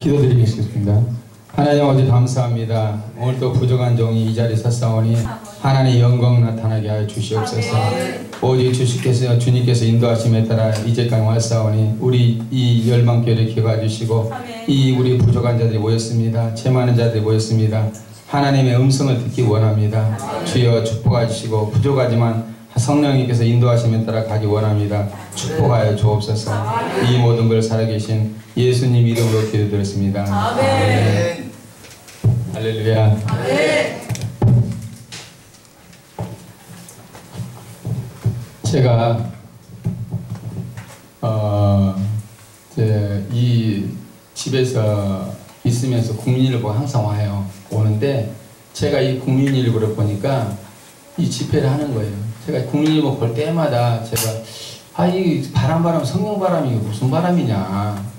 기도드리겠습니다. 하나님 아버지 감사합니다. 오늘도 부족한 종이 이 자리에 섰사오니 하나님의 영광 나타나게 하여 주시옵소서. 오직 주님께서 인도하심에 따라 이제까지 왔사오니 우리 이 열방교회를 기억해 주시고 이 우리 부족한 자들이 모였습니다. 채 많은 자들이 모였습니다. 하나님의 음성을 듣기 원합니다. 주여 축복해 주시고 부족하지만 성령님께서 인도하심에 따라 가기 원합니다. 축복하여 주옵소서. 이 모든 걸 살아계신 예수님 이름으로 기도드렸습니다. 아멘. 할렐루야. 아멘. 제가 이 집에서 있으면서 국민일보 항상 와요. 오는데 제가 이 국민일보를 보니까 이 집회를 하는 거예요. 제가 국민일보 볼 때마다 제가 이 바람 성령바람이 무슨 바람이냐,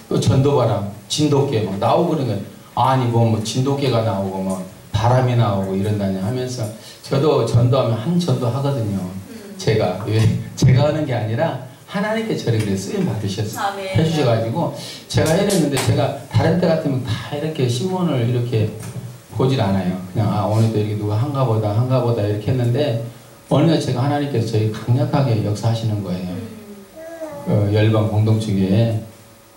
또 전도바람, 진돗개 막 나오고 그런 거예요. 아니 뭐 진돗개가 나오고 뭐 바람이 나오고 이런다니 하면서 저도 전도하면 한 전도 하거든요. 제가 하는 게 아니라 하나님께 저를 그래 쓰임 해주셔가지고 제가 이랬는데 제가 다른 때 같으면 다 이렇게 신문을 이렇게 보질 않아요. 그냥 오늘도 이렇게 누가 한가 보다 이렇게 했는데 어느 날 제가 하나님께서 저희 강력하게 역사하시는 거예요. 열방 공동체에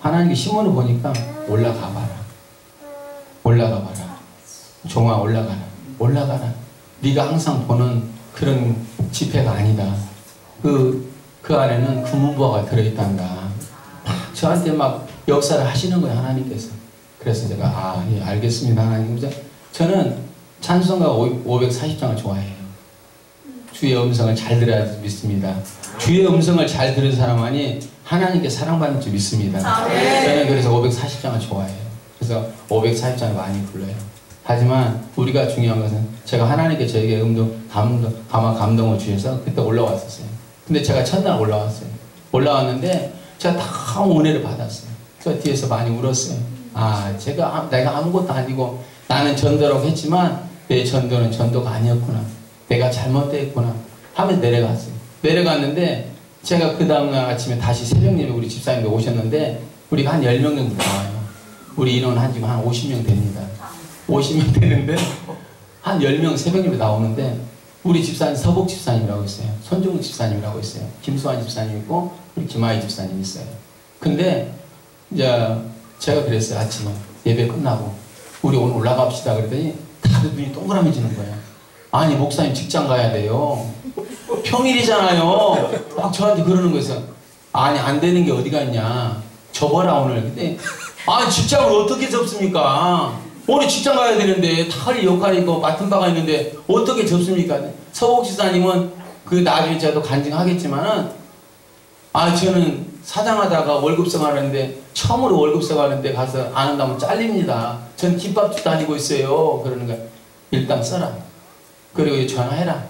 하나님께 신문을 보니까 올라가 봐라. 종아 올라가라. 네가 항상 보는 그런 집회가 아니다. 그 안에는 금은보화가 들어있단다. 저한테 막 역사를 하시는 거예요, 하나님께서. 그래서 제가 예, 알겠습니다, 하나님. 저는 찬송가 540장을 좋아해요. 주의 음성을 잘 들어야 믿습니다. 주의 음성을 잘 들은 사람만이 하나님께 사랑받는 줄 믿습니다. 저는 그래서 540장을 좋아해요. 그래서 540장을 많이 불러요. 하지만 우리가 중요한 것은 제가 하나님께 저에게 감동을 주셔서 그때 올라왔었어요. 근데 제가 첫날 올라왔는데 제가 다 은혜를 받았어요. 저 뒤에서 많이 울었어요. 내가 아무것도 아니고 나는 전도라고 했지만 내 전도는 전도가 아니었구나. 내가 잘못됐구나 하면서 내려갔는데 제가 그 다음날 아침에 다시 새벽님에 우리 집사님도 오셨는데 우리가 한 10명 정도 나와요. 우리 인원 지금 한 50명 됩니다. 50명 되는데 한 10명 새벽님에 나오는데 우리 집사님 서복 집사님이라고 있어요. 손종국 집사님이라고 있어요. 김수환 집사님 있고 우리 김아희 집사님 있어요. 근데 이제 제가 그랬어요. 아침에 예배 끝나고 우리 오늘 올라갑시다 그랬더니 다들 눈이 동그라미지는 거예요. 아니 목사님 직장 가야 돼요. 평일이잖아요. 막 저한테 그러는 거였어요. 아니 안 되는 게 어디가 있냐. 접어라 오늘. 근데 직장을 어떻게 접습니까? 오늘 직장 가야 되는데 다 할 역할이 있고 맡은 바가 있는데 어떻게 접습니까? 서복 지사님은 나중에 저도 간증하겠지만은 저는 사장하다가 월급성 하는데 처음으로 월급성 하는데 가서 안 한다면 잘립니다. 전 김밥집 다니고 있어요. 그러는 거야. 일단 써라. 그리고 전화해라.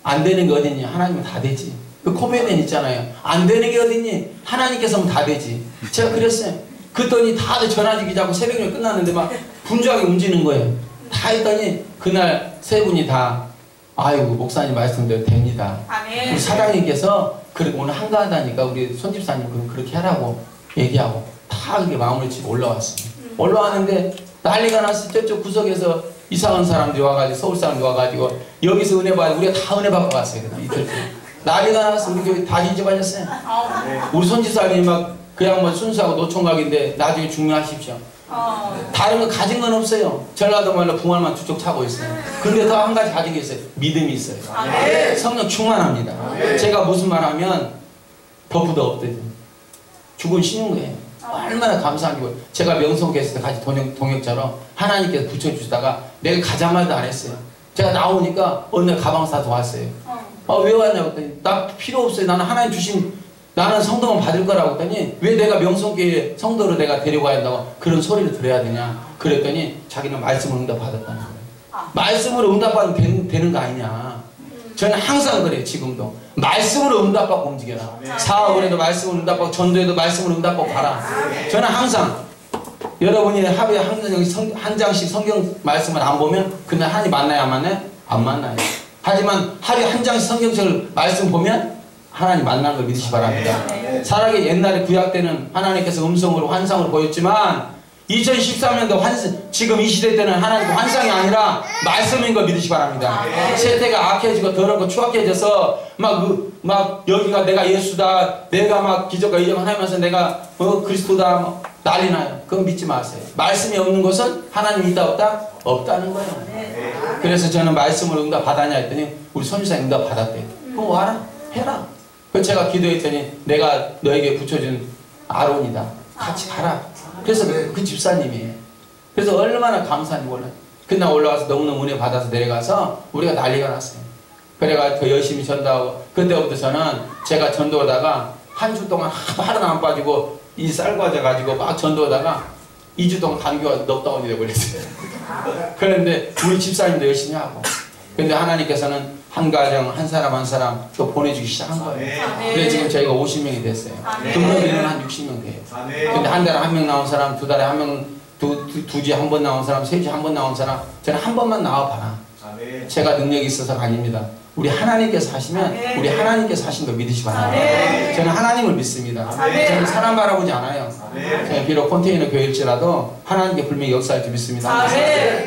안 되는 게 어딨니? 하나님은 다 되지. 그 코미디언 있잖아요. 안 되는 게 어딨니? 하나님께서 하면 다 되지. 제가 그랬어요. 그랬더니 다들 전화주기 자고 새벽에 끝났는데 막 분주하게 움직이는 거예요. 다 했더니 그날 세 분이 다 아이고 목사님 말씀대로 됩니다. 아멘. 우리 사장님께서 오늘 한가하다니까 우리 손집사님 그렇게 하라고 얘기하고 다 그렇게 마음을 치고 올라왔어요. 올라왔는데 난리가 났어요. 저쪽 구석에서 이상한 사람들이 와가지고 서울 사람들이 와가지고 여기서 은혜 받고 우리가 다 은혜 받고 갔어요. 이틀 난리가 났어요. 우리 교회 다 뒤집어졌어요. 우리 손집사님이 막 그 양반 순수하고 노총각인데 나중에 중요하십시오. 다른 거 가진 건 없어요. 전라도 말로 붕어만 두 쪽 차고 있어요. 근데 더 한 가지 가진 게 있어요. 믿음이 있어요. 성령 충만합니다. 제가 무슨 말 하면 덕후도 없대요. 죽은 쉬는 거예요. 얼마나 감사한지. 제가 명성했을 때 같이 동역자로 하나님께서 붙여주시다가 내가 가자마자 안 했어요. 제가 나오니까 어느 날 가방 사서 왔어요. 왜 왔냐고 했더니 나 필요 없어요. 나는 하나님 주신 나는 성도만 받을 거라고 했더니 왜 내가 명성교회 성도로 내가 데려가야 한다고 그런 소리를 들어야 되냐 그랬더니 자기는 말씀으로 응답받았다는 거예요. 말씀으로 응답받으면 되는 거 아니냐. 저는 항상 그래요. 지금도 말씀으로 응답받고 움직여라. 사업을 해도 말씀으로 응답받고 전도해도 말씀으로 응답받고 가라. 저는 항상 여러분이 하루에 한 장씩 성경 말씀을 안 보면 그날 하나님 만나요 안 만나요? 안 만나요. 하지만 하루에 한 장씩 성경책을 말씀 보면 하나님 만나는 걸 믿으시기 바랍니다. 살아계 옛날에 구약 때는 하나님께서 음성으로 환상으로 보였지만 2013년도 지금 이 시대 때는 하나님 환상이 아니라 말씀인 거 믿으시기 바랍니다. 세태가 악해지고 더럽고 추악해져서 막 여기가 내가 예수다, 내가 막 기적과 이적을 하면서 내가 그리스도다 막 난리 나요. 그건 믿지 마세요. 말씀이 없는 것은 하나님 있다 없다? 없다는 거예요. 그래서 저는 말씀을 응답 받았냐 했더니 우리 선지자님 응답 받았대요. 그럼 와라 해라. 그 제가 기도했더니 내가 너에게 붙여준 아론이다. 같이 가라. 그래서 그 집사님이에요. 그래서 얼마나 감사한지 몰라요. 그날 올라가서 너무너무 은혜 받아서 내려가서 우리가 난리가 났어요. 그래가 더 열심히 전도하고 그때부터 저는 제가 전도하다가 한 주 동안 하루도 안 빠지고 이 쌀과자 가지고 막 전도하다가 2주 동안 감기가 넉다운이 돼버렸어요. 그런데 우리 집사님도 열심히 하고 근데 하나님께서는 한 가정 한 사람 한 사람 또 보내주기 시작한 거예요. 그래서 지금 저희가 50명이 됐어요. 등록인은 한 60명 돼요. 근데 한 달에 한 명 나온 사람, 두 달에 한 명, 두 주에 한 번 나온 사람, 세 주에 한 번 나온 사람 저는 한 번만 나와봐라. 제가 능력이 있어서가 아닙니다. 우리 하나님께서 하시면 우리 하나님께서 하신 거 믿으시기 바랍니다. 저는 하나님을 믿습니다. 저는 사람 바라보지 않아요. 제가 비록 컨테이너 교회일지라도 하나님께 분명히 역사할 줄 믿습니다.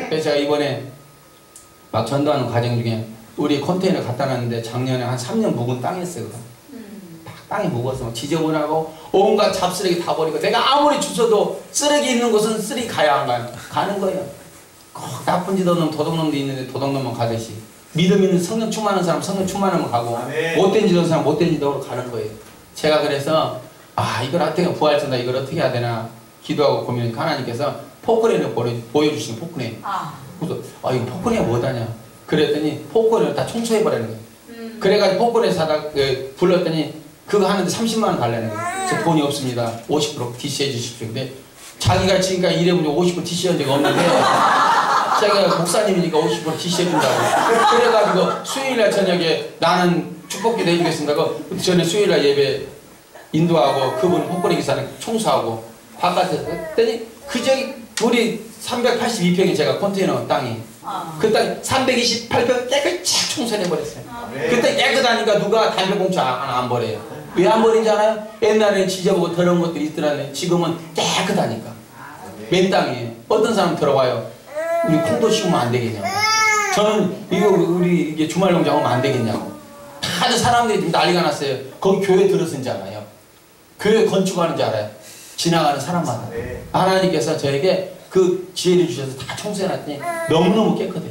그래서 제가 이번에 막 전도하는 과정 중에 우리 컨테이너 갖다 놨는데 작년에 한 3년 묵은 땅이 있어요. 땅이 묵어서 지저분하고 온갖 잡쓰레기 다 버리고 내가 아무리 주워도 쓰레기 있는 곳은 쓰레기 가야 안 가요. 가는 거예요. 꼭 나쁜 짓 없는 도둑놈도 있는데 도둑놈만 가듯이 믿음 있는 성령 충만한 사람 성령 충만하면 가고 못된 짓 하는 사람 못된 짓으로 가는 거예요. 제가 그래서 이걸 어떻게 부활전다 이걸 어떻게 해야 되나 기도하고 고민하니까 하나님께서 포크레인을 보여주시는 포크레인. 그래서 이거 포크레인이 뭐다냐 그랬더니 포크레인을 다 청소해버리는 거예요. 그래가지고 포크레인 사다 불렀더니 그거 하는데 30만 원 달라는 거예요. 저 돈이 없습니다. 50% DC해 주십시오. 근데 자기가 지금까지 일해보니 50% DC한 적이 없는데 자기가 목사님이니까 50% DC해 준다고. 그래가지고 수요일날 저녁에 나는 축복기도 해주겠습니다. 전에 수요일날 예배 인도하고 그분 포크레인 기사는 청소하고 바깥에 했더니 그저기 우리 382평이 제가 컨테이너 땅이 그 땅 328평 깨끗이 청소해버렸어요. 그때 깨끗하니까 누가 담배꽁초 하나 안 버려요. 왜 안 버린지 알아요? 옛날에는 지저분하고 더러운 것들이 있더라네. 지금은 깨끗하니까. 맨 땅이에요. 어떤 사람 들어와요. 우리 콩도 심으면 안 되겠냐고. 저는 우리 이게 주말 농장 하면 안 되겠냐고. 다들 사람들이 난리가 났어요. 거기 교회 들어선 줄 알아요. 교회 건축하는 줄 알아요. 지나가는 사람마다. 하나님께서 저에게 그 지혜를 주셔서 다 청소해놨더니 너무너무 깨끗해요.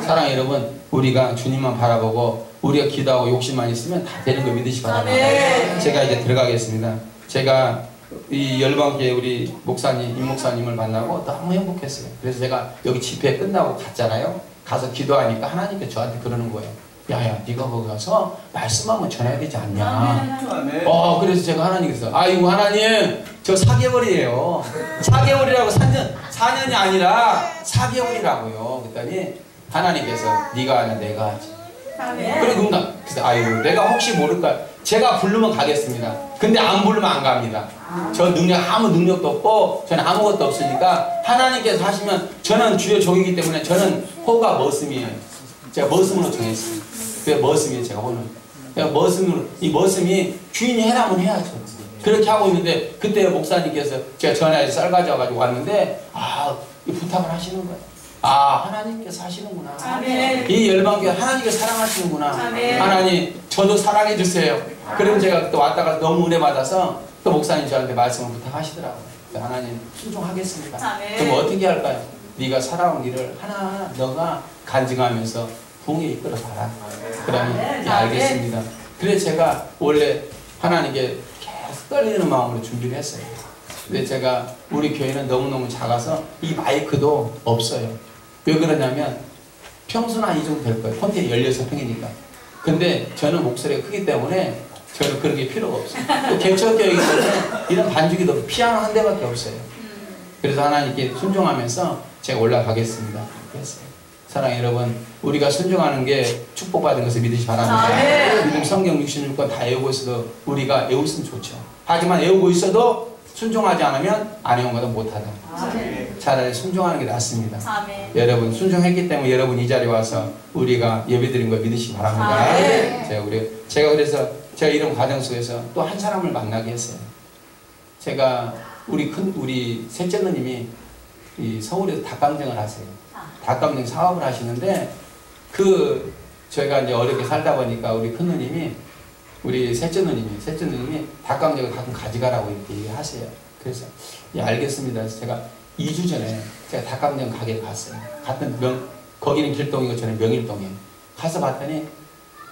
사랑하는 여러분, 우리가 주님만 바라보고 우리가 기도하고 욕심만 있으면 다 되는 거 믿으시기 바랍니다. 제가 이제 들어가겠습니다. 제가 이 열방교회 우리 목사님, 임 목사님을 만나고 너무 행복했어요. 그래서 제가 여기 집회 끝나고 갔잖아요. 가서 기도하니까 하나님께 저한테 그러는 거예요. 야야, 네가 거기 가서 말씀 한번 전해야 되지 않냐. 그래서 제가 하나님께서 아이고 하나님 저 4개월이에요. 4개월이라고 4년이 아니라 4개월이라고요. 그랬더니 하나님께서 네가 하냐 내가 하지. 그래서 아이고 내가 혹시 모를까 제가 부르면 가겠습니다. 근데 안 부르면 안 갑니다. 저 아무 능력도 없고 저는 아무것도 없으니까 하나님께서 하시면 저는 주의 종이기 때문에 저는 호가 머슴이에요. 제가 머슴으로 정했어요. 그게 머슴이에요. 제가 오늘 머슴으로 이 머슴이 주인이 해라면 해야죠. 그렇게 하고 있는데 그때 목사님께서 제가 전화해서 쌀 가져와가지고 왔는데 이 부탁을 하시는 거예요. 하나님께서 하시는구나. 아멘. 이 열방교회 하나님께서 사랑하시는구나. 아멘. 하나님 저도 사랑해 주세요. 그럼 제가 또 왔다가 너무 은혜 받아서 또 목사님 저한테 말씀을 부탁하시더라고요. 하나님 순종하겠습니다. 아멘. 그럼 어떻게 할까요? 네가 살아온 일을 하나하나 너가 간증하면서 부흥에 이끌어 봐라. 그러면 알겠습니다. 그래서 제가 원래 하나님께 계속 떨리는 마음으로 준비를 했어요. 근데 제가 우리 교회는 너무너무 작아서 이 마이크도 없어요. 왜 그러냐면 평소나 이 정도 될 거예요. 콘테이너 16평이니까. 근데 저는 목소리가 크기 때문에 저는 그런 게 필요가 없어요. 또 개척교회이기 때문에 이런 반죽이 더 피아노 한 대밖에 없어요. 그래서 하나님께 순종하면서 제가 올라가겠습니다. 그랬어요. 사랑하는 여러분, 우리가 순종하는 게 축복받은 것을 믿으시 바랍니다. 믿음 성경 66권 다 외우고 있어도 우리가 외웠으면 좋죠. 하지만 외우고 있어도 순종하지 않으면 안 외운 것도 못하다. 차라리 순종하는 게 낫습니다. 여러분 순종했기 때문에 여러분 이 자리에 와서 우리가 예배드린 걸 믿으시기 바랍니다. 제가 그래서 제가 이런 과정 속에서 또 한 사람을 만나게 했어요. 제가 우리 셋째 누님이 이 서울에서 닭강정을 하세요. 닭강정 사업을 하시는데 저희가 이제 어렵게 살다 보니까 우리 큰 누님이 우리 셋째 누님이 닭강정을 가끔 가져가라고 이렇게 얘기하세요. 그래서 예 알겠습니다. 그래서 제가 2주 전에 제가 닭강정 가게에 갔어요. 거기는 길동이고 저는 명일동이에요. 가서 봤더니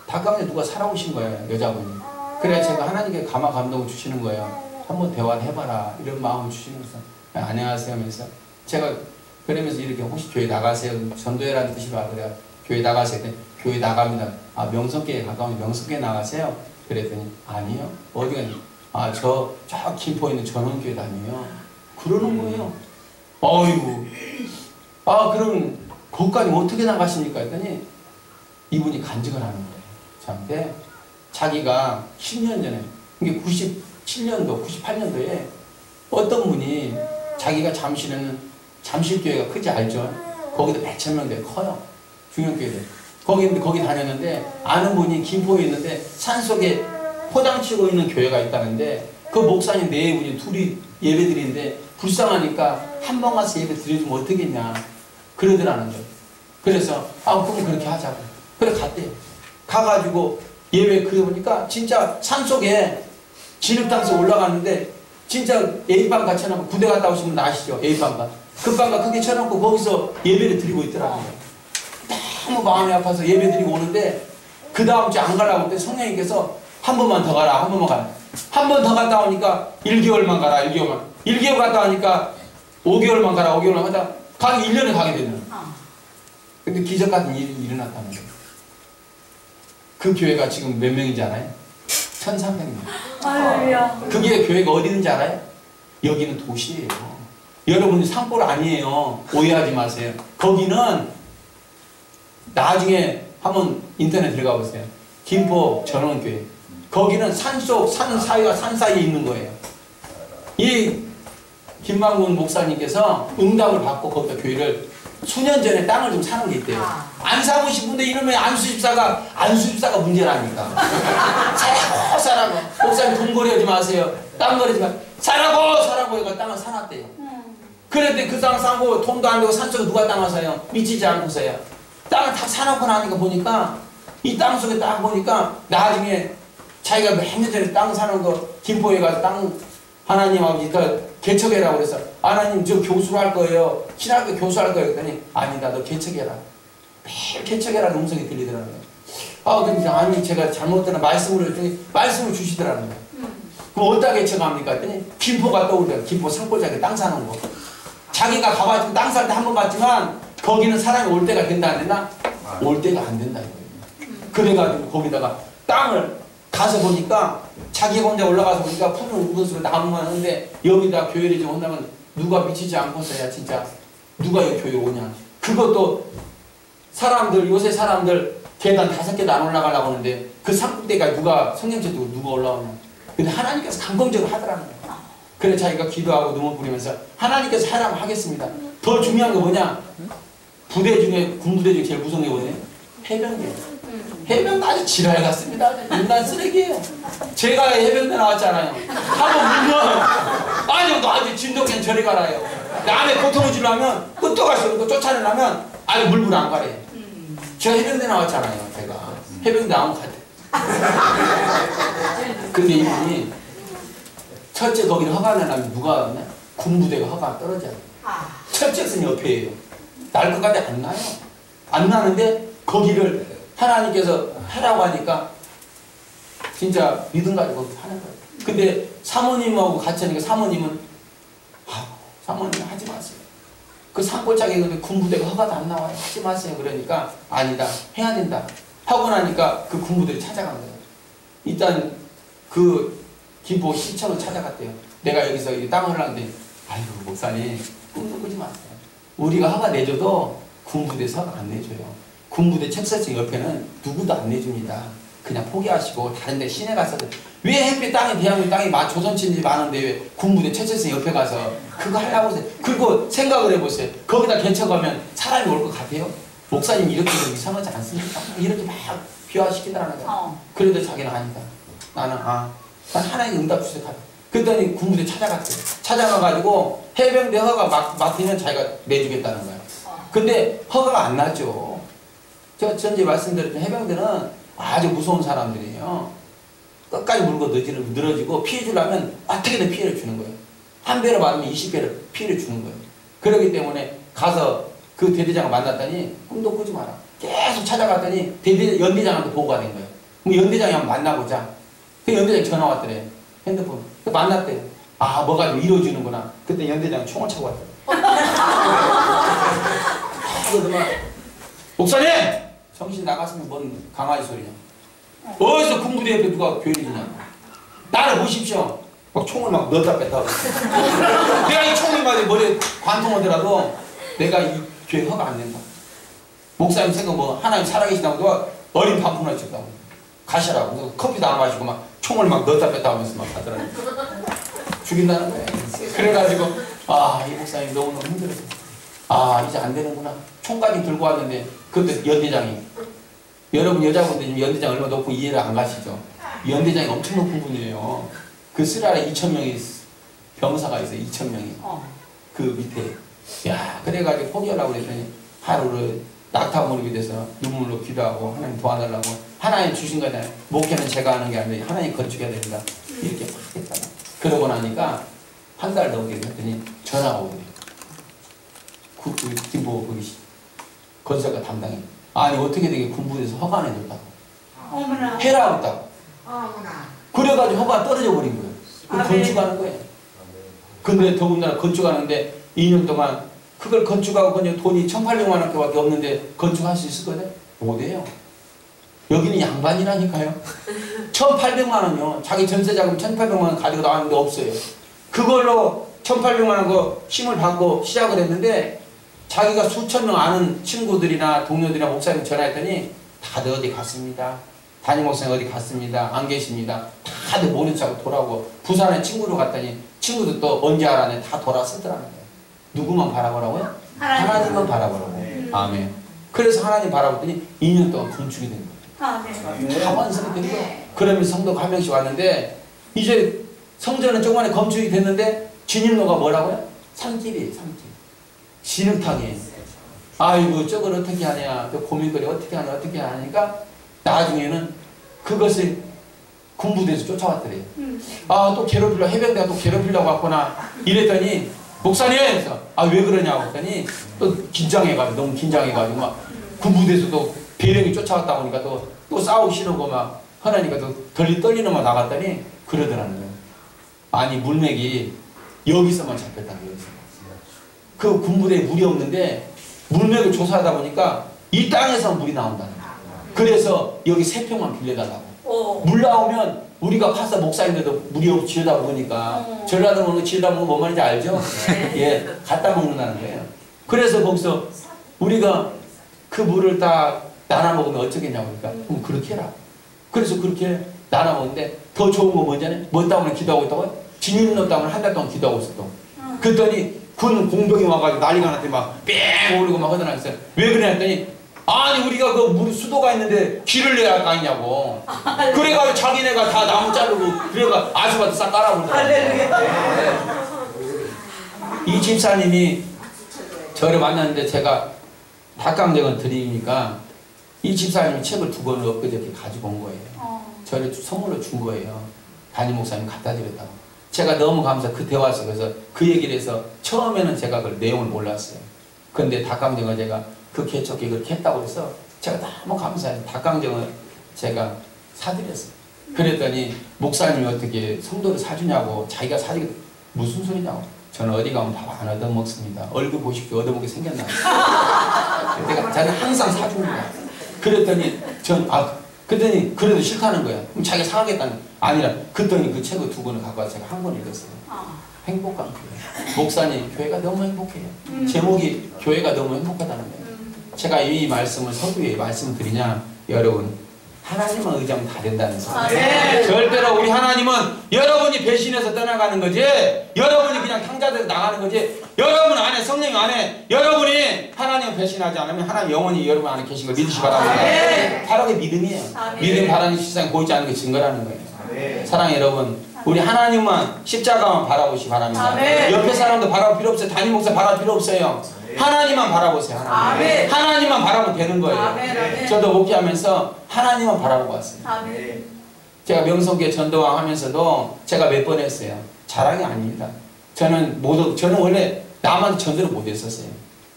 닭강정 누가 살아오신 거예요. 여자분이. 그래 제가 하나님께 감화 감동을 주시는 거예요. 한번 대화를 해봐라 이런 마음을 주시면서 안녕하세요 하면서 제가 그러면서 이렇게 혹시 교회 나가세요? 전도회라는 뜻이 봐. 그래 교회 나가세요. 교회 나갑니다. 아 명성교에 가까운 명성교에 나가세요? 그랬더니 아니요. 어디 가니? 저 김포에 있는 전원교회 다녀요. 그러는 거예요. 어이구. 그럼 거기까지 어떻게 나가십니까? 했더니 이분이 간증을 하는 거예요. 저한테 자기가 10년 전에 이게 97년도, 98년도에 어떤 분이 자기가 잠실교회가 크지 알죠? 거기도 100,000명 돼 커요. 중형교회들. 거기 다녔는데 아는 분이 김포에 있는데 산속에 포장치고 있는 교회가 있다는데 그 목사님 네 분이 둘이 예배 드리는데 불쌍하니까 한 번 가서 예배 드려주면 어떻겠냐 그러더라는 거예요. 그래서 그럼 그렇게 하자고. 그래 갔대요. 가가지고 예배 그래 보니까 진짜 산속에 진흙탕수 올라가는데 진짜 A방 같이 해놓고 부대 갔다 오신 분 아시죠? A방가. 그 방가 크게 쳐놓고 거기서 예배를 드리고 있더라고요. 너무 마음이 아파서 예배 드리고 오는데 그 다음 주에 안 가려고 했더니 성령님께서 한 번만 더 가라. 한 번만 가라. 한 번 더 갔다 오니까 1개월만 가라. 1개월만. 1개월 갔다 오니까 5개월만 가라. 5개월만 하다 가기 1년에 가게 되는. 근데 기적 같은 일이 일어났다는 거예요. 그 교회가 지금 몇 명인지 알아요? 1,300명. 할렐루야. 그게 교회가 어디 있는지 알아요? 여기는 도시예요. 여러분이 산골 아니에요. 오해하지 마세요. 거기는 나중에 한번 인터넷 들어가 보세요. 김포 전원교회. 거기는 산속, 산 사이와 산 사이에 있는 거예요. 이 김만군 목사님께서 응답을 받고 거기다 교회를 수년 전에 땅을 좀 사는 게 있대요. 안 사고 싶은데 이러면 안수집사가 문제라니까. 사라고. 목사님 돈 거래하지 마세요. 땅 거래하지 마세요. 사라고 해가 땅을 사놨대요. 그런데 그 땅 사고 돈도 안 되고 산속에 누가 땅을 사요? 미치지 않고서요. 땅을 다 사놓고 나니까 보니까 이 땅 속에 딱 보니까 나중에 자기가 몇 년 전에 땅 사는 거 김포에 가서 땅 하나님 아버지가 개척해라고 그래서 하나님 저 교수로 할 거예요. 신학교 교수할 거예요. 그랬더니 아니다 너 개척해라. 매일 개척해라는 음성이 들리더라고요. 근데 아니 제가 잘못 들은 말씀을 주시더라는 거예요. 그럼 어디다 개척합니까? 했더니 김포가 떠오르요. 김포 산골짜기 땅 사는 거. 자기가 가가지고 땅 살 때 한 번 갔지만 거기는 사람이 올 때가 된다 안 된다? 올 때가 안 된다 이거예요. 그래가지고 거기다가 땅을 가서 보니까 자기가 혼자 올라가서 보니까 푸른 우분수로 나무만 하는데 여기다 교회를 좀 온다면 누가 미치지 않고서야 진짜 누가 여기 교회 오냐. 그것도 요새 사람들 계단 5개도 안 올라가려고 하는데 그 산꼭대기가 성령체 두고 누가 올라오냐. 근데 하나님께서 감동적으로 하더라는 거예요. 그래 자기가 기도하고 눈물 뿌리면서 하나님께서 하라면 하겠습니다. 더 중요한 게 뭐냐? 부대 중에 군부대 중에 제일 무서운 게 뭐냐? 해병대예요. 해병대 아주 지랄 같습니다. 인간 쓰레기예요. 제가 해병대 나왔잖아요. 한번 물면 아주 진돗개는 저리 가라요. 남의 고통을 주려면 끄떡할 수 없고 쫓아내려면 물불 안 가래요. 제가 해병대 나왔잖아요. 제가 해병대 나온 것 같아요. 근데 이분이 첫째 거기를 허가 내려면 누가 하냐? 군부대가 허가 떨어져요. 첫째 선 옆에예요. 날 것 같아 안 나요. 안 나는데 거기를 하나님께서 하라고 하니까 진짜 믿음 가지고 하는 거예요. 근데 사모님하고 같이 하니까 사모님은 사모님 하지 마세요. 그 산골짜기에 군부대가 허가도 안 나와요. 하지 마세요. 그러니까 아니다. 해야 된다. 하고 나니까 그 군부대를 찾아간 거예요. 일단 그 김포 시청을 찾아갔대요. 내가 여기서 이 땅을 하는데 아이고 목사님 꿈도 꾸지 마세요. 우리가 허가 내줘도 군부대에서 허가 안 내줘요. 군부대 책사층 옆에는 누구도 안 내줍니다. 그냥 포기하시고 다른 데 시내 가서 왜 햇빛 땅이 대한민국 땅이 조선친들이 많은데 왜 군부대 책사층 옆에 가서 그거 하려고 하세요. 그리고 생각을 해보세요. 거기다 개척하면 사람이 올 것 같아요? 목사님 이렇게 이상하지 않습니까? 이렇게 막 비화시키더라는 거예요. 그래도 자기는 아니다. 난 하나님 응답 주세요. 그랬더니 군부대 찾아갔대요. 찾아가가지고 해병대 허가 맡으면 자기가 내주겠다는 거야. 근데 허가가 안 나죠. 제가 전에 말씀드렸던 해병대는 아주 무서운 사람들이에요. 끝까지 물고 늘어지고 피해 주려면 어떻게든 피해를 주는 거예요. 한 배로 맞으면 20배를 피해를 주는 거예요. 그렇기 때문에 가서 그 대대장을 만났더니 꿈도 꾸지 마라. 계속 찾아갔더니 연대장한테 보고가 된 거예요. 그럼 연대장이 한번 만나보자. 그 연대장이 전화 왔더래. 핸드폰. 만났대요. 아, 뭐가 좀 이루어지는구나. 그때 연대장이 총을 차고 왔더래. 그러더만 목사님! 정신 나갔으면 뭔 강아지 소리냐. 어디서 군부대 옆에 누가 교회를 지냐. 나를 보십시오. 막 총을 막 넣었다 뺐다. 내가 이 총이 맞아 머리에 관통하더라도 내가 이 교회 허가 안 된다. 목사님 생각 뭐 하나님 살아계신다고 어린 반푼을 줬다고. 가시라고. 커피도 안 마시고 막 총을 막 넣었다 뺐다 하면서 막 하더라고. 죽인다는 거예요. 그래가지고 아, 이 목사님 너무너무 힘들었어. 아, 이제 안 되는구나. 총까지 들고 왔는데 그때 연대장이 여러분 여자분들 연대장 얼마 높고 이해를 안 가시죠? 연대장이 엄청 높은 분이에요. 그 쓰라에 2,000명이 병사가 있어요. 2,000명이 그 밑에. 야, 그래가지고 포기하려고 그랬더니 하루를 낙타무릎이 돼서 눈물로 기도하고 하나님 도와달라고. 하나님 주신 거잖아요. 목회는 제가 하는 게 아니라 하나님 건축해야 된다. 이렇게 막 했잖아. 그러고 나니까 한 달 넘게 했더니 전화가 오더니 김보 거기 건설가 담당해. 아니 어떻게 되게 군부에서 허가 안 해줬다고. 어머나. 해라 했다고. 어머나. 그래가지고 허가 떨어져 버린 거예요. 그럼 건축하는 거예요. 근데 더군다나 건축하는데 2년 동안 그걸 건축하고 그냥 돈이 1,800만 원밖에 없는데 건축할 수 있었거든? 못해요. 여기는 양반이라니까요. 1,800만 원요. 자기 전세자금 1,800만 원 가지고 나왔는데 없어요. 그걸로 1,800만 원 그 힘을 받고 시작을 했는데 자기가 수천 명 아는 친구들이나 동료들이나 목사님 전화했더니 다들 어디 갔습니다. 담임 목사님 어디 갔습니다. 안 계십니다. 다들 모른 척하고 돌아오고 부산에 친구로 갔더니 친구도 또 언제 알았네. 다 돌아서더라는 거예요. 누구만 바라보라고요? 하나님만 바라보라고. 아멘. 그래서 하나님 바라보더니 2년 동안 건축이 된 거예요. 다 완성이 된 거예요. 그러면서 성도가 한 명씩 왔는데 이제 성전은 조금만에 건축이 됐는데 진입로가 뭐라고요? 산길이에요. 산길. 진흙탕이에요. 아이고 저걸 어떻게 하냐. 그 고민거리 어떻게 하냐. 어떻게 하니까 나중에는 그것을 군부대에서 쫓아왔더래요. 아, 또 괴롭히려고 해병대가 또 괴롭히려고 왔구나. 이랬더니 목사님! 그래서 아, 왜 그러냐고 했더니 또 긴장해가지고 너무 긴장해가지고 막 군부대에서 또 배령이 쫓아왔다 보니까 또 싸우기 싫고 막 하나니까 또 떨리는 막 나갔더니 그러더라는 거예요. 아니 물맥이 여기서만 잡혔다는 거예요. 그 군부대에 물이 없는데 물맥을 조사하다 보니까 이 땅에서 물이 나온다는 거예요. 그래서 여기 3평만 빌려달라고. 물 나오면 우리가 파서 목사님들도 물이 없이 지어다 먹으니까 전라도 먹는 거 지어다 먹으면 뭔 말인지 알죠? 예, 갖다 먹는다는 거예요. 그래서 거기서 우리가 그 물을 다 나눠 먹으면 어쩌겠냐고 그러니까 그럼 그렇게 해라. 그래서 그렇게 나눠 먹는데 더 좋은 거 뭔지 아냐? 뭐 때문에 기도하고 있다고? 진입로 때문에 한 달 동안 기도하고 있었다고. 그랬더니 군 공병이 와가지고 난리가 났더니 막뺑 오르고 막 허전하겠어요. 왜 그래 했더니 아니 우리가 그 물 수도가 있는데 길을 내야 할 거 아니냐고. 그래가지고 자기네가 다 나무 자르고 그래가 아스팔트 싹 깔아버리더라고요. 이 집사님이 저를 만났는데 제가 닭강정을 드리니까 이 집사님이 책을 2권을 엊그저께 가지고 온 거예요. 저를 선물로 준 거예요. 담임 목사님 갖다 드렸다고. 제가 너무 감사해서 그 대화 속에서 그 얘기를 해서 처음에는 제가 그 내용을 몰랐어요. 근데 닭강정을 제가 그 개척기 그렇게 했다고 해서 제가 너무 감사해서 닭강정을 제가 사드렸어요. 그랬더니 목사님이 어떻게 성도를 사주냐고 자기가 사주게 무슨 소리냐고. 저는 어디 가면 다 안 얻어먹습니다. 얼굴 보십시오. 얻어먹게 생겼나. 내가 저는 항상 사줍니다. 그랬더니 그랬더니 그래도 싫다는 거야. 그럼 자기가 사가겠다는 아니라 그랬더니 그 책을 2권을 갖고 와서 제가 1권 읽었어요. 행복한 교회. 목사님 교회가 너무 행복해요. 제목이 교회가 너무 행복하다는 거예요. 제가 이 말씀을 서두에 말씀을 드리냐 여러분 하나님만 의지하면 다 된다는 거예요. 절대로 우리 하나님은 여러분이 배신해서 떠나가는 거지 여러분이 그냥 탕자돼서 나가는 거지 여러분 안에 성령 안에 여러분이 하나님을 배신하지 않으면 하나님 영원히 여러분 안에 계신 걸 믿으시기 바랍니다. 바로 그게 믿음이에요. 믿음 바라는 세상에 보이지 않는 게 증거라는 거예요. 사랑해 여러분 우리 하나님만 십자가만 바라보시기 바랍니다. 아멘. 옆에 사람도 바라볼 필요 없어요. 담임 목사 바라볼 필요 없어요. 하나님만 바라보세요. 아멘. 하나님만 바라보면 되는 거예요. 아멘. 저도 목회하면서 하나님만 바라보고 왔어요. 아멘. 제가 명성교회 전도왕 하면서도 제가 몇 번 했어요. 자랑이 아닙니다. 저는 원래 남한테 전도를 못했었어요.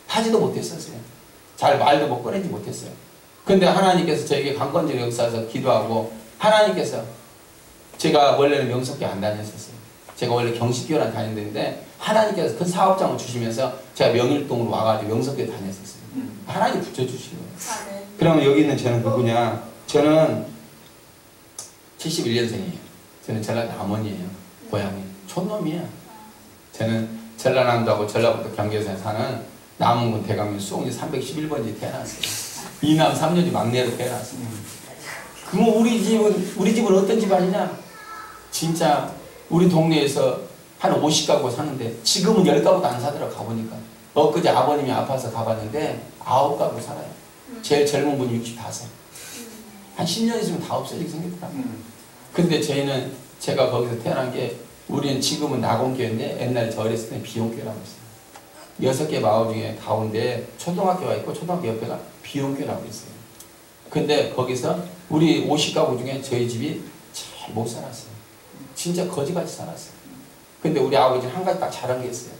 하지도 못했었어요. 잘 말도 못 꺼내지 못했어요. 근데 하나님께서 저에게 강권적 역사에서 기도하고 하나님께서 제가 원래는 명성교회 안 다녔었어요. 제가 원래 경식교회를 다녔는데 하나님께서 큰 사업장을 주시면서 제가 명일동으로 와가지고 명성교회 다녔었어요. 하나님 붙여주신 거예요. 아멘. 그러면 여기 있는 저는 누구냐? 저는 71년생이에요. 저는 전라도 남원이에요. 고향이 촌놈이에요. 저는 전라남도하고 전라북도 경계도에 사는 남원군 대강면 수홍리 311번지 태어났어요. 이남 3년지 막내로 태어났어요. 그럼 우리 집은 어떤 집안이냐? 진짜 우리 동네에서 한 50가구 사는데 지금은 10가구도 안 사더라고. 가보니까 엊그제 아버님이 아파서 가봤는데 9가구 살아요. 제일 젊은 분이 65. 한 10년 있으면 다 없어지게 생겼더라고요. 근데 저희는 제가 거기서 태어난 게 우리는 지금은 낙원교회인데 옛날에 저 어렸을 때는 비용교회라고 했어요. 6개 마을 중에 가운데 초등학교가 있고 초등학교 옆에가 비용교회라고 있어요. 근데 거기서 우리 50가구 중에 저희 집이 잘 못 살았어요. 진짜 거지같이 살았어요. 근데 우리 아버지는 한 가지 딱 잘한 게 있어요.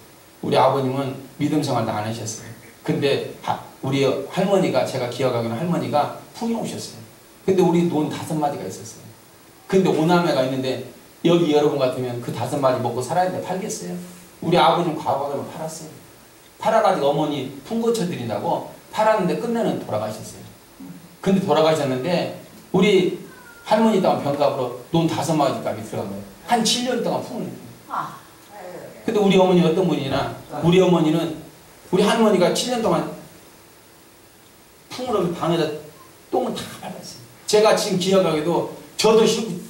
우리 아버님은 믿음 생활도 안 하셨어요. 근데 우리 할머니가, 제가 기억하기로는 할머니가 풍이 오셨어요. 근데 우리 논 5마리가 있었어요. 근데 5남매가 있는데 여기 여러분 같으면 그 5마리 먹고 살아야 되는데 팔겠어요? 우리 아버지는 과거에 팔았어요. 팔아가지고 어머니 풍 고쳐드린다고 팔았는데 끝내는 돌아가셨어요. 근데 돌아가셨는데 우리 할머니 동안 병갑으로 논 5마리까지 들어간 거예요. 한 7년 동안 풍을 냈어요. 근데 우리 어머니 어떤 분이나 우리 어머니는 우리 할머니가 7년 동안 풍으로 방에다 똥을 다 밟았어요. 제가 지금 기억하기도 저도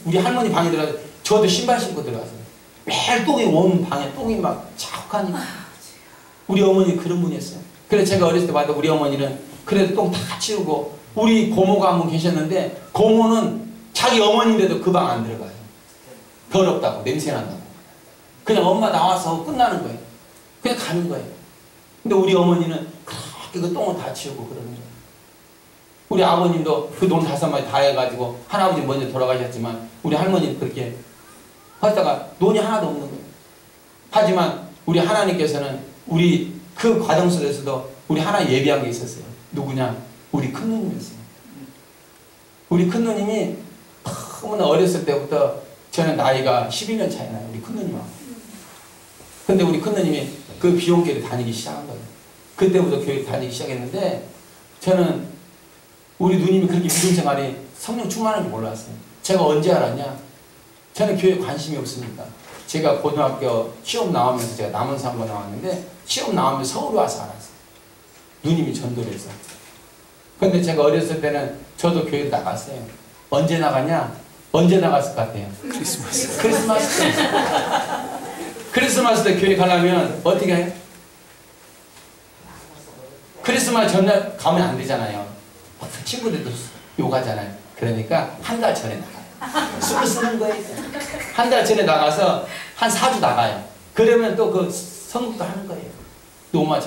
우리 할머니 방에 들어가서 저도 신발 신고 들어갔어요. 매일 똥이 온 방에 똥이 막 자욱하니 우리 어머니 그런 분이었어요. 그래서 제가 어렸을 때 봐도 우리 어머니는 그래도 똥 다 치우고 우리 고모가 한 분 계셨는데 고모는 자기 어머니인데도 그 방 안 들어가요. 더럽다고 냄새 난다고. 그냥 엄마 나와서 끝나는 거예요. 그냥 가는 거예요. 근데 우리 어머니는 그렇게 그 똥을 다 치우고 그러는 거예요. 우리 아버님도 그 논 5마리 다 해가지고 할아버지 먼저 돌아가셨지만 우리 할머니는 그렇게 하다가 논이 하나도 없는 거예요. 하지만 우리 하나님께서는 우리 그 과정 속에서도 우리 하나 예비한 게 있었어요. 누구냐? 우리 큰누님이었어요. 우리 큰누님이 너무나 어렸을 때부터 저는 나이가 12년 차이 나요. 우리 큰누님하고. 근데 우리 큰누님이 그 비용교회를 다니기 시작한 거예요. 그때부터 교회 다니기 시작했는데 저는 우리 누님이 그렇게 믿음 생활이 성령 충만한 줄 몰랐어요. 제가 언제 알았냐? 저는 교회에 관심이 없으니까. 제가 고등학교 시험 나오면서 제가 남원상고 나왔는데 시험 나오면 서울 와서 알았어요. 누님이 전도를 해서. 근데 제가 어렸을 때는 저도 교회에 나갔어요. 언제 나갔냐? 언제 나갔을 것 같아요? 크리스마스 때. 크리스마스 때 교회 가려면 어떻게 해요? 크리스마스 전날 가면 안 되잖아요. 친구들도 욕하잖아요. 그러니까 한 달 전에 나가요. 술을 쓰는 거예요. 한 달 전에 나가서 한 4주 나가요. 그러면 또 그 선국도 하는 거예요. 또 엄마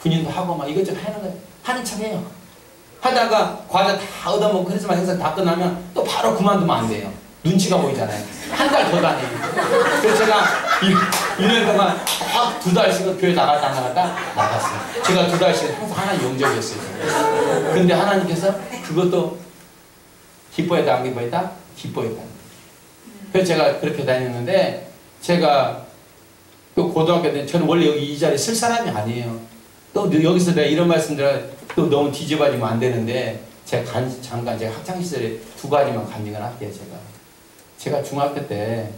군인도 하고 막 이것저것 하는 거예요. 하는 척 해요. 하다가 과자 다 얻어먹고 크리스마스 행사 다 끝나면 또 바로 그만두면 안 돼요. 눈치가 보이잖아요. 한 달 더 다녀요. 그래서 제가 1년 동안 딱 2달씩은 교회 나갔다 나갔어요. 제가 2달씩은 항상 하나님 영접이었어요. 근데 하나님께서 그것도 기뻐했다 안 기뻐했다? 기뻐했다. 그래서 제가 그렇게 다녔는데 제가 또 고등학교 때 저는 원래 여기 이 자리에 쓸 사람이 아니에요. 또 여기서 내가 이런 말씀들을 또 너무 뒤집어지면 안 되는데 제가 잠깐 제가 학창시절에 2가지만 간증을 할게요. 제가 중학교 때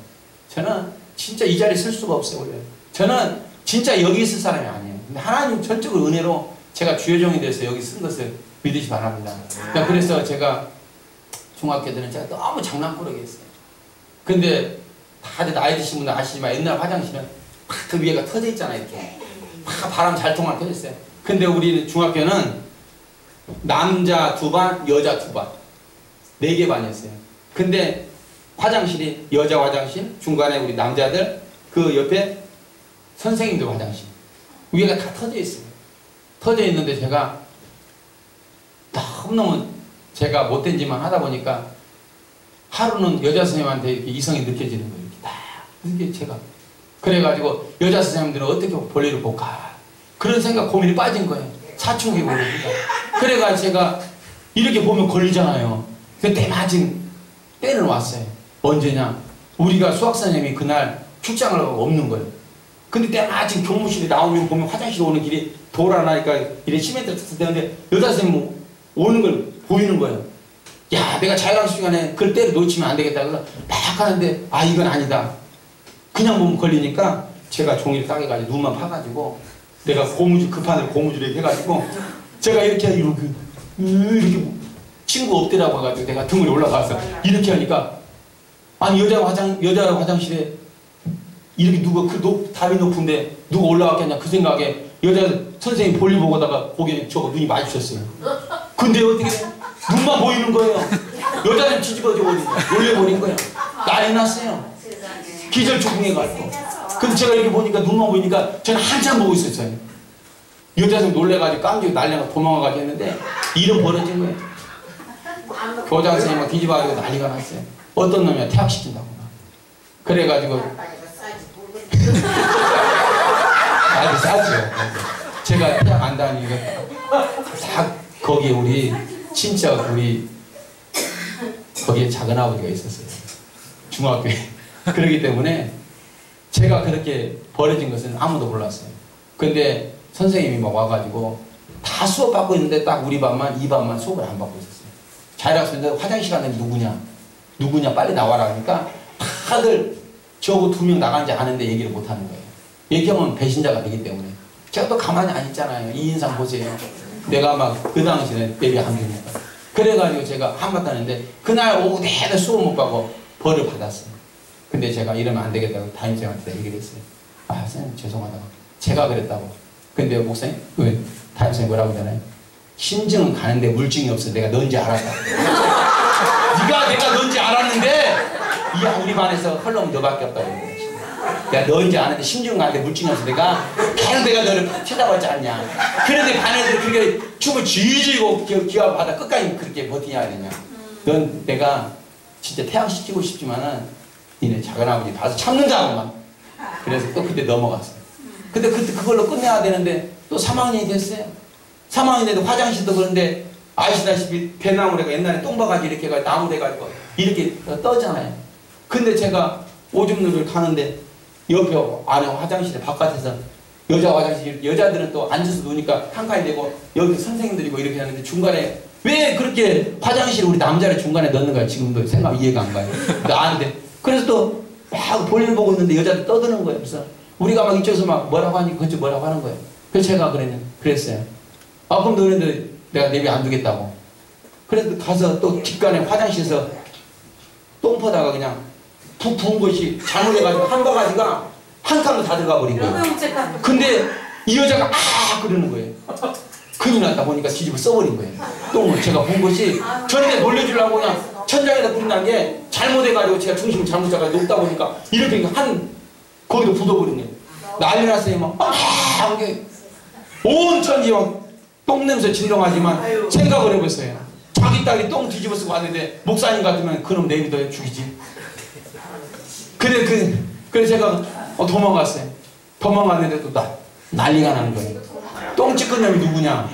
저는 진짜 이 자리에 쓸 수가 없어요. 원래 저는 진짜 여기 있을 사람이 아니에요. 근데 하나님 전적으로 은혜로 제가 주여종이 돼서 여기 쓴 것을 믿으시 바랍니다. 그래서 제가 중학교 때는 제가 너무 장난꾸러기 했어요. 근데 다들 나이 드신 분들 아시지만 옛날 화장실은 그 위에가 터져 있잖아요. 이렇게 바람 잘 통할 터져 있어요. 근데 우리 중학교는 남자 2반, 여자 2반 4개 반이었어요. 근데 화장실이 여자 화장실, 중간에 우리 남자들, 그 옆에 선생님들 화장실. 위에가 다 터져 있어요. 터져 있는데 제가 너무너무 제가 못된 짓만 하다 보니까 하루는 여자 선생님한테 이렇게 이성이 느껴지는 거예요. 이렇게 딱. 이게 제가. 그래가지고 여자 선생님들은 어떻게 볼일을 볼까. 그런 생각, 고민이 빠진 거예요. 사춘기 고민이. 그래가지고 제가 이렇게 보면 걸리잖아요. 그 때마침 때는 왔어요. 언제냐? 우리가 수학선생님이 그날 출장을 하고 없는 거예요. 근데 때마침 교무실에 나오면 보면 화장실 오는 길이 돌아나니까 이래 시멘트를 쳤을 때는데 여자 선생님 오는 걸 보이는 거예요. 야, 내가 자율학습 시간에 그걸 때려 놓치면 안 되겠다. 그래서 막 하는데, 아, 이건 아니다. 그냥 보면 걸리니까 제가 종이를 따개가지고 눈만 파가지고 내가 고무줄, 급한을 고무줄에 해가지고 제가 이렇게 친구 없더라고 해가지고 내가 등을 올라가서 이렇게 하니까 아니 여자 화장실에 이렇게 누가 답이 높은데 누가 올라왔겠냐 그 생각에 여자 선생님 볼일 보고다가 거기에 저거 눈이 마주쳤어요. 근데 어떻게 눈만 보이는 거예요. 여자는 뒤집어져 버린 거예요. 놀래버린 거예요. 난리 났어요. 기절초풍해가지고. 근데 제가 이렇게 보니까 눈만 보이니까 저는 한참 보고 있었어요. 여자는 놀래가지고 깜짝이 날려가 도망가가지고 했는데 일은 벌어진 거예요. 교장 선생님이 뒤집어가지고 난리가 났어요. 어떤 놈이야 퇴학시킨다고. 그래가지고 아주 싸죠. 제가 퇴학 안 다니니까 다 거기에 우리 진짜 우리 거기에 작은 아버지가 있었어요. 중학교에. 그렇기 때문에 제가 그렇게 버려진 것은 아무도 몰랐어요. 근데 선생님이 막 와가지고 다 수업 받고 있는데 딱 우리 반만 이 반만 수업을 안 받고 있었어요. 자율학습인데 화장실 안에 누구냐 빨리 나와라 하니까 다들 저거 2명 나간지 아는데 얘기를 못하는 거예요. 얘기하면 배신자가 되기 때문에. 제가 또 가만히 안 있잖아요. 이 인상 보세요. 내가 막 그 당시에 내비 안 되니까. 그래가지고 제가 한마디 하는데 그날 오후 내내 수업 못 가고 벌을 받았어요. 근데 제가 이러면 안 되겠다고 담임쌤한테 얘기를 했어요. 아, 선생님 죄송하다고. 제가 그랬다고. 근데 목사님, 담임쌤이 뭐라고 하잖아요. 심증은 가는데 물증이 없어. 내가 넌지 알았다. 네가 내가 넌지 알았는데 우리 반에서 헐렁 너밖에 없다고. 내가 넌지 아는데 심증은 가는데 물증이 없어. 계속 내가 너를 쳐다봤지 않냐. 그런데 반 애들이 그렇게 춤을 쥐지고 기합하다 끝까지 그렇게 버티냐 그러냐. 넌 내가 진짜 퇴학시키고 싶지만은 니네 작은아버지 봐서 참는다고만. 그래서 또 그때 넘어갔어요. 근데 그걸로 끝내야 되는데 또 3학년이 됐어요. 3학년이 돼도 화장실도 그런데 아시다시피 배나무래가 옛날에 똥바가지 이렇게 해가지고 나무 돼가지고 이렇게 떠잖아요. 근데 제가 오줌누를 가는데 옆에 안에 화장실에 바깥에서 여자 화장실 여자들은 또 앉아서 노니까 한 칸이 되고 여기 선생님들이고 이렇게 하는데 중간에 왜 그렇게 화장실 우리 남자를 중간에 넣는 거야. 지금도 생각 이해가 안 가요. 나한테 그래서 또 막 볼일 보고 있는데 여자들 떠드는 거예요. 그래서 우리가 막 이쪽에서 막 뭐라고 하니까 그쪽 뭐라고 하는 거예요. 그래서 제가 그랬어요. 아 그럼 너네들 내가 내비 안 두겠다고. 그래서 가서 또 뒷간에 화장실에서 똥 퍼다가 그냥 푹 부은 것이 잘못해가지고 한 바가지가 한 칸도 다 들어가 버린 거예요. 근데 이 여자가 그러는 거예요. 큰일 났다 보니까 뒤집어 써버린 거예요. 똥을 제가 본 것이 저한테 놀려주려고 그냥 천장에다 뿌린다는 게 잘못해가지고 제가 중심을 잘못 잡아서 높다 보니까 이렇게 거기도 묻어버린 거예요. 난리 났어요. 막 온 천지 막 똥냄새 진동하지만 생각을 해봤어요. 자기 딸이 똥 뒤집어 쓰고 왔는데 목사님 같으면 그놈 내비둬 죽이지. 그래 제가 도망갔어요. 도망갔는데 또 난리가 나는 거예요. 똥 찍은 놈이 누구냐.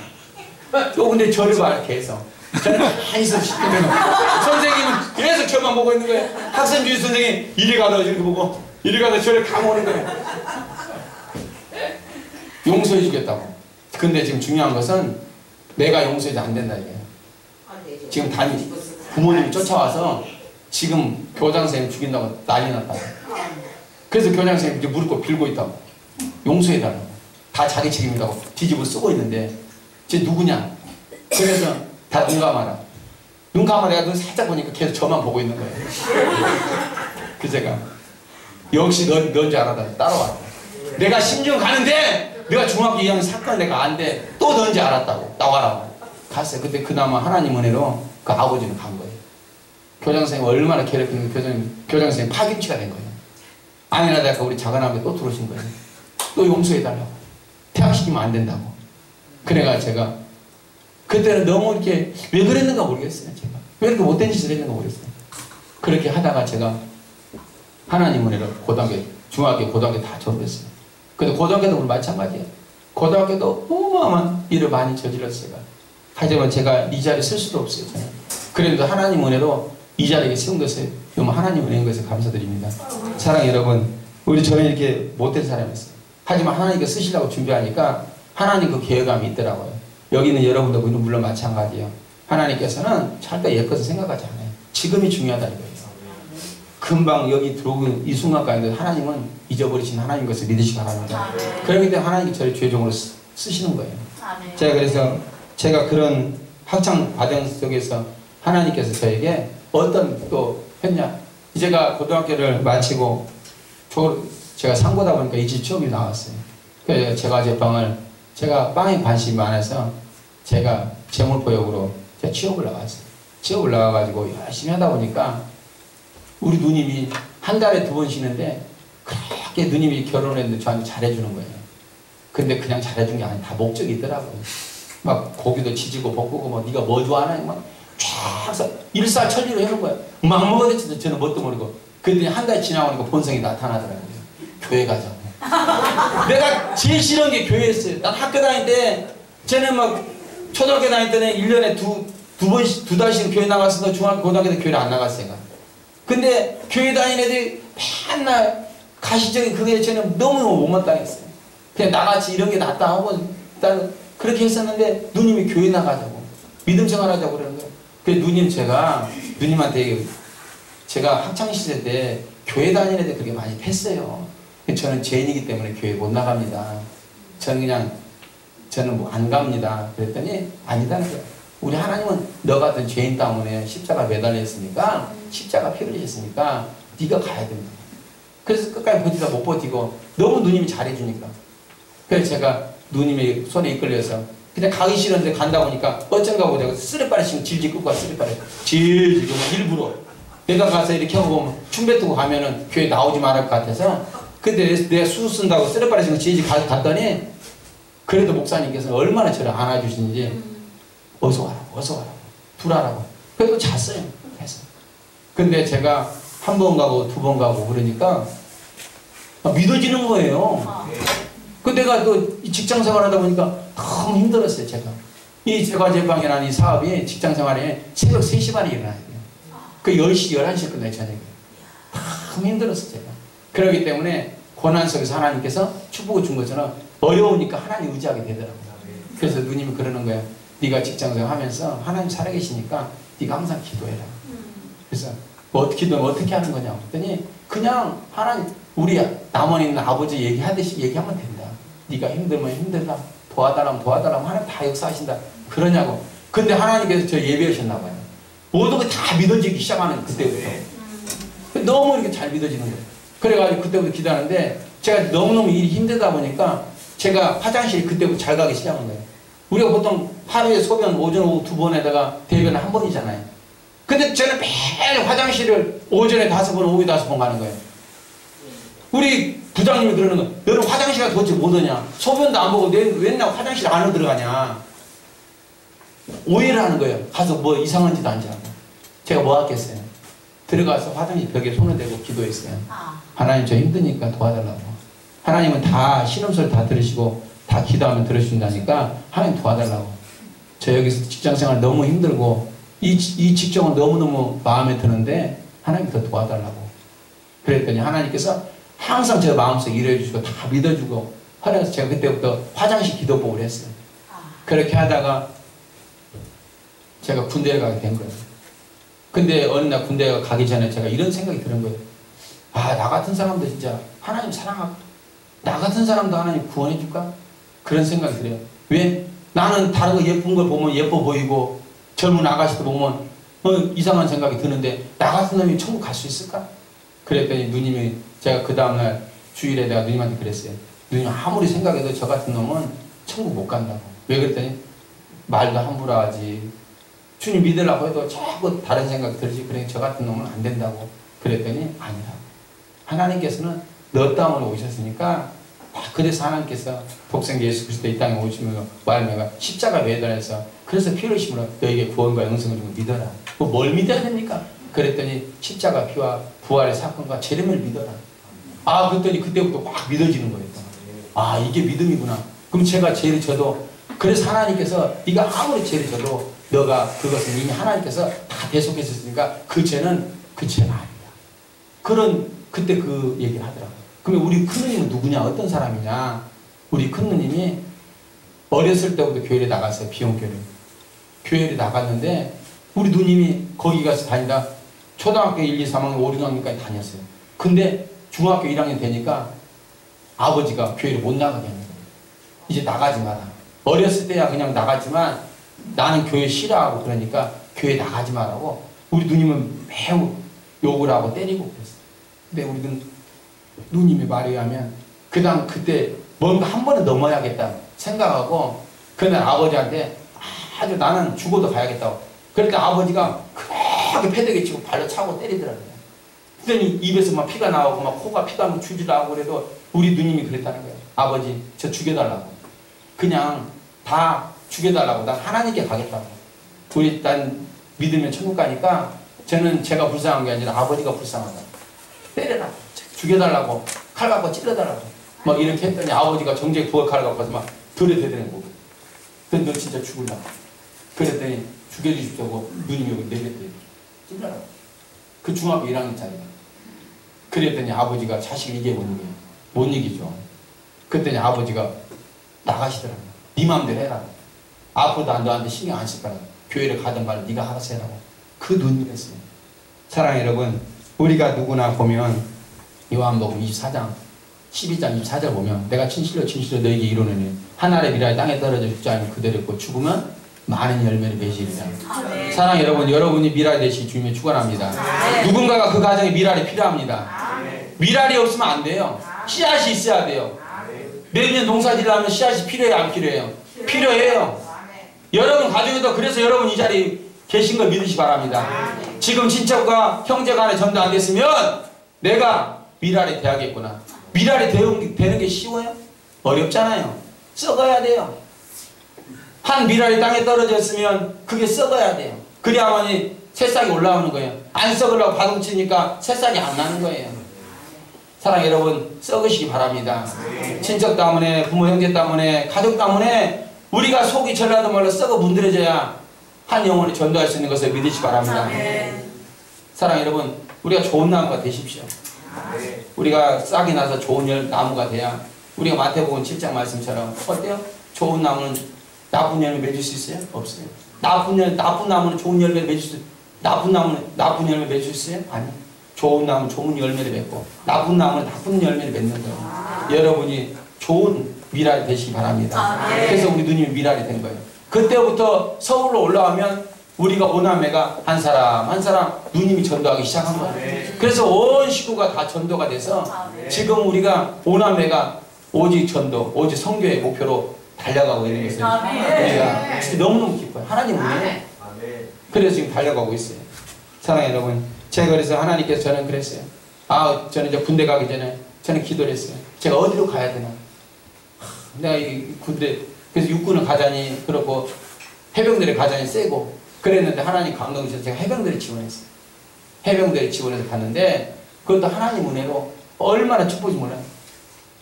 또 근데 저를 봐 이렇게 해서 저는 가만히 있어 싶으면 선생님은 계속 저만 보고 있는 거예요. 학생주의 선생님이 이리 가다 이렇게 보고 이리 가다 저를 감오는 거예요. 용서해 주겠다고. 근데 지금 중요한 것은 내가 용서해도 안 된다 이거예요. 지금 부모님이 쫓아와서 지금 교장선생님 죽인다고 난리 났다고. 그래서 교장선생님 이제 무릎 꿇고 빌고 있다고. 용서해달라고. 다 자기 책임이라고 뒤집어 쓰고 있는데 쟤 누구냐. 그래서 다 눈 감아라. 눈 감아라. 내가 눈 살짝 보니까 계속 저만 보고 있는 거예요. 그래서 제가 역시 넌 줄 알았다. 따라와. 내가 심지어 가는데 내가 중학교 2학년 사건 내가 안 돼. 또 넌지 알았다고. 나와라고. 갔어요. 그때 그나마 하나님 은혜로 그 아버지는 간 거예요. 교장 선생님 얼마나 괴롭히는 교장 선생님 파김치가 된 거예요. 아니나 다가 우리 작은아버지 또 들어오신 거예요. 또 용서해달라고. 퇴학시키면 안 된다고. 그래가 제가 그때는 너무 이렇게 왜 그랬는가 모르겠어요. 제가 왜 이렇게 못된 짓을 했는가 모르겠어요. 그렇게 하다가 제가 하나님 은혜로 고등학교, 중학교, 고등학교 다 졸업했어요. 근데 고등학교도 우리 마찬가지예요. 고등학교도 어마어마한 일을 많이 저질렀어요. 하지만 제가 이 자리에 쓸 수도 없어요. 저는. 그래도 하나님 은혜로 이 자리에 세운 것을 너무 하나님 은혜인 것을 감사드립니다. 사랑 여러분, 우리 저는 이렇게 못된 사람이었어요. 하지만 하나님께 쓰시려고 준비하니까 하나님 그 계획감이 있더라고요. 여기 있는 여러분도 물론 마찬가지예요. 하나님께서는 절대 옛것을 생각하지 않아요. 지금이 중요하다 이거예요. 금방 여기 들어오고 이 순간까지도 하나님은 잊어버리신 하나님 것을 믿으시기 바랍니다. 그렇기 때문에 하나님이 저를 최종으로 쓰시는 거예요. 제가 그래서 제가 그런 학창 과정 속에서 하나님께서 저에게 어떤 또 했냐. 제가 고등학교를 마치고 제가 상고다 보니까 이 집 취업이 나왔어요. 그래서 제가 제 방을 제가 빵에 관심이 많아서 제가 재물포역으로 제가 취업을 나갔어요. 취업을 나가가지고 열심히 하다 보니까 우리 누님이 한 달에 2번 쉬는데 그렇게 누님이 결혼했는데 저한테 잘해주는 거예요. 근데 그냥 잘해준 게 아니라 다 목적이 있더라고요. 막 고기도 지지고 볶고 뭐 네가 뭐 좋아하나 막 쫙 일사천리로 해놓은 거예요. 막 먹어대지도 저는 뭣도 모르고. 그랬더니 한 달 지나고 나니까 본성이 나타나더라고요. 교회 가자고. 내가 제일 싫은 게 교회였어요. 난 학교 다닐 때 쟤는 막 초등학교 다닐 때는 1년에 두 달씩 교회 나갔어도 중학교 고등학교 때 교회를 안 나갔어요. 제가. 근데 교회 다니는 애들이 맨날 가시적인 그게 저는 너무너무 못마땅했어요. 그냥 나같이 이런 게 낫다 하고 일단 그렇게 했었는데 누님이 교회 나가자고 믿음 생활하자고 그러는 거예요. 그래서 누님한테 제가 학창시절 때 교회 다니는 애들 그렇게 많이 팼어요. 저는 죄인이기 때문에 교회 못 나갑니다. 저는 뭐 안 갑니다. 그랬더니 아니다는 거예요. 우리 하나님은 너 같은 죄인 때문에 십자가 매달렸으니까 십자가 피 흘리셨으니까 네가 가야 된다. 그래서 끝까지 버티다 못 버티고 너무 누님이 잘해주니까. 그래서 제가 누님의 손에 이끌려서 그냥 가기 싫은데 간다 보니까 어쩐가 보자고 쓰레빠레씩 질질 끌고 와. 쓰레빠레 질질 일부러 내가 가서 이렇게 하고 보면 춤 뱉고 가면은 교회 나오지 말할 것 같아서 근데 내가 수 쓴다고 쓰레빠레씩 질질 갔더니 그래도 목사님께서 얼마나 저를 안아주시는지 어서 와라 불하라고. 그래도 잤어요. 그래서 근데 제가 한 번 가고 2번 가고 그러니까 믿어지는 거예요. 그 내가 또 직장 생활하다 보니까 너무 힘들었어요. 제가 이 제과제빵이라는 이 사업이 직장 생활에 새벽 3시 반에 일어나야 돼요. 그 10시 11시에 끝나요. 저녁에. 너무 힘들었어요. 제가. 그렇기 때문에 고난 속에서 하나님께서 축복을 준 것처럼 어려우니까 하나님 의지하게 되더라고요. 그래서 누님이 그러는 거예요. 네가 직장생활 하면서 하나님 살아계시니까 네가 항상 기도해라. 그래서 뭐 기도하면 어떻게 하는 거냐고 했더니 그냥 하나님 우리 남원에 있는 아버지 얘기하듯이 얘기하면 된다. 네가 힘들면 힘들다. 도와달라면 하나님 다 역사하신다. 그러냐고. 근데 하나님께서 저 예배하셨나 봐요. 모든 게 다 믿어지기 시작하는 그때부터. 너무 이렇게 잘 믿어지는 거예요. 그래가지고 그때부터 기도하는데 제가 너무너무 일이 힘들다 보니까 제가 화장실 그때부터 잘 가기 시작한 거예요. 우리가 보통 하루에 소변 오전 오후 2번에다가 대변을 1번이잖아요. 근데 저는 매일 화장실을 오전에 5번, 오후에 5번 가는 거예요. 우리 부장님이 그러는 거예요. 너는 화장실에 도대체 못 오냐? 소변도 안 보고 맨날 화장실 안으로 들어가냐? 오해를 하는 거예요. 가서 뭐 이상한 짓 안 하고. 제가 뭐 하겠어요? 들어가서 화장실 벽에 손을 대고 기도했어요. 하나님 저 힘드니까 도와달라고. 하나님은 다 신음소리 다 들으시고 다 기도하면 들으신다니까 하나님 도와달라고. 저 여기서 직장생활 너무 힘들고 이 직종은 너무너무 마음에 드는데 하나님 더 도와달라고. 그랬더니 하나님께서 항상 제 마음속에 일해주시고 다 믿어주고 하면서 제가 그때부터 화장실 기도복을 했어요. 그렇게 하다가 제가 군대를 가게 된 거예요. 근데 어느 날 군대에 가기 전에 제가 이런 생각이 드는 거예요. 아, 나 같은 사람도 진짜 하나님 사랑하고 나 같은 사람도 하나님 구원해 줄까? 그런 생각이 들어요. 왜? 나는 다른 거 예쁜 걸 보면 예뻐 보이고 젊은 아가씨도 보면 이상한 생각이 드는데 나 같은 놈이 천국 갈 수 있을까? 그랬더니 누님이 제가 그 다음날 주일에 내가 누님한테 그랬어요. 누님 아무리 생각해도 저 같은 놈은 천국 못 간다고. 왜 그랬더니 말도 함부로 하지 주님 믿으려고 해도 자꾸 다른 생각 들지. 그래 저 같은 놈은 안 된다고. 그랬더니 아니라 하나님께서는 너 땅으로 오셨으니까 그래서 하나님께서 독생 예수 그리스도 이 땅에 오시면서 말미암아 십자가 매달려서 그래서 피를 흘리심으로 너에게 구원과 영생을 주고 믿어라. 뭘 믿어야 됩니까? 그랬더니 십자가 피와 부활의 사건과 재림을 믿어라. 아 그랬더니 그때부터 막 믿어지는 거예요. 아 이게 믿음이구나. 그럼 제가 죄를 져도 그래서 하나님께서 네가 아무리 죄를 져도 너가 그것은 이미 하나님께서 다 대속했었으니까 그 죄는 아니다. 그런 그때 그 얘기를 하더라고요. 그러면 우리 큰누님은 누구냐? 어떤 사람이냐? 우리 큰누님이 어렸을 때부터 교회를 나갔어요. 비용교회를. 교회를 나갔는데 우리 누님이 거기 가서 다니다 초등학교 1, 2, 3학년, 5, 6학년까지 다녔어요. 근데 중학교 1학년 되니까 아버지가 교회를 못 나가게 하는 거예요. 이제 나가지 마라. 어렸을 때야 그냥 나가지만 나는 교회 싫어하고 그러니까 교회 나가지 마라고 우리 누님은 매우 욕을 하고 때리고 그랬어요. 근데 우리 누님의 말에 의하면 그때 뭔가 한 번은 넘어야겠다 생각하고 그날 아버지한테 아주 나는 죽어도 가야겠다고. 그러니까 아버지가 그렇게 패대기 치고 발로 차고 때리더라고요. 그랬더니 입에서 막 피가 나오고 막 코가 피가 막 줄지라고 그래도 우리 누님이 그랬다는 거예요. 아버지 저 죽여달라고. 그냥 다 죽여달라고. 난 하나님께 가겠다고. 우리 난 믿으면 천국 가니까 저는 제가 불쌍한 게 아니라 아버지가 불쌍하다. 때려라. 죽여달라고. 칼 갖고 찔러달라고. 막 이렇게 했더니 아버지가 정작 부엌 칼을 갖고 와서 막 들여대는 거고. 근데 너 진짜 죽으려고. 그랬더니 죽여주십시오. 누님이 여기 내렸대요. 찔러라고. 그 중학교 1학년짜리가. 그랬더니 아버지가 자식을 이겨못 이겨요. 못 이기죠. 그랬더니 아버지가 나가시더라고요. 네 마음대로 해라. 앞으로 너한테 신경 안 쓸 거라. 교회를 가든 말든 네가 알아서 해라고. 그 눈이랬어요. 사랑하는 여러분, 우리가 누구나 보면 요한복음 24장 12장 24절 보면 내가 진실로 너에게 이루노니 하늘의 미랄이 땅에 떨어져 죽지 않으면 그대로 있고 죽으면 많은 열매를 맺으리라. 사랑하는 여러분, 여러분이 미랄 되시 주님의 축원합니다. 누군가가 그 가정에 미랄이 필요합니다. 미랄이 없으면 안 돼요. 씨앗이 있어야 돼요. 매년 농사 지으려면 씨앗이 필요해요, 안 필요해요? 필요해요. 여러분 가정에도 그래서 여러분 이 자리에 계신 걸 믿으시기 바랍니다. 지금 친척과 형제 간에 전도 안 됐으면 내가 미랄이 돼야겠구나. 미랄이 되는 게 쉬워요? 어렵잖아요. 썩어야 돼요. 한 미랄이 땅에 떨어졌으면 그게 썩어야 돼요. 그래야만이 새싹이 올라오는 거예요. 안 썩으려고 바둥치니까 새싹이 안 나는 거예요. 사랑 여러분, 썩으시기 바랍니다. 친척 때문에, 부모 형제 때문에, 가족 때문에 우리가 속이 전라도 말로 썩어 문드러져야 한 영혼이 전도할 수 있는 것을 믿으시기 바랍니다. 사랑 여러분, 우리가 좋은 나무가 되십시오. 우리가 싹이 나서 좋은 나무가 돼야 우리가 마태복음 7장 말씀처럼 어때요? 좋은 나무는 나쁜 열매 맺을 수 있어요? 없어요. 나쁜 나무는 좋은 열매를 맺을 수 있어요? 나쁜 나무는 나쁜 열매 맺을 수 있어요? 아니. 좋은 나무는 좋은 열매를 맺고 나쁜 나무는 나쁜 열매를 맺는 거예요. 여러분이 좋은 미랄이 되시기 바랍니다. 그래서 우리 누님이 미랄이 된 거예요. 그때부터 서울로 올라가면 우리가 오남매가 한 사람 한 사람 누님이 전도하기 시작한 거예요. 그래서 온 식구가 다 전도가 돼서 지금 우리가 오남매가 오직 전도, 오직 선교의 목표로 달려가고 있는 것을 우리가 진짜 너무너무 기뻐요. 하나님 은혜예요. 그래서 지금 달려가고 있어요. 사랑하는 여러분, 제가 그래서 하나님께서 저는 그랬어요. 저는 이제 군대 가기 전에 저는 기도를 했어요. 제가 어디로 가야 되나? 내가 이 군대, 그래서 육군을 가자니 그렇고 해병대를 가자니 세고 그랬는데 하나님 감동이셔서 제가 해병대를 지원했어요. 해병대를 지원해서 갔는데 그것도 하나님 은혜로 얼마나 축복인지 몰라요.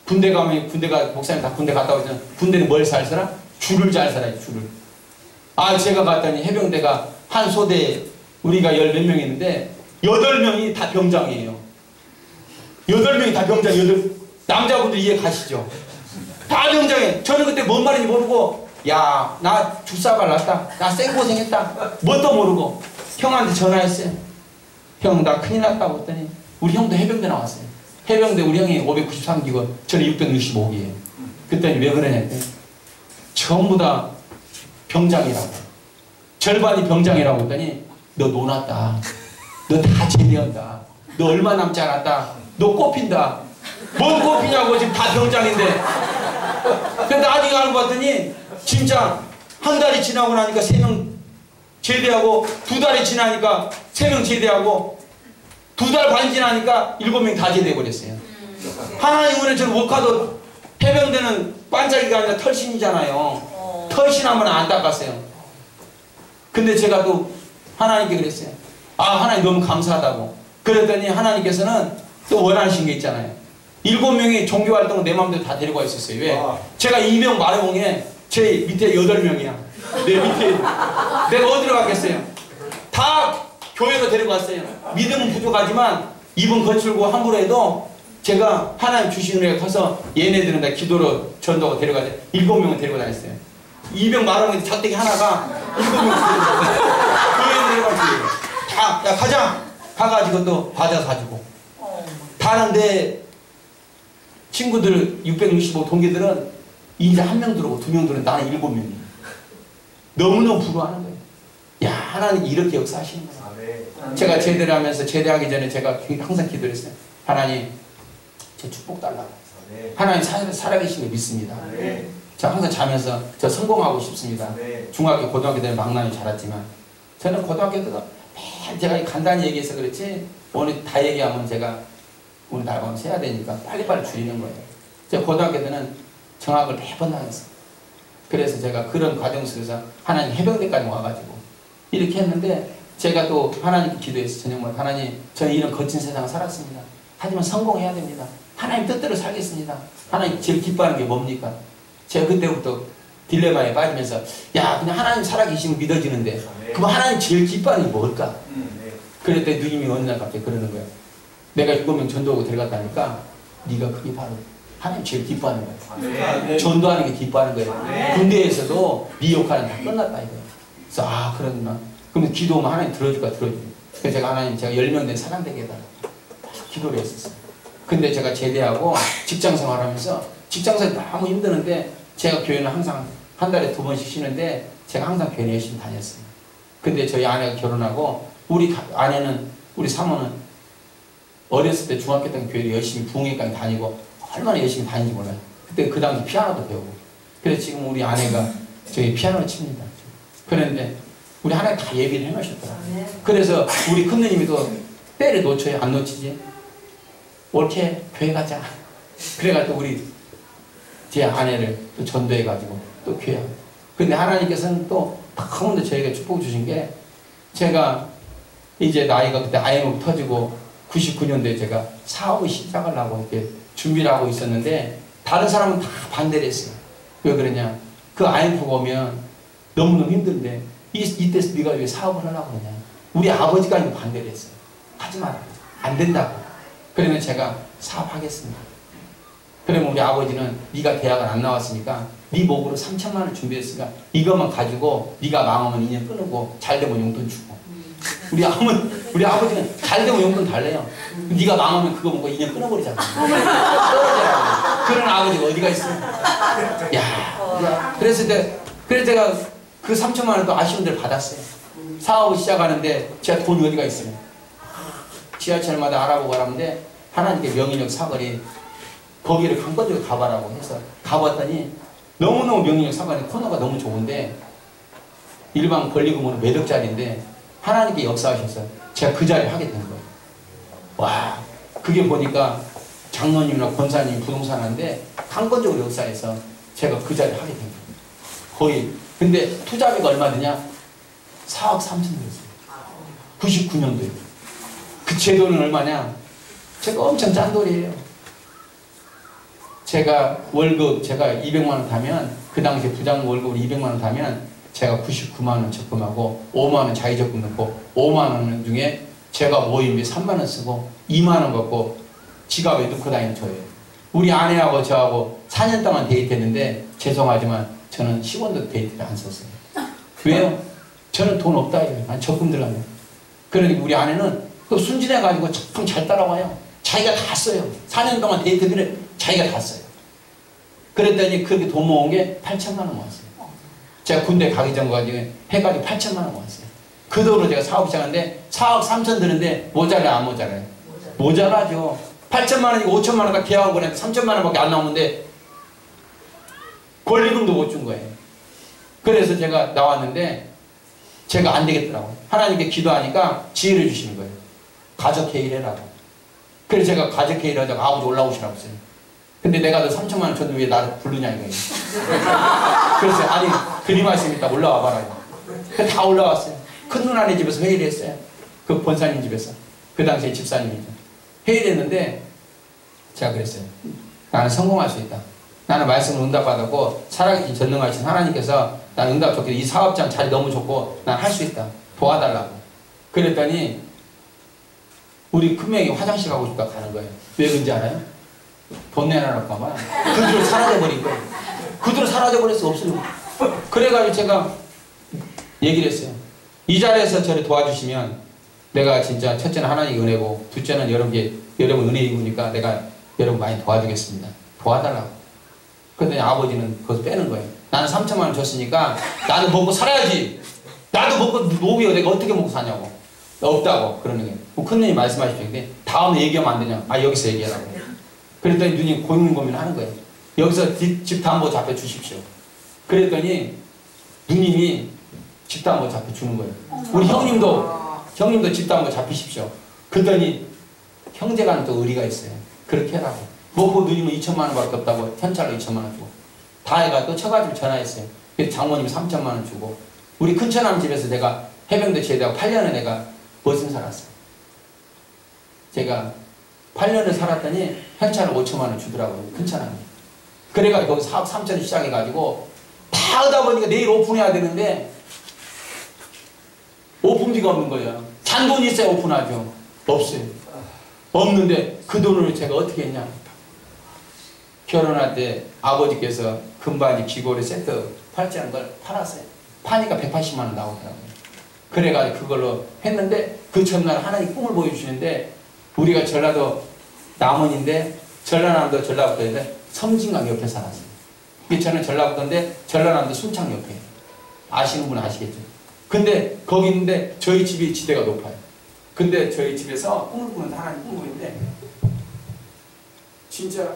군대 가면 목사님 다 군대 갔다 오잖아요. 군대는 뭘 잘 살아? 줄을 잘 살아요. 줄을. 제가 갔더니 해병대가 한 소대에 우리가 10몇 명 있는데 8명이 다 병장이에요. 8명이 다 병장. 남자분들 이해 가시죠? 다 병장이에요. 저는 그때 뭔 말인지 모르고 야, 나 주사발 났다. 나 생고생했다. 뭣도 모르고 형한테 전화했어요. 형, 나 큰일 났다고 했더니 우리 형도 해병대 나왔어요. 해병대 우리 형이 593기고 저는 665기예요. 그랬더니 왜 그러냐 했더니 전부 다 병장이라고. 절반이 병장이라고 했더니 너 놀았다. 너 다 제대한다. 너 얼마 남지 않았다. 너 꼽힌다. 뭔 꼽히냐고 지금 다 병장인데. 근데 나중에 알고 봤더니 진짜 한 달이 지나고 나니까 3명 제대하고 2달이 지나니까 3명 제대하고 2달 반 지나니까 7명 다 제대해버렸어요. 하나님 은혜 저는 워카도 해병대는 반짝이가 아니라 털신이잖아요. 털신하면 안 닦았어요. 근데 제가 또 하나님께 그랬어요. 아, 하나님 너무 감사하다고. 그랬더니 하나님께서는 또 원하신 게 있잖아요. 7명이 종교활동을 내 마음대로 다 데리고 있었어요. 왜? 제가 이명 마려봉에 제 밑에 8명이야. 내 밑에. 내가 어디로 갔겠어요? 다 교회로 데리고 갔어요. 믿음은 부족하지만 입은 거칠고 함부로 해도 제가 하나님 주신 은혜가 커서 얘네들은 다 기도로 전도하고 데려가서 7명을 데리고 다녔어요. 이명 마려봉에 작대기 하나가 7명을 교회에 데려가서 다, 야, 가자! 가가지고 또 과자 사주고. 다른데 친구들 665 동기들은 이제 1명 들어오고 2명 들어오고 나는 7명이에요. 너무너무 부러워하는 거예요. 야, 하나님 이렇게 역사하시는 거예요. 제가 제대를 하면서 제대하기 전에 제가 항상 기도를 했어요. 하나님 제 축복 달라고. 하나님 살아계신 거 믿습니다. 저 항상 자면서 저 성공하고 싶습니다. 중학교 고등학교 때는 막나니 자랐지만 저는 고등학교 때도 매일 제가 간단히 얘기해서 그렇지 오늘 다 얘기하면 제가 오늘 나가면서 해야 되니까 빨리빨리 줄이는 거예요. 제가 고등학교 때는 정학을 매번 당했어요. 그래서 제가 그런 과정 속에서 하나님 해병대까지 와가지고 이렇게 했는데 제가 또 하나님께 기도했어요. 저녁마다 하나님 저는 이런 거친 세상을 살았습니다. 하지만 성공해야 됩니다. 하나님 뜻대로 살겠습니다. 하나님 제일 기뻐하는 게 뭡니까? 제가 그때부터 딜레마에 빠지면서 야 그냥 하나님 살아계시면 믿어지는데 그럼 하나님 제일 기뻐하는 게 뭘까? 그랬더니 누님이 어느 날 갑자기 그러는 거예요. 내가 7명 전도하고 데려갔다니까 네가 그게 바로 하나님 제일 기뻐하는 거예요. 전도하는 게 기뻐하는 거예요. 군대에서도 네 역할은 다 끝났다 이거예요. 그래서 아 그러구나. 그러면 기도하면 하나님 들어줄까 들어주고. 그래서 제가 하나님 제가 10명 된 사람되게 해달라고 기도를 했었어요. 근데 제가 제대하고 직장생활하면서 직장생활 너무 힘드는데 제가 교회는 항상 한 달에 2번씩 쉬는데 제가 항상 교회 열심히 다녔어요. 근데 저희 아내가 결혼하고 우리 아내는 우리 사모는 어렸을 때 중학교 때 교회를 열심히 부흥회까지 다니고 얼마나 열심히 다니는지 몰라요. 그때 그 당시 피아노도 배우고. 그래서 지금 우리 아내가 저희 피아노를 칩니다. 그런데 우리 하나님 다 예비를 해놓으셨더라고요. 그래서 우리 큰누님이 또 때를 놓쳐요? 안 놓치지? 옳게 교회 가자. 그래가지고 우리 제 아내를 또 전도해가지고 또 교회. 근데 하나님께서는 또 너무도 저에게 축복 주신 게 제가 이제 나이가 그때 IMF 터지고 99년도에 제가 사업을 시작하려고 이렇게 준비를 하고 있었는데 다른 사람은 다 반대를 했어요. 왜 그러냐? 그 IMF가 오면 너무너무 힘든데 이때 네가 왜 사업을 하려고 그러냐? 우리 아버지가 반대를 했어요. 하지 마라. 안 된다고. 그러면 제가 사업하겠습니다. 그러면 우리 아버지는 네가 대학을 안 나왔으니까 네 목으로 3천만 원 준비했으니까 이것만 가지고 네가 망하면 인연 끊고 잘 되면 용돈 주고. 우리 아버지는 잘 되면 용돈 달래요. 네가 망하면 그거 먹고 인연 끊어버리잖아. 떨어져라. 그런 아버지가 어디가 있어? 야. 그래서 제가 그 3천만 원 또 아쉬운 데를 받았어요. 사업을 시작하는데 제가 돈이 어디가 있어요? 지하철마다 알아보고 가라는데 하나님께 명의력 사거리 거기를 강권적으로 가봐라고 해서 가봤더니 너무너무 명의력 사거리 코너가 너무 좋은데 일반 권리금은 몇 억짜리인데 하나님께 역사하셔서 제가 그 자리를 하게 된 거예요. 와, 그게 보니까 장로님이나 권사님 부동산 하는데 강권적으로 역사해서 제가 그 자리를 하게 된 거예요. 거의. 근데 투자비가 얼마 드냐? 4억 3천 들었어요. 99년도에. 그 제 돈은 얼마냐? 제가 엄청 짠 돈이에요. 제가 월급, 제가 200만 원 타면, 그 당시에 부장 월급으로 200만 원 타면, 제가 99만 원 적금하고, 5만 원 자의적금 넣고, 5만 원 중에 제가 모임비 3만 원 쓰고, 2만 원 갖고 지갑에 넣고 다니는 저예요. 우리 아내하고 저하고 4년 동안 데이트했는데, 죄송하지만 저는 10원도 데이트를 안 썼어요. 왜요? 저는 돈 없다 이거예요. 난 적금 들어가면. 그러니까 우리 아내는 또 순진해가지고 참 잘 따라와요. 자기가 다 써요. 4년 동안 데이트들을 자기가 다 써요. 그랬더니 그렇게 돈 모은 게 8천만 원 모았어요. 제가 군대 가기 전까지 해가지고 8천만 원 모았어요. 그 돈으로 제가 사업 시작하는데 4억 3천 드는데 모자라요 안 모자라요? 모자라죠. 8천만 원이고 5천만 원가 계약하고 그냥 3천만 원밖에 안 나오는데 권리금도 못 준 거예요. 그래서 제가 나왔는데 제가 안 되겠더라고요. 하나님께 기도하니까 지혜를 주시는 거예요. 가족회의를 해라고. 그래서 제가 가족회의를 하자고 아버지 올라오시라고 했어요. 근데 내가 너 3천만 원 줬는데 왜 나를 부르냐 이거예요. 그래서 아니 그리 말씀 있다 올라와 봐라요. 그래서 다 올라왔어요. 큰 누나네 집에서 회의를 했어요. 그 본사님 집에서. 그 당시에 집사님이죠. 회의를 했는데 제가 그랬어요. 나는 성공할 수 있다. 나는 말씀을 응답받았고 살아계신 전능하신 하나님께서 난 응답 좋게 이 사업장 자리 너무 좋고 난 할 수 있다. 도와달라고. 그랬더니 우리 큰명이 화장실 가고 싶다 가는 거예요. 왜 그런지 알아요? 돈 내놔놓을까 봐. 그대로 사라져버린 거예요. 그대로 사라져버렸어. 없어요. 그래가지고 제가 얘기를 했어요. 이 자리에서 저를 도와주시면 내가 진짜 첫째는 하나님의 은혜고 둘째는 여러분 은혜 입으니까 내가 여러분 많이 도와주겠습니다. 도와달라고. 그랬더니 아버지는 그것을 빼는 거예요. 나는 3천만 원 줬으니까 나도 먹고 살아야지. 나도 먹고 노비여 내가 어떻게 먹고 사냐고. 없다고 그러는 거예요. 큰누님 말씀하십시오. 근데 다음에 얘기하면 안 되냐. 아 여기서 얘기하라고. 그랬더니 누님 고민을 하는 거예요. 여기서 집 담보 잡혀 주십시오. 그랬더니 누님이 집 담보 잡혀 주는 거예요. 우리 형님도 집 담보 잡히십시오. 그랬더니 형제간에 또 의리가 있어요. 그렇게 해라고. 먹고 누님은 2천만 원밖에 없다고 현찰로 2천만 원 주고 다 해가 또 쳐가지고 전화했어요. 그래서 장모님 3천만 원 주고 우리 큰처남 집에서 내가 해병대 제대하고 8년을 내가 멋은 살았어요. 제가 8년을 살았더니 현찰을 5천만 원 주더라고요. 큰처남이. 그래가지고 거기 사업 3천을 시작해가지고 다 하다 보니까 내일 오픈해야 되는데 오픈비가 없는 거예요. 잔돈이 있어야 오픈하죠. 없어요. 없는데 그 돈을 제가 어떻게 했냐. 결혼할 때 아버지께서 금바지 귀걸이 세트 팔찌하는 걸 팔았어요. 파니까 180만 원 나오더라고요. 그래가지고 그걸로 했는데 그 전날 하나님 꿈을 보여주시는데 우리가 전라도 남원인데 전라남도 전라북도인데 섬진강 옆에 살았어요. 저는 전라북도인데 전라남도 순창 옆에. 아시는 분은 아시겠죠. 근데 거기 있는데 저희 집이 지대가 높아요. 근데 저희 집에서 꿈을 꾸는데 하나님 꿈을 꾸는데 진짜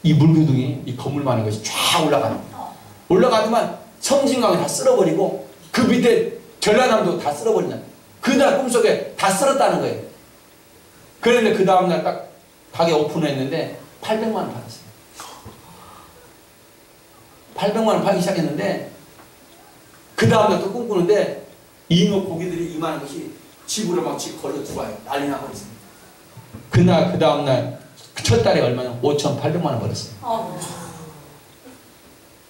이 물기둥이 이 건물 많은 것이 쫙 올라가는 거예요. 올라가지만 섬진강이 다 쓸어버리고 그 밑에 전라남도 다 쓸어버린다. 그날 꿈속에 다 쓸었다는 거예요. 그런데 그 다음날 딱 가게 오픈했는데 800만 원 받았어요. 800만 원 팔기 시작했는데 그 다음날 또 꿈꾸는데 이노 고기들이 이만한 것이 집으로 막 집 걸려 들어와요. 난리 나버렸습니다. 그날 그 다음날 첫 달에 얼마냐? 5,800만 원 벌었어요.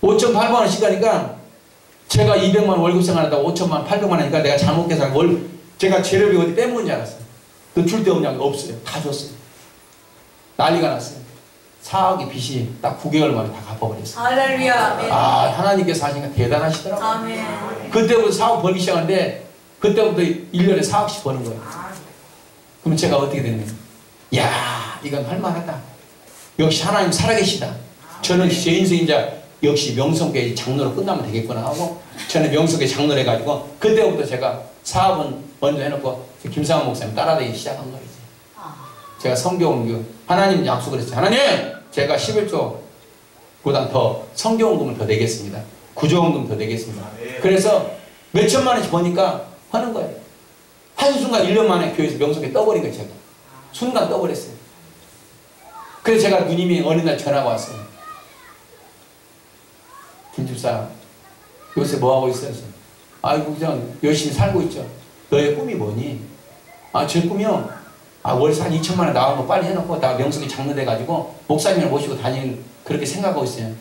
5,800만 원씩 가니까 제가 200만 원 월급 생활하다가 5천만 원, 800만 원 하니까 내가 잘못 계산 제가 재료비 어디 빼먹은 줄 알았어요. 그 줄 데 없냐고 없어요. 다 줬어요. 난리가 났어요. 4억의 빚이 딱 9개월 만에 다 갚아버렸어요. 할렐루야. 아 하나님께서 하시니까 대단하시더라고요. 아멘. 그때부터 4억 벌기 시작하는데 그때부터 1년에 4억씩 버는 거예요. 그럼 제가 어떻게 되는 거예요? 야 이건 할만하다. 역시 하나님 살아계시다. 저는 제 인생 이제 역시 명성교회 장로로 끝나면 되겠구나 하고 저는 명성교회 장로를 해가지고 그때부터 제가 사업은 먼저 해놓고 김상환 목사님 따라다니기 시작한 거예요. 제가 성경원금 하나님 약속을 했어요. 하나님 제가 11조보다 더 성경원금을 더 내겠습니다. 구조원금 더 내겠습니다. 그래서 몇 천만 원씩 버니까 하는 거예요. 한순간 1년 만에 교회에서 명성교회 떠버린 거예요. 제가 순간 떠버렸어요. 그래서 제가 누님이 어느 날 전화가 왔어요. 김집사 요새 뭐하고 있어요? 아이고 그냥 열심히 살고 있죠. 너의 꿈이 뭐니? 아 제 꿈이요? 아 월세 한 2천만 원 나온 거 빨리 해놓고 나 명성이 장로돼가지고 목사님을 모시고 다니는 그렇게 생각하고 있어요.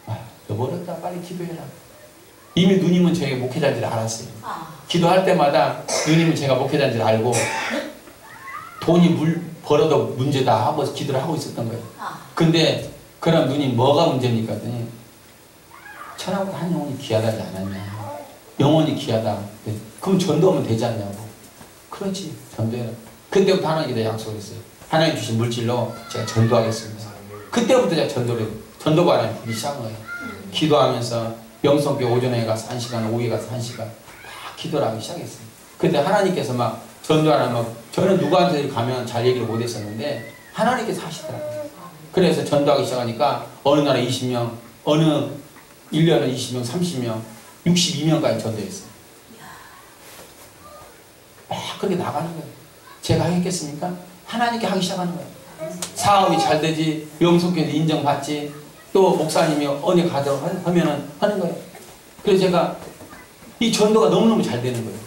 아 여보 어렵다 빨리 기도해라. 이미 누님은 제가 목회자인지를 알았어요. 기도할 때마다 누님은 제가 목회자인지를 알고 돈이 벌어도 문제다 하고 기도를 하고 있었던 거예요. 근데 그럼 누님 뭐가 문제입니까? 했더니 천하보다 한 영혼이 귀하다지 않았냐. 영혼이 귀하다. 그럼 전도하면 되지 않냐고. 그렇지 전도해라. 그때부터 하나님께 약속을 했어요. 하나님 주신 물질로 제가 전도하겠습니다. 그때부터 제가 전도가 하나님 부기 시작한 거예요. 기도하면서 명성교회 오전에 가서 1시간, 오후에 가서 1시간 막 기도를 하기 시작했어요. 근데 하나님께서 막 전도하나 막 저는 누구한테 가면 잘 얘기를 못했었는데 하나님께서 하시더라고요. 그래서 전도하기 시작하니까 어느 날에 20명, 어느 1년에 20명, 30명, 62명까지 전도했어요. 그렇게 나가는 거예요. 제가 하겠습니까? 하나님께 하기 시작하는 거예요. 사업이 잘 되지, 명성교회도 인정받지, 또 목사님이 언약 가도록 하면은 하는 거예요. 그래서 제가 이 전도가 너무너무 잘 되는 거예요.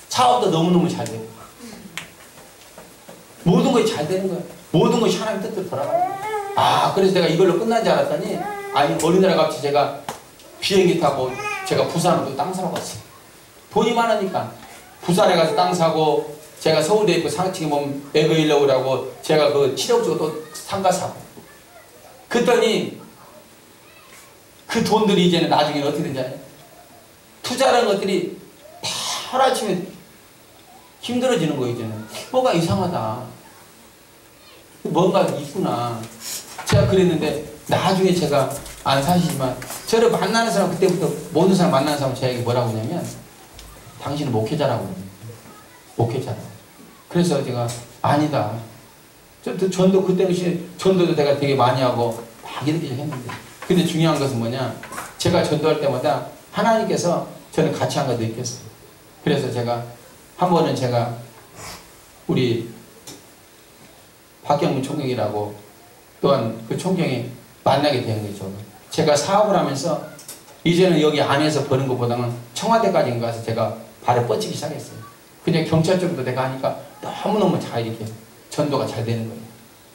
사업도 너무너무 잘 되고 모든 것이 잘 되는 거예요. 모든 것이 하나님 뜻대로 돌아가요. 그래서 제가 이걸로 끝난 줄 알았더니 아니 어린이날 같이 제가 비행기 타고 제가 부산으로 땅 사러 갔어요. 돈이 많으니까 부산에 가서 땅 사고 제가 서울대 있고 상층에 보면 에그일러우라고 제가 그 7억 주고 또 상가 사고 그랬더니 그 돈들이 이제는 나중에 어떻게 되는지 알아요? 투자라는 것들이 다 하루아침에 힘들어지는 거예요. 이제는 뭐가 이상하다, 뭔가 있구나. 제가 그랬는데 나중에 제가 안 사시지만 저를 만나는 사람, 그때부터 모든 사람 만나는 사람 제가 뭐라고 하냐면 당신은 목회자라고 합니다. 목회자라고. 그래서 제가 아니다. 전도 그때 당시에 전도도 내가 되게 많이 하고 막 이렇게 했는데 근데 중요한 것은 뭐냐, 제가 전도할 때마다 하나님께서 저는 같이 한 거 느꼈어요. 그래서 제가 한 번은 제가 우리 박경문 총경이라고 또한 그 총경이 만나게 된 거죠. 제가 사업을 하면서 이제는 여기 안에서 버는 것보다는 청와대까지 가서 제가 발을 뻗치기 시작했어요. 그냥 경찰 쪽도 내가 하니까 너무너무 잘 이렇게 전도가 잘 되는 거예요.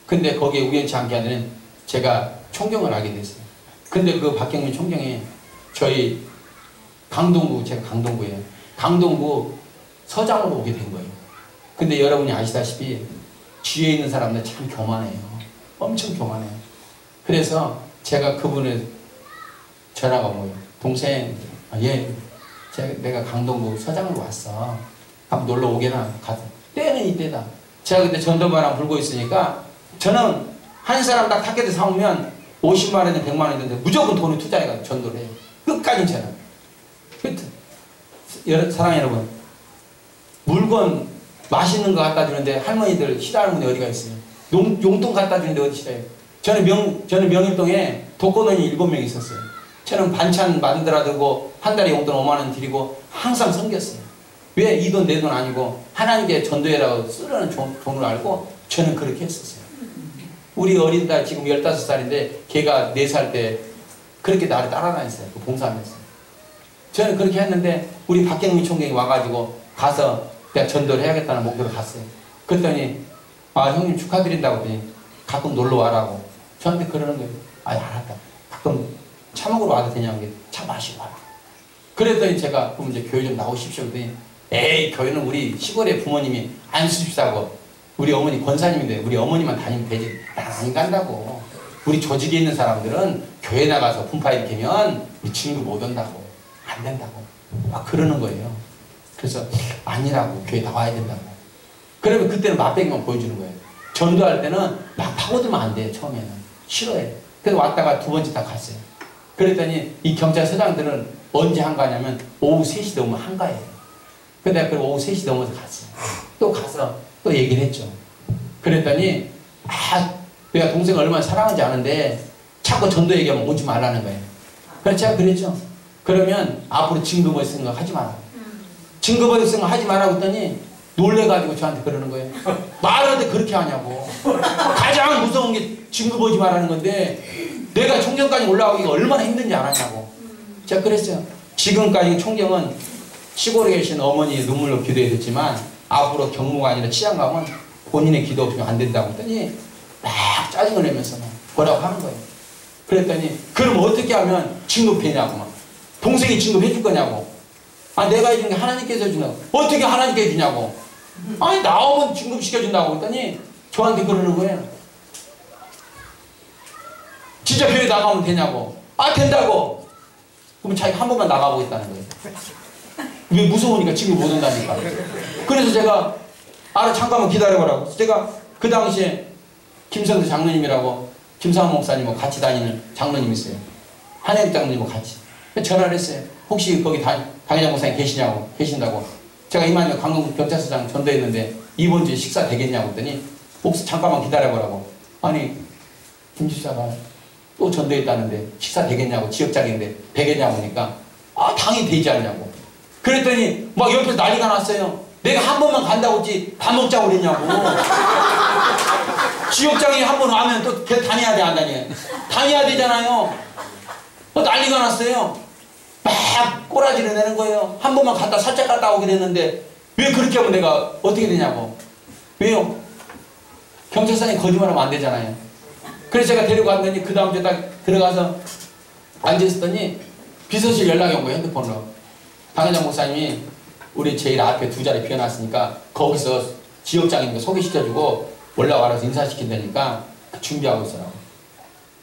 근데 거기에 우연치 않게 하는 제가 총경을 알게 됐어요. 근데 그 박경민 총경이 저희 강동구, 제가 강동구예요. 강동구 서장으로 오게 된 거예요. 근데 여러분이 아시다시피 뒤에 있는 사람들 참 교만해요. 엄청 교만해요. 그래서 제가 그분을 전화가 온 거예요. 동생, 내가 강동구 서장으로 왔어. 한번 놀러 오게나 가서. 때는 이때다. 제가 그때 전도바람 불고 있으니까 저는 한 사람 딱 타켓을 사오면 50만 원이든 100만 원이든 무조건 돈을 투자해가지고 전도를 해요. 끝까지 저는. 사랑하는 여러분, 물건 맛있는 거 갖다 주는데 할머니들 싫어하는 분이 어디가 있어요? 용돈 갖다 주는데 어디 싫어요? 저는 명일동에 독거노인이 7명 있었어요. 저는 반찬 만들어 두고 한 달에 용돈 5만 원 드리고 항상 섬겼어요. 왜? 이 돈 내 돈 아니고 하나님께 전도해라고 쓰려는 돈을 알고 저는 그렇게 했었어요. 우리 어린 딸 지금 15살인데 걔가 4살 때 그렇게 나를 따라다녔어요. 그 봉사하면서. 저는 그렇게 했는데 우리 박경민 총경이 와가지고 가서 내가 전도를 해야겠다는 목표로 갔어요. 그랬더니 형님 축하드린다고 그러더니 가끔 놀러 와라고 저한테 그러는 거예요. 알았다. 가끔 차 먹으러 와도 되냐고. 차 마시고 와라. 그랬더니 제가 그럼 이제 교회 좀 나오십시오. 그랬더니 에이, 교회는 우리 시골의 부모님이 안 쓰십사고 우리 어머니 권사님인데 우리 어머니만 다니면 되지. 난 안 간다고. 우리 조직에 있는 사람들은 교회 나가서 분파 일으키면 우리 친구 못 온다고. 안 된다고. 막 그러는 거예요. 그래서 아니라고. 교회 나와야 된다고. 그러면 그때는 맛배기만 보여주는 거예요. 전도할 때는 막 파고들면 안 돼요. 처음에는. 싫어해. 그래서 왔다가 두 번째 다 갔어요. 그랬더니 이 경찰서장들은 언제 한가냐면 오후 3시 넘으면 한가해요. 근데 내가 오후 3시 넘어서 갔어요. 또 가서 또 얘기를 했죠. 그랬더니 내가 동생을 얼마나 사랑하는지 아는데 자꾸 전도 얘기하면 오지 말라는 거예요. 그래서 제가 그랬죠. 그러면 앞으로 증거버리 생각 하지 마라. 증거버리 생각 하지 말라고 했더니 놀래가지고 저한테 그러는 거예요. 말하는데 그렇게 하냐고. 가장 무서운 게 증거보지 말라는 건데 내가 총경까지 올라가기가 얼마나 힘든지 알았냐고. 제가 그랬어요. 지금까지 총경은 시골에 계신 어머니의 눈물로 기도해줬지만 앞으로 경무가 아니라 치안 가면 본인의 기도 없으면 안 된다고 했더니 막 짜증을 내면서 막 뭐라고 하는 거예요. 그랬더니 그럼 어떻게 하면 진급해냐고 막. 동생이 진급해줄 거냐고. 내가 해준 게 하나님께서 해준다고. 어떻게 하나님께 해주냐고. 나오면 진급시켜준다고 했더니 저한테 그러는 거예요. 진짜 교회 나가면 되냐고. 된다고. 그럼 자기가 한 번만 나가보겠다는 거예요. 왜 무서우니까 진급 못 온다니까. 그래서 제가 잠깐만 기다려보라고. 제가 그 당시에 김성수 장로님이라고 김상원 목사님하고 같이 다니는 장로님 있어요. 한혜리 장로님하고 같이. 전화를 했어요. 혹시 거기 당회장 목사님 계신다고. 제가 이만희 강동 경찰서장 전도했는데 이번 주에 식사 되겠냐고 했더니 혹시 잠깐만 기다려보라고. 김 집사가 또 전도했다는데 식사 되겠냐고. 지역장인데 되겠냐고 하니까 당연히 되지 않냐고. 그랬더니 막 옆에서 난리가 났어요. 내가 한 번만 간다고 했지 밥 먹자고 그랬냐고. 지역장에 한 번 와면 또 다녀야 돼, 안 다녀? 다녀야 되잖아요. 난리가 났어요. 막 꼬라지를 내는 거예요. 한 번만 갔다 살짝 갔다 오긴 했는데 왜 그렇게 하면 내가 어떻게 되냐고. 왜요? 경찰서에 거짓말하면 안 되잖아요. 그래서 제가 데리고 갔더니 그 다음 주에 딱 들어가서 앉아있었더니 비서실 연락이 온 거예요, 핸드폰으로. 강현장 목사님이 우리 제일 앞에 두 자리 비워놨으니까 거기서 지역장인 거 소개시켜주고 올라와서 인사시킨다니까 준비하고 있어라고.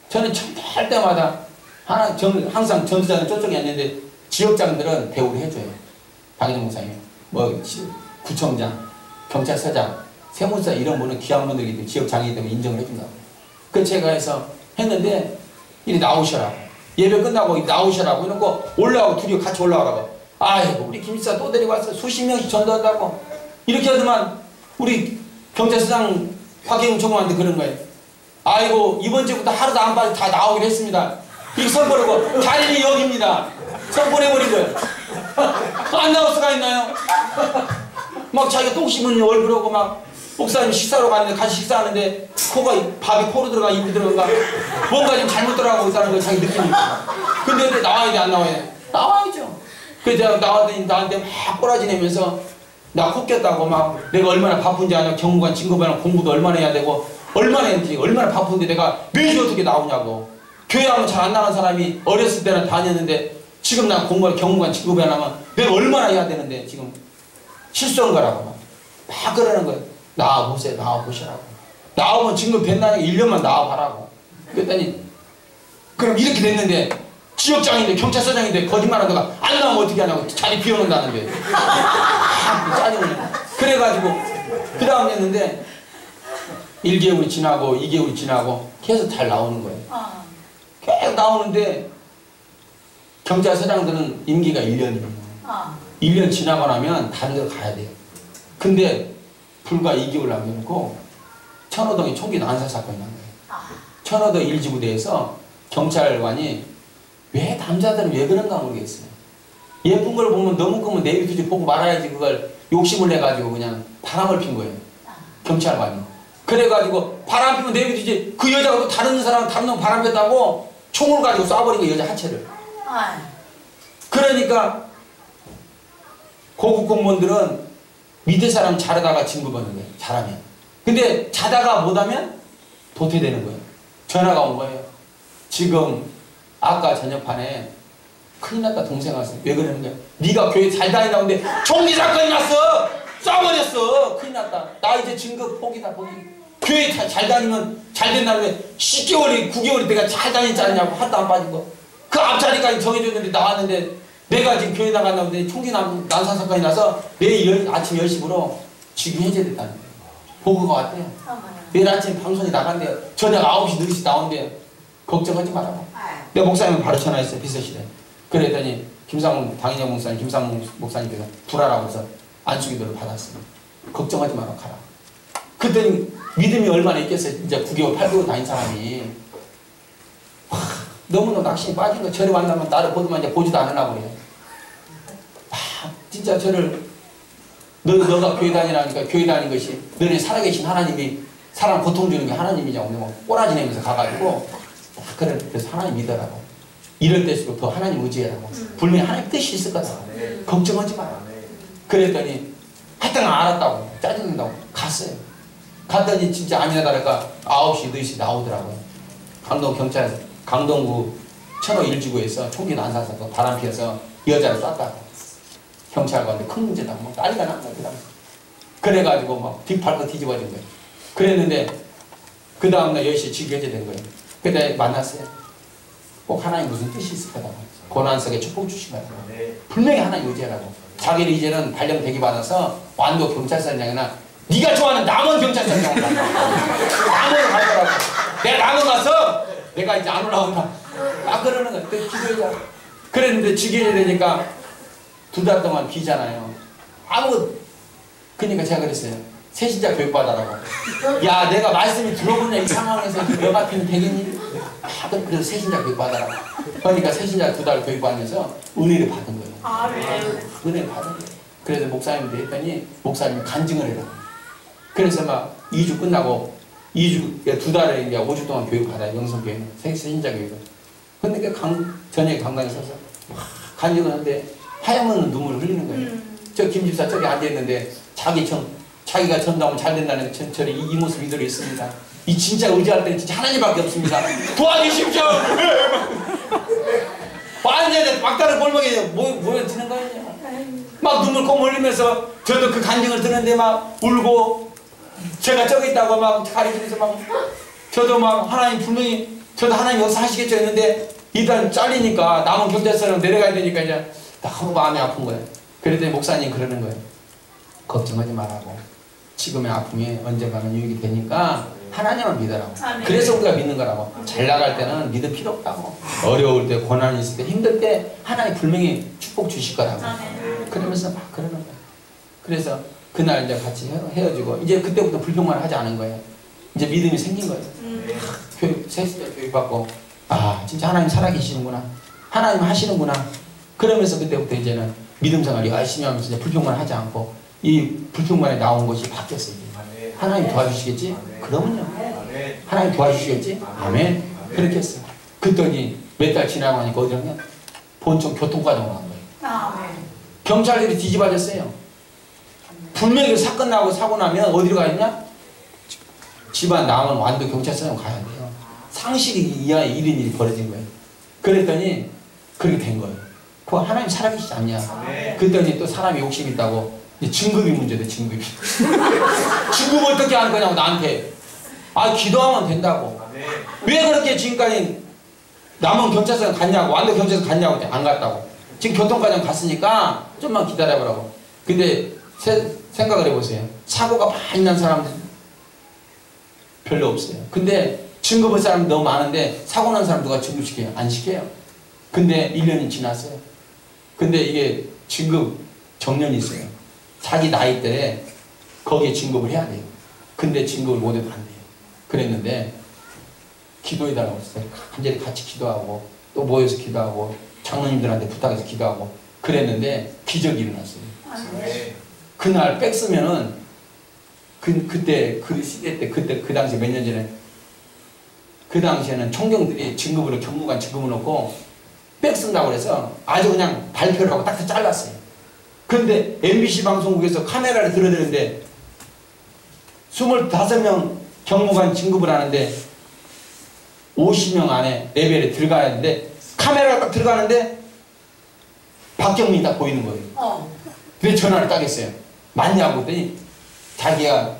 저는 할 때마다 항상 전투자는 저쪽에 앉는데 지역장들은 대우를 해줘요. 강현장 목사님, 뭐 구청장, 경찰서장, 세무사 이런 분은 귀한 분들이기 때문에 지역장이기 때문에 인정을 해준다고. 그 제가 해서 했는데 이리 나오셔라고. 예배 끝나고 나오셔라고 이러고 올라오고 둘이 같이 올라오라고. 아이고 우리 김지사 또 데리고 왔어. 수십 명씩 전도한다고. 이렇게 하더만 우리 경찰서장 박혜영 총무한테 그런 거예요. 아이고 이번 주부터 하루도 안 빠져 다 나오기로 했습니다. 이렇게 선포하고 자리는 여기입니다. 선포해버린 거예요. 안 나올 수가 있나요? 막 자기가 똥 씹은 얼굴하고 막 목사님 식사로 갔는데 같이 식사하는데 밥이 코로 들어가 입이 들어가 뭔가 좀 잘못 들어가고 있다는 걸 자기 느끼니까. 근데 나와야 돼 안 나와야 돼? 나와야죠. 그래서 내가 나왔더니 나한테 막 꼬라지 내면서 나 코 꼈다고 막 내가 얼마나 바쁜지 아냐. 경무관 진급하는 공부도 얼마나 해야 되고 얼마나 했는지 얼마나 바쁜데 내가 매주 어떻게 나오냐고. 교회하면 잘 안 나간 사람이 어렸을 때는 다녔는데 지금 나 공부할 경무관 진급해 하면 내가 얼마나 해야 되는데 지금 실수한 거라고 막 그러는 거예요. 나와보세요. 나와보시라고. 나오면 지금 된다니까 1년만 나와봐라고. 그랬더니 그럼 이렇게 됐는데 지역장인데 경찰서장인데 거짓말하다가 안 나오면 어떻게 하냐고. 자리 비워놓는다는데 짜증을. 그래가지고 그 다음 됐는데 1개월이 지나고 2개월이 지나고 계속 잘 나오는 거예요. 계속 나오는데 경찰서장들은 임기가 1년이에요. 1년 지나고 나면 다른 데로 가야 돼요. 근데 불과 2개월 남겨놓고 천호동에 총기 난사 사건이 난 거예요. 천호동 1지구대에서 경찰관이 왜 남자들은 왜 그런가 모르겠어요. 예쁜 걸 보면 너무 크면 내비두지 보고 말아야지 그걸 욕심을 내가지고 그냥 바람을 핀 거예요. 경찰관이. 그래가지고 바람 피면 내비두지 그 여자가 또 다른 사람 다른 놈 바람 폈다고 총을 가지고 쏴버린 거예요. 여자 하체를. 그러니까 고급 공무원들은 밑에 사람 잘하다가 진급하는 거예요. 잘하면. 근데 자다가 못하면 도태되는 거예요. 전화가 온 거예요. 지금 아까 저녁판에 큰일 났다 동생 왔어. 왜 그러는 거야? 네가 교회 잘 다니다는데 총기 사건이 났어. 쏴버렸어. 큰일 났다. 나 이제 진급 포기다 포기. 교회 잘 다니면 잘 된다는데 10개월이 9개월이 내가 잘 다니지 않냐고 하도 안 빠진 거. 그 앞자리까지 정해줬는데 나왔는데 내가 지금 교회 나간다는데 총기 난사 사건이 나서 내일 아침 10시부로 직위 해제됐다는 거예요. 보고가 왔대요. 내일 아침 방송이 나간대요. 저녁 9시 늦게 나온대요. 걱정하지 말라고. 내가 목사님 바로 전화했어요. 비서실에. 그랬더니 김상문 당인영 목사님 김상문 목사님께서 불하라고 해서 안수기도를 받았어요. 걱정하지 말라고 가라. 그랬더니 믿음이 얼마나 있겠어요. 이제 9개월 8개월 다닌 사람이 너무너무 낙심이 빠진 거. 저를 만나면 나를 보더만 이제 보지도 않으려고 그래요. 진짜 저를 너가 교회 다니라니까 교회 다니는 것이 너네 살아계신 하나님이 사람 고통 주는 게 하나님이냐고 뭐 꼬라지 내면서 가가지고 그래 그래서 하나님 믿어라고. 이럴 때일수록 더 하나님 의지해라고. 분명히 하나님 뜻이 있을 거다. 걱정하지 마라. 그랬더니 하여튼 알았다고 짜증난다고 갔어요. 갔더니 진짜 아니나 다를까 9시 늦시 나오더라고요. 강동구 천호 1지구에서 총기 난사사건 바람 피워서 여자를 쐈다고. 경찰관한테 큰 문제다. 뭐 난리가 난 거야. 그래가지고 막 뒷팔고 뒤집어진 거예요. 그랬는데 그 다음날 10시에 직위해제된 거예요. 그때 만났어요. 꼭 하나님 무슨 뜻이 있을 거다. 고난 속에 축복 주신 거다. 분명히 하나님 의지하라고. 자기를 이제는 발령대기 받아서 완도 경찰서장이나 네가 좋아하는 남원 경찰서장 온다. 남원 갈 거라고. 내가 남원 가서 내가 이제 안 올라온다. 막 그러는 거야. 기도해자. 그랬는데 직위해제되니까 2달 동안 비잖아요. 그러니까 제가 그랬어요. 새신자 교육받아라고. 야 내가 말씀이 들어보냐 이 상황에서 너 같으면 되겠니? 그래서 새신자 교육받아라고. 그러니까 새신자 2달 교육받으면서 은혜를 받은 거예요. 은혜를 받은 거예요. 그래서 목사님한테 했더니 목사님이 간증을 해라. 그래서 막 2주 끝나고 2주, 2달에 이제 5주 동안 교육 받아요. 영성교회는. 신자 교육을. 근데 그 저녁에 강당에 서서 막 간증을 하는데 하얀 눈물을 흘리는 거예요. 저 김집사 저기 앉아있는데 자기가 전도하면 잘 된다는 저는 이 모습 이대로 있습니다. 이 진짜 의지할 때는 진짜 하나님밖에 없습니다. 도와주십시오! 완전히 막다른 골목에 모여드는 거예요. 막 눈물 꼭 흘리면서 저도 그 간증을 듣는데 막 울고 제가 저기 있다고 막 가리키면서 막 저도 막 하나님 분명히 저도 하나님 여기서 하시겠죠 했는데 일단 잘리니까 남은 경찰서로 내려가야 되니까 이제 너무 마음이 아픈 거예요. 그랬더니 목사님 그러는 거예요. 걱정하지 말라고. 지금의 아픔이 언젠가는 유익이 되니까 하나님을 믿으라고. 그래서 우리가 믿는 거라고. 잘 나갈 때는 믿을 필요 없다고. 어려울 때, 고난이 있을 때, 힘들 때 하나님 분명히 축복 주실 거라고. 그러면서 막 그러는 거예요. 그래서 그날 이제 같이 헤어지고 이제 그때부터 불평만 하지 않은 거예요. 이제 믿음이 생긴 거예요. 교육, 셋째 교육받고 아 진짜 하나님 살아계시는구나. 하나님 하시는구나. 그러면서 그때부터 이제는 믿음 생활 열심히 하면서 이제 불평만 하지 않고 이 불평만에 나온 것이 바뀌었어요. 하나님 도와주시겠지? 그러면요. 하나님 도와주시겠지? 아멘. 그렇게 했어요. 그랬더니 몇 달 지나고 나니까 어디 갔냐? 본청 교통과정으로 간 거예요. 경찰들이 뒤집어졌어요. 분명히 사건 나고 사고 나면 어디로 가있냐? 집안 남은 완도 경찰서에 가야 돼요. 상식이 이하의 이런 일이 벌어진 거예요. 그랬더니 그렇게 된 거예요. 그거 하나님 살아계시지 않냐? 그랬더니 또 사람이 욕심이 있다고 증급이 문제돼. 증급이. 증급 어떻게 하는 거냐고 나한테. 아 기도하면 된다고. 왜 그렇게 지금까지 남은 경찰서에 갔냐고 완도 경찰서 갔냐고 안 갔다고. 지금 교통과정 갔으니까 좀만 기다려보라고. 근데 생각을 해보세요. 사고가 많이 난 사람들 별로 없어요. 근데 증급할 사람이 너무 많은데 사고 난 사람 누가 증급시켜요? 안 시켜요. 근데 1년이 지났어요. 근데 이게 증급 정년이 있어요. 자기 나이 때 거기에 진급을 해야 돼요. 근데 진급을 못해도 안 돼요. 그랬는데 기도해달라고 했어요. 간절히 같이 기도하고 또 모여서 기도하고 장로님들한테 부탁해서 기도하고 그랬는데 기적이 일어났어요. 그날 뺏으면은 그때 그 시대 때 그때 그 당시 몇 년 전에 그 당시에는 총경들이 진급으로 경무관 진급을 놓고 뺏은다고 그래서 아주 그냥 발표를 하고 딱 잘랐어요. 그런데 MBC 방송국에서 카메라를 들어대는데 25명 경무관 진급을 하는데 50명 안에 레벨에 들어가야 하는데 카메라가 딱 들어가는데 박경민이 딱 보이는 거예요. 근데 전화를 딱 했어요. 맞냐고 했더니 자기가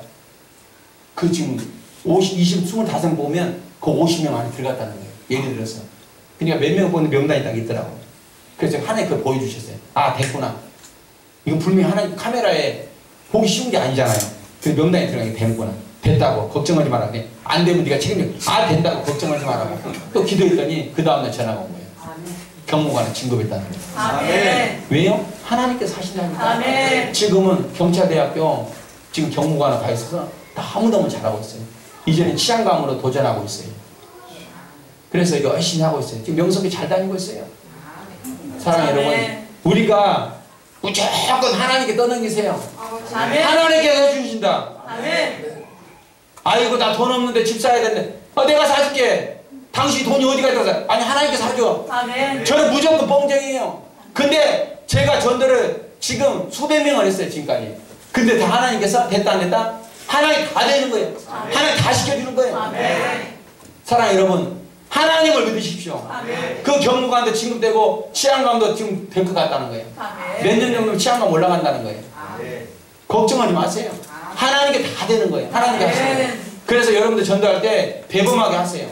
그 지금 25명 보면 그 50명 안에 들어갔다는 거예요. 예를 들어서. 그러니까 몇 명 보는 명단이 딱 있더라고요. 그래서 하나님 그걸 보여주셨어요. 아 됐구나. 이건 분명히 하나님 카메라에 보기 쉬운 게 아니잖아요. 그 명단에 들어가게 되는구나. 됐다고 걱정하지 마라. 안 되면 네가 책임져. 아 된다고 걱정하지 마라고. 또 기도했더니 그 다음날 전화가 온 거예요. 경무관에 진급했다는 거예요. 아멘. 왜요? 하나님께서 하신다니까. 아멘. 지금은 경찰대학교 지금 경무관에 가 있어서 너무너무 잘하고 있어요. 이제는 치안감으로 도전하고 있어요. 그래서 열심히 하고 있어요. 지금 명석이 잘 다니고 있어요. 사랑하는 여러분, 우리가 무조건 하나님께 떠넘기세요. 하나님께 해주신다. 아이고 나 돈 없는데 집 사야 되는데 내가 사줄게. 당신 돈이 어디가 있다고. 아니 하나님께 사줘. 저는 무조건 뻥쟁이에요. 근데 제가 전도를 지금 수백 명을 했어요 지금까지. 근데 다 하나님께서 됐다 안 됐다? 하나님 다 되는 거예요. 하나님 다 시켜주는 거예요. 사랑하는 여러분, 하나님을 믿으십시오. 그 경무관도 진급되고 치안감도 지금 될 것 같다는 거예요. 몇 년 정도면 치안감 올라간다는 거예요. 걱정하지 마세요. 하나님께 다 되는 거예요. 하나님께 하시는 거예요. 그래서 여러분들 전도할 때 대범하게 하세요.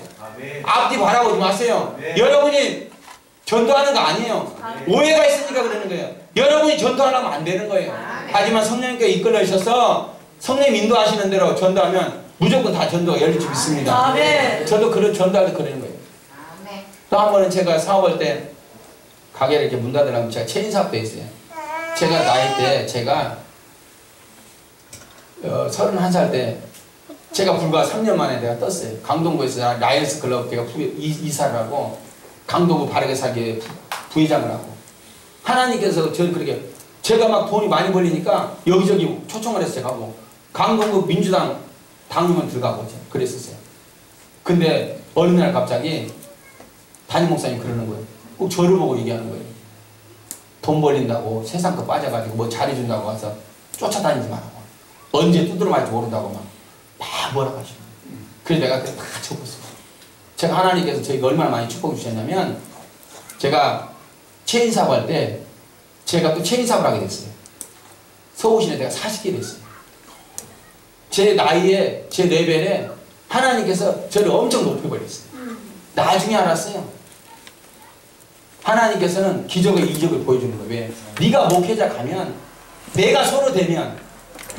앞뒤 바라보지 마세요. 여러분이 전도하는 거 아니에요. 오해가 있으니까 그러는 거예요. 여러분이 전도하려면 안 되는 거예요. 하지만 성령님께 이끌어 주셔서 성령 인도하시는 대로 전도하면 무조건 다 전도가 열릴 줄 믿습니다. 저도 그런 전도할 때 그러는 거예요. 또 한 번은 제가 사업할 때 가게를 이렇게 문 닫으려면 제가 체인 사업도 했어요. 제가 나이 때 제가 31살 때 제가 불과 3년 만에 내가 떴어요. 강동구에서 라이언스 클럽 제가 이사를 하고 강동구 바르게 살기 부회장을 하고 하나님께서 저를 그렇게 제가 막 돈이 많이 벌리니까 여기저기 초청을 해서 제가 하고 강동구 민주당 당의원 들어가고 그랬었어요. 근데 어느 날 갑자기 담임 목사님 그러는 거예요. 꼭 저를 보고 얘기하는 거예요. 돈 벌린다고 세상 거 빠져가지고 뭐 잘해준다고 와서 쫓아다니지 말라고. 언제 두드러 맞을지 모른다고 막 뭐라 하시고. 그래서 내가 그때 다 적었어요. 제가 하나님께서 저희가 얼마나 많이 축복해 주셨냐면 제가 체인 사업할 때 제가 또 체인 사업을 하게 됐어요. 서울시내 내가 40개 됐어요. 제 나이에 제 레벨에 하나님께서 저를 엄청 높여버렸어요. 나중에 알았어요. 하나님께서는 기적과 이적을 보여주는 거예요. 왜? 네가 목회자 가면 내가 서로 되면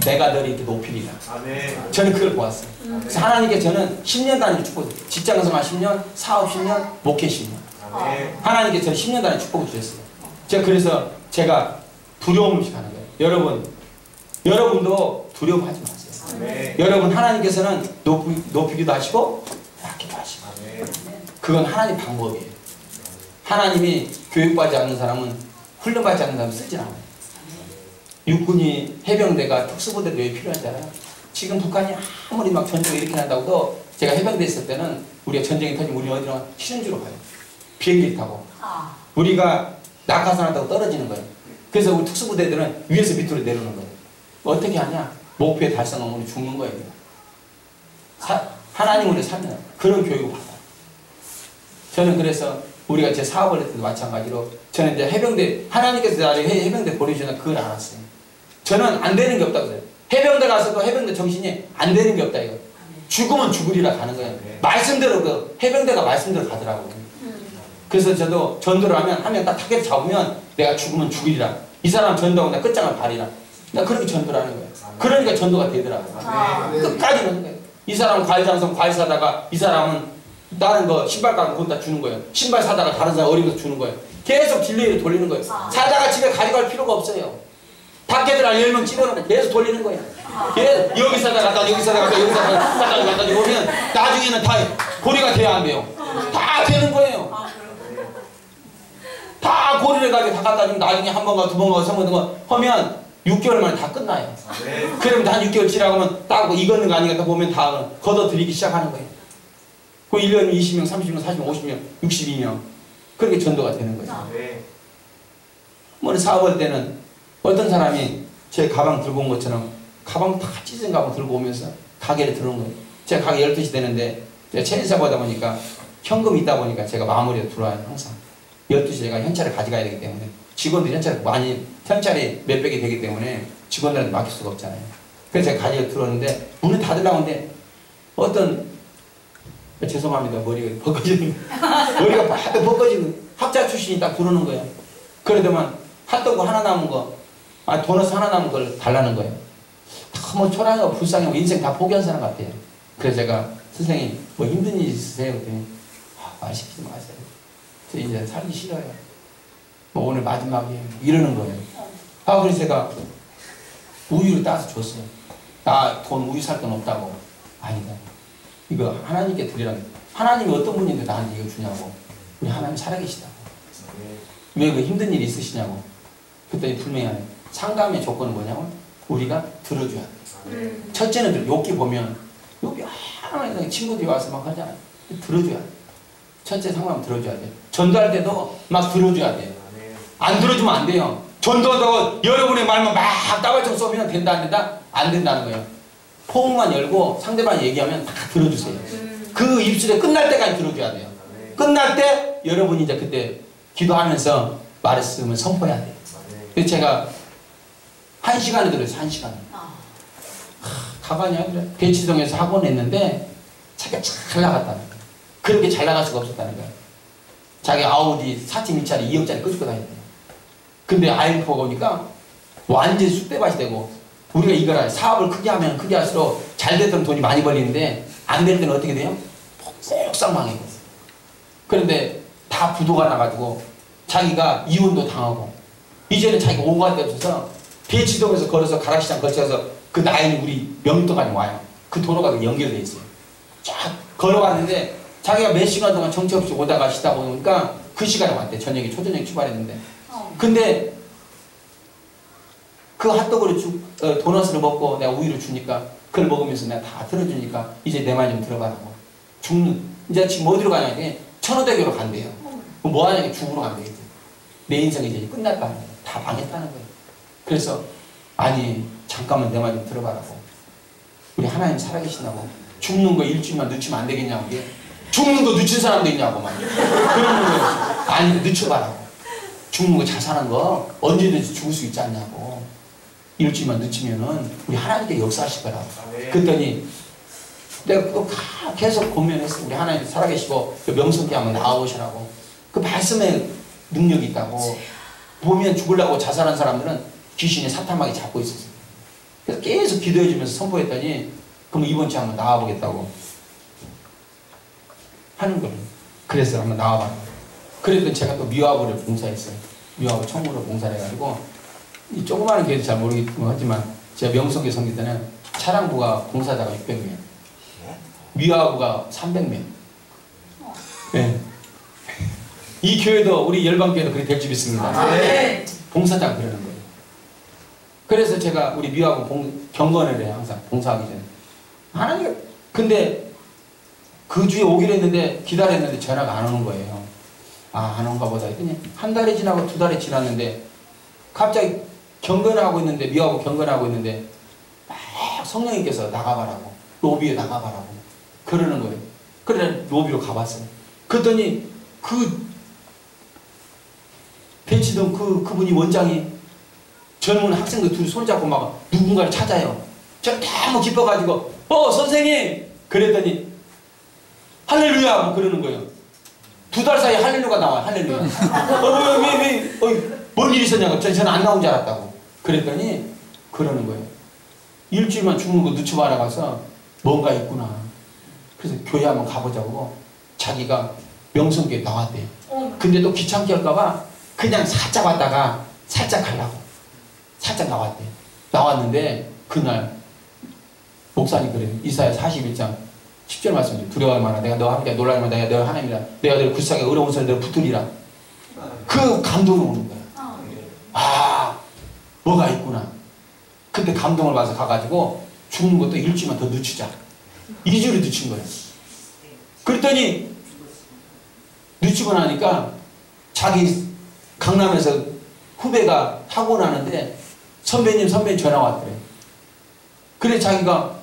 내가 너를 이렇게 높이리라. 아멘. 저는 그걸 보았어요. 그래서 하나님께 저는 10년 단위 축복을 직장생활 10년, 사업 10년, 목회 10년. 아멘. 하나님께 저는 10년 단위 축복을 주셨어요. 제가 그래서 두려움 없이 가는 거예요. 여러분도 두려움하지 마세요. 아멘. 여러분 하나님께서는 높이기도 하시고 낮기도 하시고. 아멘. 그건 하나님 방법이에요. 하나님이 교육받지 않는 사람은 훈련받지 않는 사람은 쓰지 않아요. 육군이 해병대가 특수부대도 왜 필요하잖아요. 지금 북한이 아무리 막 전쟁을 이렇게 한다고도 제가 해병대 있을 때는 우리가 전쟁이 터지면 우리 어디로 신은주로 가요. 비행기 타고. 우리가 낙하산 한다고 떨어지는 거예요. 그래서 우리 특수부대들은 위에서 밑으로 내려오는 거예요. 어떻게 하냐? 목표에 달성하면 우리 죽는 거예요. 하나님으로 살면 그런 교육을 받아요. 저는 그래서 우리가 제 사업을 할 때도 마찬가지로 저는 이제 해병대 하나님께서 나를 해병대 보내주시나 그걸 알았어요. 저는 안 되는 게 없다고 해요. 해병대 가서도 해병대 정신이 안 되는 게 없다 이거. 죽으면 죽으리라 가는 거예요. 말씀대로 그 해병대가 말씀대로 가더라고요. 그래서 저도 전도를 하면 딱 타겟 잡으면 내가 죽으면 죽으리라. 이 사람 전도하고 나 끝장을 바리라. 나 그렇게 전도를 하는 거예요. 그러니까 전도가 되더라고요. 끝까지 넣는 거예요. 이 사람 과일 장성 과일 사다가 이 사람은 다른 거 신발 가면 거기다 주는 거예요. 신발 사다가 다른 사람 어리면서 주는 거예요. 계속 딜레이를 돌리는 거예요. 사다가 집에 가져갈 필요가 없어요. 밖에들 한 10명 집어넣으면 계속 돌리는 거예요. 계속 여기 사다가 갖다 여기 사다가 갖다 여기 사다가 갖다 보면 나중에는 다 고리가 돼야 안 돼요. 다 되는 거예요. 다 고리를 가지고 다 갖다 주면 나중에 한 번 가고 두 번 가고 세 번 가고 하면 6개월 만에 다 끝나요. 그러면 한 6개월 지나고 하면 딱 익었는 거 아니니까 보면 다 걷어들이기 시작하는 거예요. 그 1년 20명, 30명, 40명, 50명, 62명 그렇게 전도가 되는 거예요. 뭐 사업할 때는 어떤 사람이 제 가방 들고 온 것처럼 가방 다 찢은 가방 들고 오면서 가게를 들어온 거예요. 제가 가게 12시 되는데 제가 체인사업 하다 보니까 현금이 있다 보니까 제가 마무리에 들어와요. 항상 12시 제가 현찰을 가져가야 되기 때문에 직원들이 현찰이 몇백이 되기 때문에 직원들한테 맡길 수가 없잖아요. 그래서 제가 가게에 들어오는데 문을 닫으려는데 어떤 죄송합니다. 머리가 벗겨지는 머리가 바짝 벗겨지는 학자 출신이 딱 들어오는 거예요. 그러더만 핫도그 하나 남은 거 도넛 하나 남은 걸 달라는 거예요. 너무 초라하고 불쌍하고 인생 다 포기한 사람 같아요. 그래서 제가 선생님 뭐 힘든 일 있으세요? 그랬더니 말 시키지 마세요. 저 이제 살기 싫어요. 뭐 오늘 마지막이에요. 이러는 거예요. 그래서 제가 우유를 따서 줬어요. 나 돈 우유 살 돈 없다고. 아니다. 이거 하나님께 드리라고. 하나님이 어떤 분인데 나한테 이거 주냐고. 우리 하나님 살아계시다고. 왜 그 힘든 일이 있으시냐고. 그랬더니 분명히 하네. 상담의 조건은 뭐냐고. 우리가 들어줘야 돼. 첫째는 욕기 보면 욕기 하나님 친구들이 와서 막 하잖아요. 들어줘야 돼. 첫째 상담 들어줘야 돼. 전도할 때도 막 들어줘야 돼요. 안 들어주면 안 돼요. 전도도 여러분의 말만 막 따발총 쏘면 된다 안 된다? 안 된다는 거예요. 포문만 열고 상대방이 얘기하면 다 들어주세요. 그 입술에 끝날 때까지 들어줘야 돼요. 끝날 때 여러분이 이제 그때 기도하면서 말했으면 선포해야 돼요. 그래서 제가 1시간에 들었어요. 1시간에. 가만히 그래. 대치동에서 학원 했는데 자기가 잘 나갔다는 거예요. 그렇게 잘 나갈 수가 없었다는 거예요. 자기 아우디 4.2짜리 2억짜리 끄집고 다녔대요. 근데 IMF 보니까 완전히 쑥대밭이 되고 우리가 이거라 사업을 크게 하면 크게 할수록 잘 되던 돈이 많이 벌리는데 안 될 때는 어떻게 돼요? 폭삭 망해요. 그런데 다 부도가 나가지고 자기가 이혼도 당하고 이제는 자기가 오갈 데 없어서 대치동에서 걸어서 가락시장 거쳐서 그 라인이 우리 명도까지 와요. 그 도로가 연결되어 있어요. 쫙 걸어갔는데 자기가 몇 시간 동안 정처 없이 오다가 쉬다 보니까 그 시간에 왔대. 저녁에 초저녁 출발했는데 근데 그 핫도그를 도넛을 먹고 내가 우유를 주니까 그걸 먹으면서 내가 다 들어주니까 이제 내 말 좀 들어봐라고. 죽는 이제 지금 어디로 가냐? 천호대교로 간대요. 그럼 뭐 하냐? 죽으러 간대요. 이제. 내 인생이 이제 끝날 거 아니에요. 다 망했다는 거예요. 그래서 아니 잠깐만 내 말 좀 들어봐라고. 우리 하나님 살아계신다고. 죽는 거 일주일만 늦추면 안 되겠냐고. 이게. 죽는 거 늦춘 사람도 있냐고 막 그러는 거예요. 아니 늦춰봐라고. 죽는 거 잘 사는 거 언제든지 죽을 수 있지 않냐고. 일주일만 늦추면은 우리 하나님께 역사하실 거라고. 그랬더니 내가 또 계속 고민했어. 우리 하나님 살아계시고 명성께 한번 나와보시라고. 그 말씀에 능력이 있다고. 보면 죽으려고 자살한 사람들은 귀신이 사탄막이 잡고 있었어요. 그래서 계속 기도해주면서 선포했더니 그럼 이번 주에 한번 나와보겠다고 하는 거예요. 그래서 한번 나와봐라. 그랬더니 제가 또 미화부를 봉사했어요. 미화부 청구를 봉사를 해가지고 이 조그마한 교회도 잘 모르겠지만 제가 명성교 섬길 때는 차량부가 봉사자가 600명, 미화부가 300명. 네. 이 교회도 우리 열방교회도 그렇게 될 줄 믿습니다. 네. 봉사자가 그러는 거예요. 그래서 제가 우리 미화부 경건을 해요. 항상 봉사하기 전에. 하나님 근데 그 주에 오기로 했는데 기다렸는데 전화가 안 오는 거예요. 아, 안 온가 보다 했더니 한 달이 지나고 2달이 지났는데 갑자기 경건하고 있는데 미화부 경건하고 있는데 막 성령님께서 나가봐라고 로비에 나가봐라고 그러는 거예요. 그래 로비로 가봤어요. 그랬더니 그 배치던 그분이 원장이 젊은 학생들 둘이 손잡고 막 누군가를 찾아요. 저 너무 기뻐가지고 선생님 그랬더니 할렐루야 뭐 그러는 거예요. 2달 사이에 할렐루야가 나와요. 할렐루야. 뭔 일이 있었냐고. 저는 안 나온 줄 알았다고. 그랬더니 그러는 거예요. 일주일만 죽는 거 늦춰봐라 가서 뭔가 있구나. 그래서 교회 한번 가보자고 자기가 명성교에 나왔대요. 근데 또 귀찮게 할까봐 그냥 살짝 왔다가 살짝 가려고 살짝 나왔대요. 나왔는데 그날 목사님 그래요. 이사야 41장 10절 말씀이죠. 두려워할 만한 내가 너와 함께 놀랄 만한 내가 너의 하나님이라. 내가 너를 굳세게 어려운 소리 너를 붙들리라. 그 감동이 오는 거야. 아 뭐가 있구나. 그때 감동을 받아서 가가지고 죽는 것도 일주일만 더 늦추자. 2주를 늦춘 거예요. 그랬더니 늦추고 나니까 자기 강남에서 후배가 사고 나는데 선배님 전화 왔더래. 그래 자기가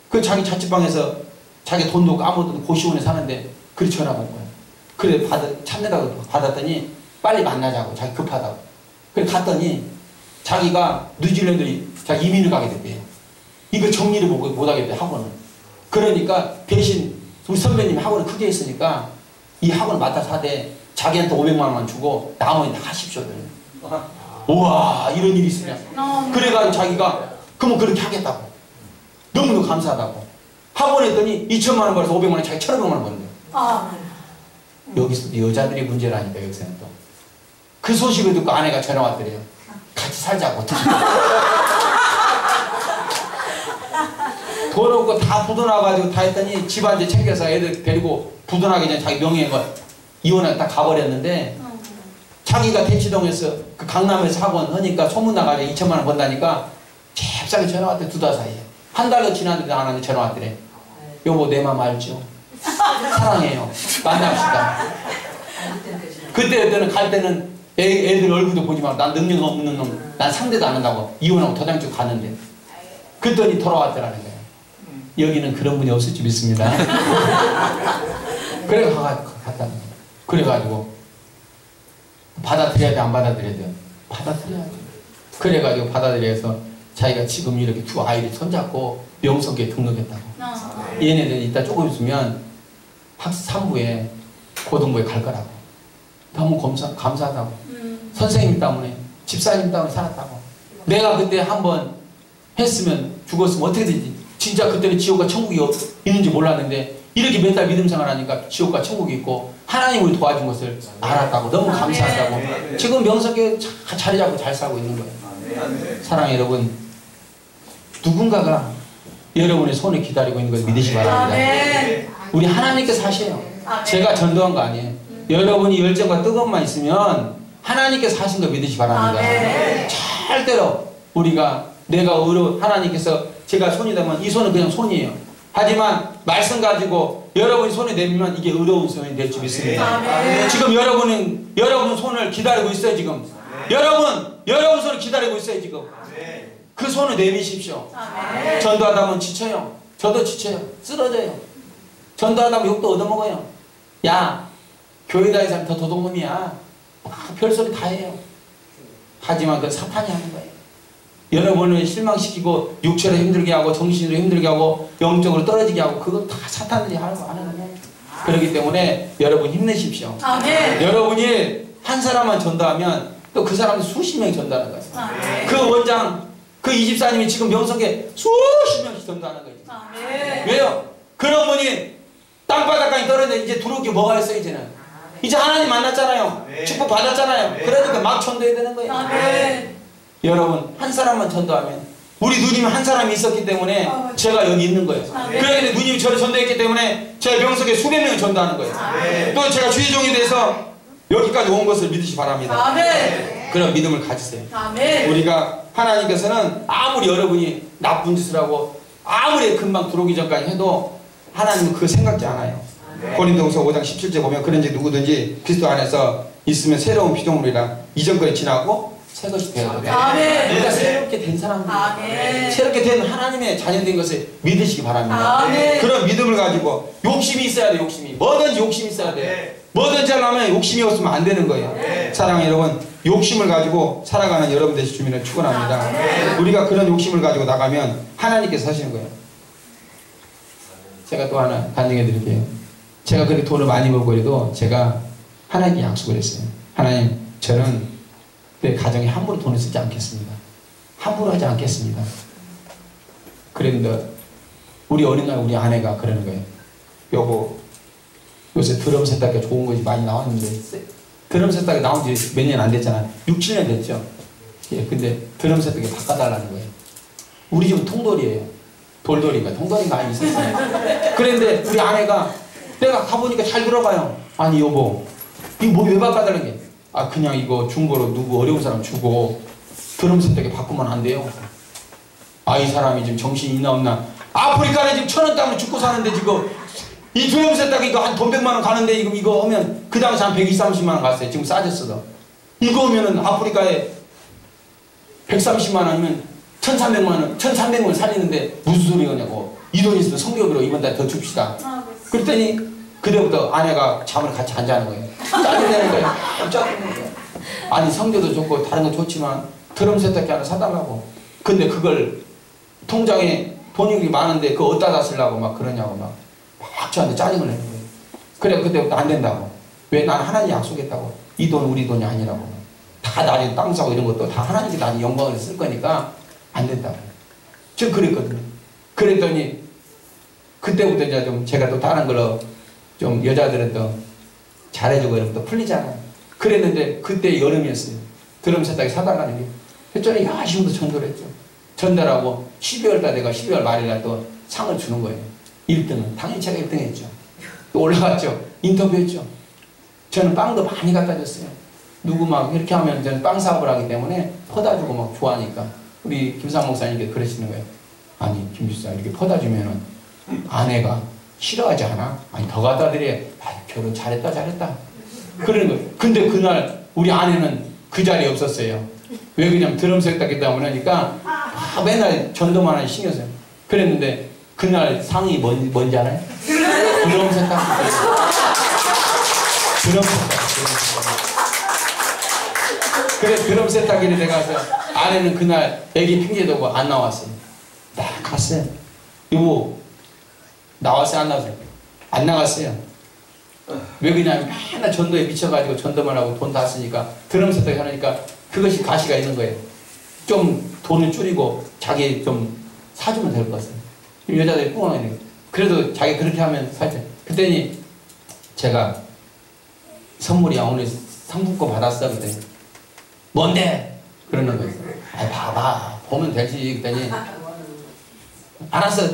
그 자기 자취방에서 자기 돈도 없고 아무것도 없고 고시원에 사는데 그래 전화가 온 거야. 그래 찾느라고 받았더니 빨리 만나자고 자기 급하다고. 그래 갔더니 자기가 뉴질랜드 자기 이민을 가게 됐대요. 이거 정리를 못하겠대 학원을. 그러니까 대신 우리 선배님 학원을 크게 했으니까 이 학원을 맡아서 하되 자기한테 500만 원만 주고 나머지 다 하십시오. 우와 이런 일이 있으냐. 그래가지고 자기가 그러면 그렇게 하겠다고. 너무너무 감사하다고. 학원 했더니 2천만 원 벌어서 500만 원 자기 1,500만 원 번대요. 여기서 여자들이 문제라니까 여기서는 또. 그 소식을 듣고 아내가 전화 왔더래요. 같이 살자고. 돈 없고 다 부도나가지고 다 했더니 집안일 챙겨서 애들 데리고 부도나기 전에 자기 명예인 거 이혼하고 딱 가버렸는데 자기가 대치동에서 그 강남에서 학원 하니까 소문나가지고 2천만 원 번다니까 잽싸게 전화 왔대. 2달 사이에. 한 달도 지났는데 안 하는데 전화 왔더래. 여보 내 맘 알죠? 사랑해요. 만납시다. 그때는 갈 때는 애들 얼굴도 보지 말고 난 능력 없는 놈 난 상대도 안 한다고 이혼하고 도장치고 갔는데 그랬더니 돌아왔더라는 거예요. 여기는 그런 분이 없을 줄 믿습니다. 그래 갔다. 그래가지고 받아들여야 돼 안 받아들여야 돼? 받아들여야 돼. 그래가지고 받아들여서 자기가 지금 이렇게 두 아이를 손잡고 명성교에 등록했다고. 얘네들 이따 조금 있으면 학산부에 고등부에 갈 거라고. 너무 감사하다고. 선생님 때문에 집사님 때문에 살았다고. 내가 그때 한번 했으면 죽었으면 어떻게 되지? 진짜 그때는 지옥과 천국이 있는지 몰랐는데 이렇게 몇 달 믿음 생활하니까 지옥과 천국이 있고 하나님을 도와준 것을 알았다고. 너무 감사하다고. 지금 명성교에 자리 잡고 잘 살고 있는 거예요. 사랑하는 여러분, 누군가가 여러분의 손을 기다리고 있는 것을 믿으시기 바랍니다. 우리 하나님께서 하셔요. 제가 전도한 거 아니에요. 여러분이 열정과 뜨거움만 있으면 하나님께서 하신 거 믿으시 바랍니다. 절대로 우리가 내가 하나님께서 제가 손이 되면 이 손은 그냥 손이에요. 하지만 말씀 가지고 여러분이 손에 내밀면 이게 의로운 손이 될 줄 믿습니다. 지금 여러분 손을 기다리고 있어요. 지금 여러분 손을 기다리고 있어요. 지금 그 손을 내미십시오. 전도하다 보면 지쳐요. 저도 지쳐요. 쓰러져요. 전도하다 보면 욕도 얻어먹어요. 야, 교회 다니는 사람 더 도둑놈이야. 별소리 다 해요. 하지만 그건 사탄이 하는 거예요. 여러분을 실망시키고 육체로 힘들게 하고 정신으로 힘들게 하고 영적으로 떨어지게 하고 그건 다 사탄들이 하는 거예요. 그렇기 때문에 여러분 힘내십시오. 여러분이 한 사람만 전도하면 또 그 사람들 수십 명이 전도하는 거예요. 그 원장, 그 이집사님이 지금 명석에 수십 명씩 전도하는 거예요. 왜요? 그런 분이 땅바닥까지 떨어졌는데 이제 들어올 게 뭐가 있어요? 이제 하나님 만났잖아요. 축복 받았잖아요. 그러니까 막 전도해야 되는 거예요. 여러분 한 사람만 전도하면 우리 누님이 한 사람이 있었기 때문에 제가 여기 있는 거예요. 그런데 누님이 저를 전도했기 때문에 제가 명석에 수백 명을 전도하는 거예요. 또 제가 주의종이 돼서 여기까지 온 것을 믿으시 바랍니다. 그런 믿음을 가지세요. 우리가 하나님께서는 아무리 여러분이 나쁜 짓을 하고 아무리 금방 들어오기 전까지 해도 하나님은 그거 생각지 않아요. 고린도후서 5장 17절 보면 그런지 누구든지 그리스도 안에서 있으면 새로운 피조물이라 이전 것이 지나고 새 것이 되었거든요. 우리가 새롭게 된 사람들, 새롭게 된 하나님의 자녀된 것을 믿으시기 바랍니다. 그런 믿음을 가지고 욕심이 있어야 돼. 뭐든지 욕심이 있어야 돼. 뭐든지 하려면 욕심이 없으면 안 되는 거예요. 사랑하는 여러분, 욕심을 가지고 살아가는 여러분 되실 주민을 축원합니다. 우리가 그런 욕심을 가지고 나가면 하나님께서 하시는 거예요. 제가 또 하나 간증해 드릴게요. 제가 그렇게 돈을 많이 벌고 해도 제가 하나님께 약속을 했어요. 하나님, 저는 내 가정에 함부로 돈을 쓰지 않겠습니다. 함부로 하지 않겠습니다. 그랬는데 우리 어린날 우리 아내가 그러는 거예요. 여보, 요새 드럼 세탁기가 좋은 것이 많이 나왔는데 드럼 세탁기 나온 지 몇 년 안 됐잖아요. 6, 7년 됐죠. 예, 근데 드럼 세탁기 바꿔달라는 거예요. 우리 집은 통돌이에요. 돌돌이가 통돌이가 많이 있었어요. 그런데 우리 아내가 내가 가보니까 잘 들어가요. 아니 여보, 이거 뭐 왜 바꿔달라는 게? 아, 그냥 이거 중고로 누구 어려운 사람 주고 드럼 세탁기 바꾸면 안 돼요. 아, 이 사람이 지금 정신이 있나 없나. 아프리카에 지금 1,000원 땅을 죽고 사는데 지금 이 드럼 세탁기 이거 한 돈 100만 원 가는데 이거 하면 그 당시 한 120, 30만 원 갔어요. 지금 싸졌어. 이거 하면은 아프리카에 130만 원이면 1,300만 원, 1,300원 살리는데 무슨 소리냐고. 이 돈 있으면 성경으로 이번 달 더 줍시다. 그랬더니 그때부터 아내가 잠을 같이 안 자는 거예요. 짜증내는 거예요. 짜증내는 거예요. 아니 성교도 좋고 다른 거 좋지만 드럼 세탁기 하나 사달라고. 근데 그걸 통장에 돈이 많은데 그거 어디다 쓰려고 막 그러냐고 막 저한테 짜증을 내는 거예요. 그래 그때부터 안 된다고. 왜? 난 하나님 약속했다고. 이 돈 우리 돈이 아니라고. 다 나중에 땅 사고 이런 것도 다 하나님께 나중에 영광을 쓸 거니까 안 된다고. 저 그랬거든요. 그랬더니 그때부터 이제 좀 제가 또 다른 걸로 좀 여자들은 또 잘해주고 이러면 또 풀리잖아요. 그랬는데 그때 여름이었어요. 드럼 세탁기 사달라는 게. 했더니 야심도 전도를 했죠. 전달하고 12월 달 내가 12월 말일날 또 상을 주는 거예요. 1등은. 당연히 제가 1등 했죠. 또 올라갔죠. 인터뷰했죠. 저는 빵도 많이 갖다 줬어요. 누구 막 이렇게 하면 저는 빵 사업을 하기 때문에 퍼다 주고 막 좋아하니까. 우리 김상 목사님께 그러시는 거예요. 아니 김주사 이렇게 퍼다 주면은 아내가 싫어하지 않아? 아니 더 갖다 드려. 아, 결혼 잘했다 그러는 거예요. 근데 그날 우리 아내는 그 자리에 없었어요. 왜 그냥 드럼 세탁기 때문에 하니까 맨날 전도만 하니 신경 써요. 그랬는데 그날 상이 뭔지 알아요? 드럼 세탁기. 드럼 세탁기. 그래 드럼 세탁기를 내가서 아내는 그날 애기 핑계대고 안 나왔어요. 딱 갔어요. 여보 나왔어요 안 나왔어요? 안 나갔어요. 왜 그냥 맨날 전도에 미쳐가지고 전도만 하고 돈 다 쓰니까 드럼 세탁기 하니까 그것이 가시가 있는 거예요. 좀 돈을 줄이고 자기 좀 사주면 될 것 같아요. 여자들이 뿡하네. 그래도 자기 그렇게 하면 살짝. 그때니 제가 선물이야 오늘 상품권 받았어. 그랬더니 뭔데? 그러는 거예요. 아 봐봐 보면 되지. 그랬더니 알았어.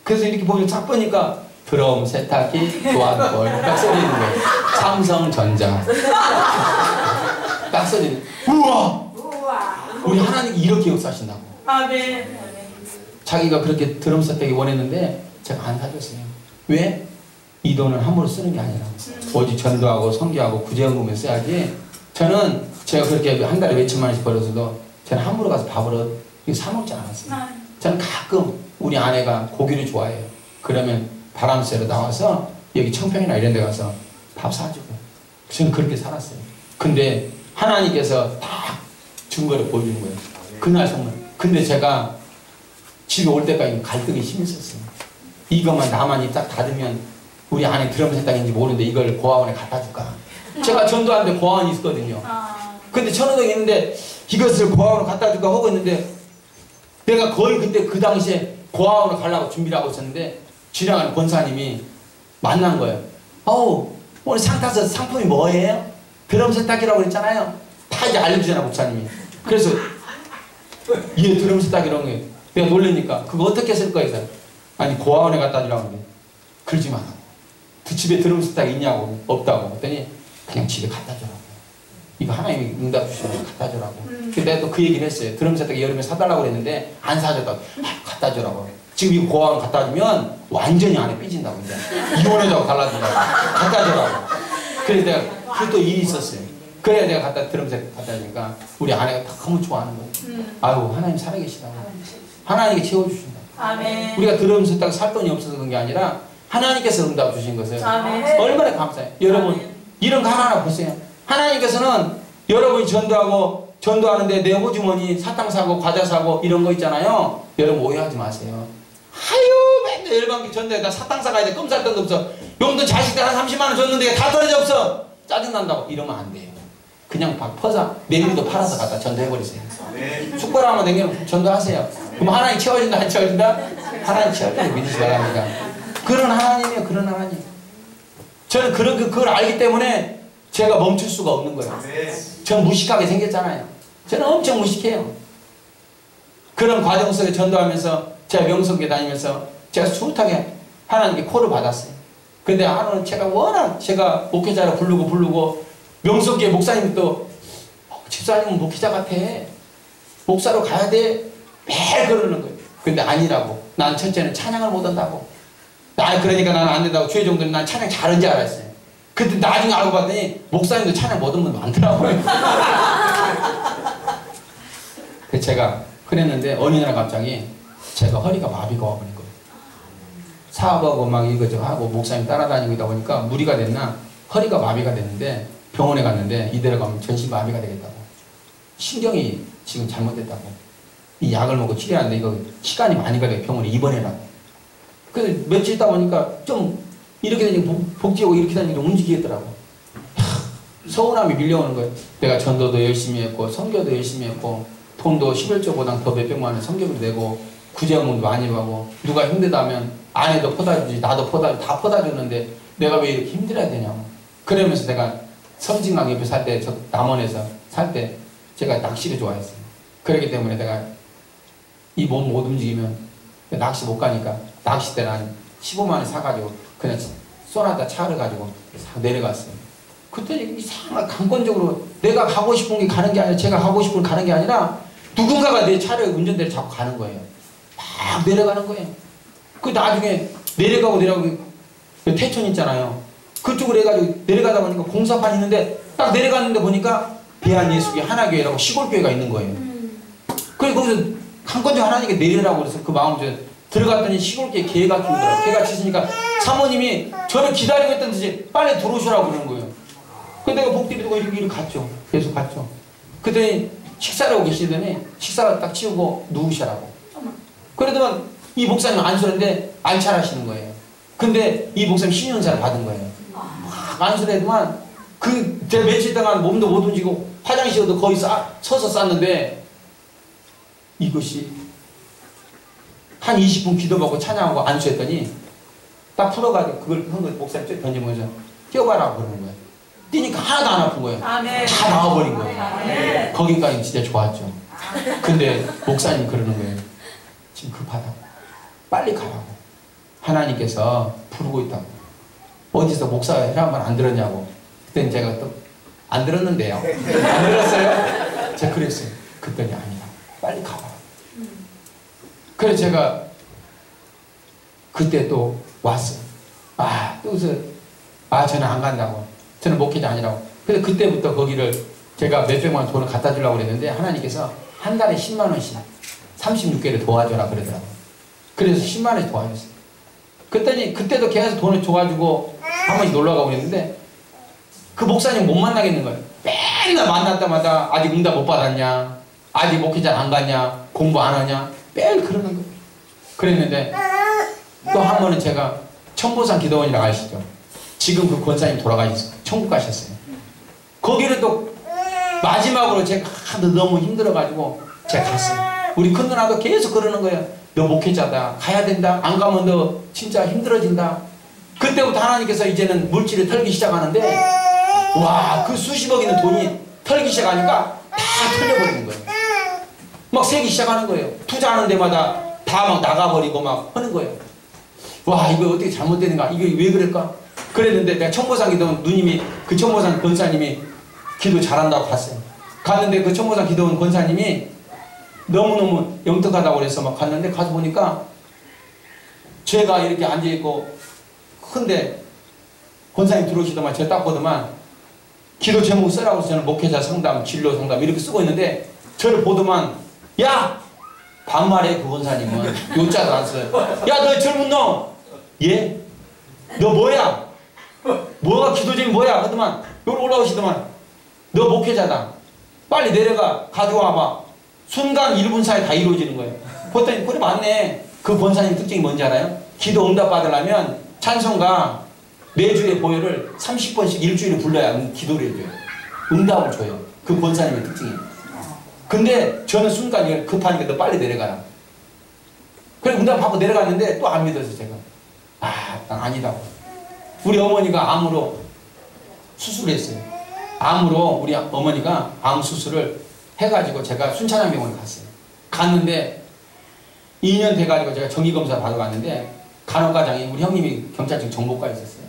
그래서 이렇게 보면 딱 보니까 드럼 세탁기 교환권 딱 써있는 거예요. 삼성전자. 딱 써지네. 우와! 우와. 우리 하나님이 이렇게 역사하신다고. 아멘. 자기가 그렇게 드럼 세트기 원했는데 제가 안 사줬어요. 왜? 이 돈을 함부로 쓰는 게 아니라 오직 전도하고 선교하고 구제연금에 써야지. 저는 제가 그렇게 한 달에 몇천만 원씩 벌어서도 저는 함부로 가서 밥을 사 먹지 않았어요. 저는 가끔 우리 아내가 고기를 좋아해요. 그러면 바람 쐬러 나와서 여기 청평이나 이런 데 가서 밥 사주고 저는 그렇게 살았어요. 근데 하나님께서 다 증거를 보여주는 거예요. 그날 정말. 근데 제가 집에 올 때까지 갈등이 심했었어요. 이것만 나만이 딱 닫으면 우리 안에 드럼 세탁인지 모르는데 이걸 고아원에 갖다 줄까? 제가 전도하는데 고아원이 있거든요. 근데 천호동에 있는데 이것을 고아원에 갖다 줄까 하고 있는데 내가 거의 그때 그 당시에 고아원을 가려고 준비를 하고 있었는데 지나가는 권사님이 만난 거예요. 어우, 오늘 상 타서 상품이 뭐예요? 드럼 세탁기라고 그랬잖아요. 다 이제 알려주잖아, 목사님이. 그래서 얘 드럼 세탁기라고 해. 내가 놀라니까 그거 어떻게 쓸 거야? 그래서 아니 고아원에 갖다 주라고 그래. 그러지 마. 그 집에 드럼 세탁기 있냐고. 없다고. 그랬더니 그냥 집에 갖다 주라고. 이거 하나님이 응답 주시면 갖다 주라고. 근데 내가 또 그 얘기를 했어요. 드럼 세탁기 여름에 사달라고 그랬는데 안 사줬다고. 갖다 주라고. 지금 이거 고아원 갖다 주면 완전히 안에 삐진다고. 이제 이혼하자고 달라진다고. 갖다 주라고. 그래서 내가 그것도 일이 있었어요. 그래야 내가 갖다 드럼 세탁기 갖다 주니까 우리 아내가 너무 좋아하는 거예요. 아유 하나님 살아계시다고. 하나님께 채워주신다. 아멘. 우리가 드럼 세탁기 살 돈이 없어서 그런 게 아니라 하나님께서 응답 주신 것을 아멘. 얼마나 감사해요. 여러분 아멘. 이런 거 하나하나 보세요. 하나님께서는 여러분이 전도하는데 내 호주머니 사탕 사고 과자 사고 이런 거 있잖아요. 여러분 오해하지 마세요. 아유 맨날 열방기 전도에다 사탕 사가야 돼. 끔살 돈도 없어. 용돈 자식들 한 30만 원 줬는데 다 떨어져 없어. 짜증난다고 이러면 안 돼요. 그냥 막 퍼서 냉면도 팔아서 갖다 전도해버리세요. 숟가락만 냉면 전도하세요. 그럼 하나님 채워준다 안 채워준다? 하나님 채워준다 믿으시 바랍니다. 그런 하나님이에요. 그런 하나님. 저는 그걸 알기 때문에 제가 멈출 수가 없는 거예요. 저는 무식하게 생겼잖아요. 저는 엄청 무식해요. 그런 과정 속에 전도하면서 제가 명성교 다니면서 제가 숱하게 하나님께 콜을 받았어요. 근데 하루는 제가 워낙 제가 목회자로 부르고 명성교회 목사님도 집사님은 목회자 같아. 목사로 가야 돼. 매일 그러는 거예요. 근데 아니라고. 난 첫째는 찬양을 못한다고. 그러니까 나는 안 된다고. 주의 정도는 난 찬양 잘하는 줄 알았어요. 근데 나중에 알고 봤더니 목사님도 찬양 못한 분 많더라고요. 그래서 제가 그랬는데 어느 날 갑자기 제가 허리가 마비가 와버린 거예요. 사업하고 막 이거저거 하고 목사님 따라다니고 있다 보니까 무리가 됐나 허리가 마비가 됐는데 병원에 갔는데 이대로 가면 전신 마비가 되겠다고. 신경이 지금 잘못됐다고. 이 약을 먹고 치료하는데 이거 시간이 많이 걸려요. 병원에 입원해라고. 그래서 며칠 있다 보니까 좀 이렇게 되니까 복지하고 이렇게 다니니까 움직이겠더라고. 서운함이 밀려오는 거예요. 내가 전도도 열심히 했고 선교도 열심히 했고 돈도 11조보다 더 몇백만 원 선교비로 내고 구제연금도 많이 하고 누가 힘들다면 아내도 퍼다주지 나도 다 퍼다주는데 내가 왜 이렇게 힘들어야 되냐고. 그러면서 내가 섬진강 옆에 살 때 저 남원에서 살 때 제가 낚시를 좋아했어요. 그렇기 때문에 내가 이 몸 못 움직이면 낚시 못 가니까 낚싯대를 한 15만 원 사가지고 그냥 쏘나다 차를 가지고 내려갔어요. 그때 이상한 강권적으로 내가 가고 싶은 게 가는 게 아니라 제가 가고 싶은 게 가는 게 아니라 누군가가 내 차를 운전대를 잡고 가는 거예요. 막 내려가는 거예요. 그 나중에 내려가고 태천 있잖아요. 그쪽으로 해가지고 내려가다 보니까 공사판 있는데 딱 내려갔는데 보니까 대한예수교 하나교회라고 시골교회가 있는 거예요. 그래서 거기서 강권적 하나님께 내리라고 그래서 그 마음을 들어갔더니 시골교회 개가 키우더라고요. 개가 치시니까 사모님이 저를 기다리고 있던 듯이 빨리 들어오시라고 그러는 거예요. 근데 내가 복뒤를 두고 이렇게 갔죠. 계속 갔죠. 그랬더니 식사를 하고 계시더니 식사를 딱 치우고 누우시라고. 그러더만 이 목사님 안수했는데 알찰하시는 거예요. 근데 이 목사님 신윤사를 받은 거예요. 막 안수를 해도만 제가 며칠 동안 몸도 못 움직이고 화장실에도 거의 서서 쌌는데 이것이 한 20분 기도받고 찬양하고 안수했더니 딱 풀어가지고 그걸 한 거 목사님 쭉 던지면서 뛰어봐라 그러는 거예요. 뛰니까 하나도 안 아픈 거예요. 아멘. 다 나와버린 거예요. 아멘. 거기까지 진짜 좋았죠. 근데 목사님 그러는 거예요. 지금 급하다고. 빨리 가라고. 하나님께서 부르고 있다고. 어디서 목사 해란 말 안 들었냐고. 그때는 제가 또 안 들었는데요. 안 들었어요? 제가 그랬어요. 그랬더니 아니다. 빨리 가봐라. 그래서 제가 그때 또 왔어요. 또 그래서 저는 안 간다고. 저는 목회자 아니라고. 그래서 그때부터 거기를 제가 몇백만 원 돈을 갖다 주려고 그랬는데 하나님께서 한 달에 10만 원씩 36개를 도와줘라 그러더라고요. 그래서 10만 원씩 도와줬어요. 그랬더니 그때도 계속 돈을 줘가지고 한 번씩 놀러 가고 그랬는데 그 목사님 못 만나겠는 거예요. 맨날 만날 때마다 아직 응답 못 받았냐, 아직 목회자 안 갔냐, 공부 안 하냐, 매일 그러는 거예요. 그랬는데 또 한 번은 제가 청보산 기도원이라고 아시죠? 지금 그 권사님 돌아가셔서 천국 가셨어요. 거기를 또 마지막으로 제가 너무 힘들어가지고 제가 갔어요. 우리 큰 누나도 계속 그러는 거예요. 너 목회자다. 가야 된다. 안 가면 너 진짜 힘들어진다. 그때부터 하나님께서 이제는 물질을 털기 시작하는데 와, 그 수십억 있는 돈이 털기 시작하니까 다 털려버리는 거예요. 막 세기 시작하는 거예요. 투자하는 데마다 다 막 나가버리고 막 하는 거예요. 와, 이거 어떻게 잘못되는가? 이게 왜 그럴까? 그랬는데 내가 청보산 기도원 누님이 그 청보산 권사님이 기도 잘한다고 갔어요. 갔는데 그 청보산 기도원 권사님이 너무너무 영특하다고 그래서 막 갔는데 가서 보니까 제가 이렇게 앉아있고 큰데 권사님 들어오시더만 제가 딱 보더만 기도 제목 쓰라고 저는 목회자 상담, 진로 상담 이렇게 쓰고 있는데 저를 보더만 야! 반말해 그 권사님은 요자도 안 써요. 야, 너 젊은 놈! 예? 너 뭐야? 뭐가 기도 제목 뭐야? 하더만 여기 올라오시더만 너 목회자다. 빨리 내려가 가져와봐. 순간 1분 사이에 다 이루어지는 거예요. 보더니 그래 맞네. 그 권사님 특징이 뭔지 알아요? 기도 응답 받으려면 찬송가 매주의 보혈을 30번씩 일주일에 불러야 기도를 해줘요. 응답을 줘요. 그 권사님의 특징이에요. 근데 저는 순간 이거 급하니까 너 빨리 내려가라. 그래 응답 받고 내려갔는데 또 안 믿어서 제가 난 아니다고. 우리 어머니가 암으로 수술을 했어요. 암으로 우리 어머니가 암 수술을 해가지고 제가 순천향병원에 갔어요. 갔는데 2년 돼가지고 제가 정기검사 받아갔는데 간호과장이 우리 형님이 경찰청 정보과에 있었어요.